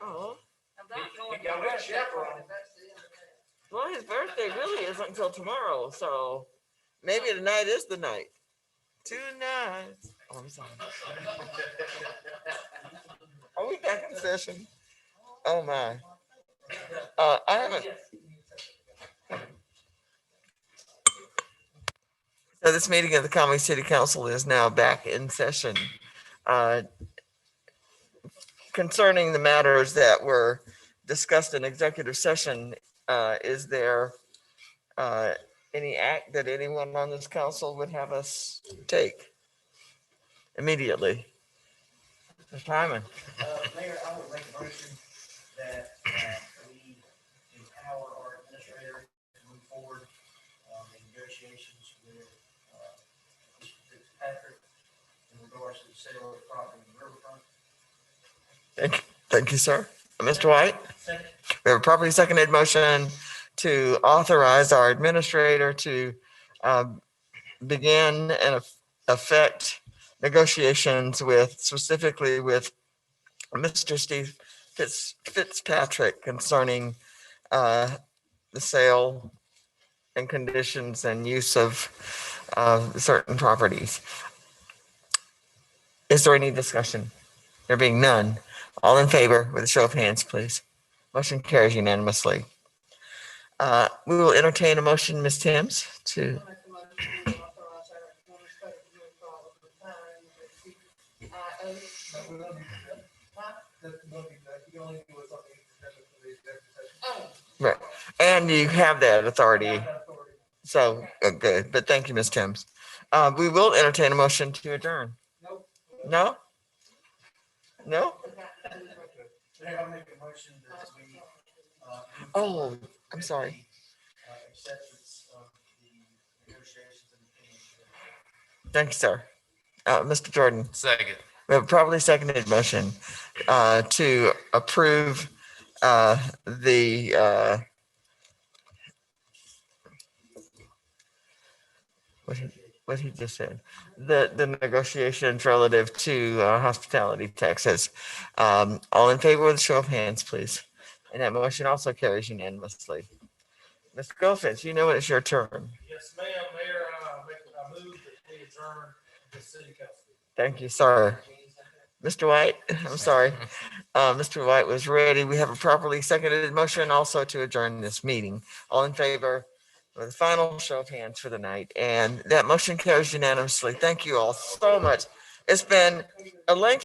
Oh, We got a chaperone. well, his birthday really isn't until tomorrow, so maybe tonight is the night. Tonight. Oh, I'm sorry. Are we back in session? Oh, my. I haven't. So this meeting of the Conway City Council is now back in session. Concerning the matters that were discussed in executive session, is there any act that anyone on this council would have us take immediately? Mr. Hyman. Mayor, I would make a motion that we empower our administrator to move forward in negotiations with Mr. Fitzpatrick in regards to the sale of the property in the riverfront. Thank you, sir. Mr. White? We have a properly seconded motion to authorize our administrator to begin and affect negotiations with, specifically with Mr. Steve Fitzpatrick concerning the sale and conditions and use of certain properties. Is there any discussion? There being none, all in favor with a show of hands, please. Motion carries unanimously. We will entertain a motion, Ms. Timms, to. Right, and you have that authority. So, good, but thank you, Ms. Timms. We will entertain a motion to adjourn. No? No? I'll make a motion that we. Oh, I'm sorry. Acceptance of the negotiations and. Thank you, sir. Mr. Jordan. Second. We have a properly seconded motion to approve the what he just said, the negotiations relative to hospitality taxes. All in favor with a show of hands, please. And that motion also carries unanimously. Mr. Goldfinch, you know it's your turn. Yes, ma'am, Mayor, I move that we adjourn the city council. Thank you, sir. Mr. White, I'm sorry. Mr. White was ready. We have a properly seconded motion also to adjourn this meeting. All in favor with a final show of hands for the night. And that motion carries unanimously. Thank you all so much. It's been a lengthy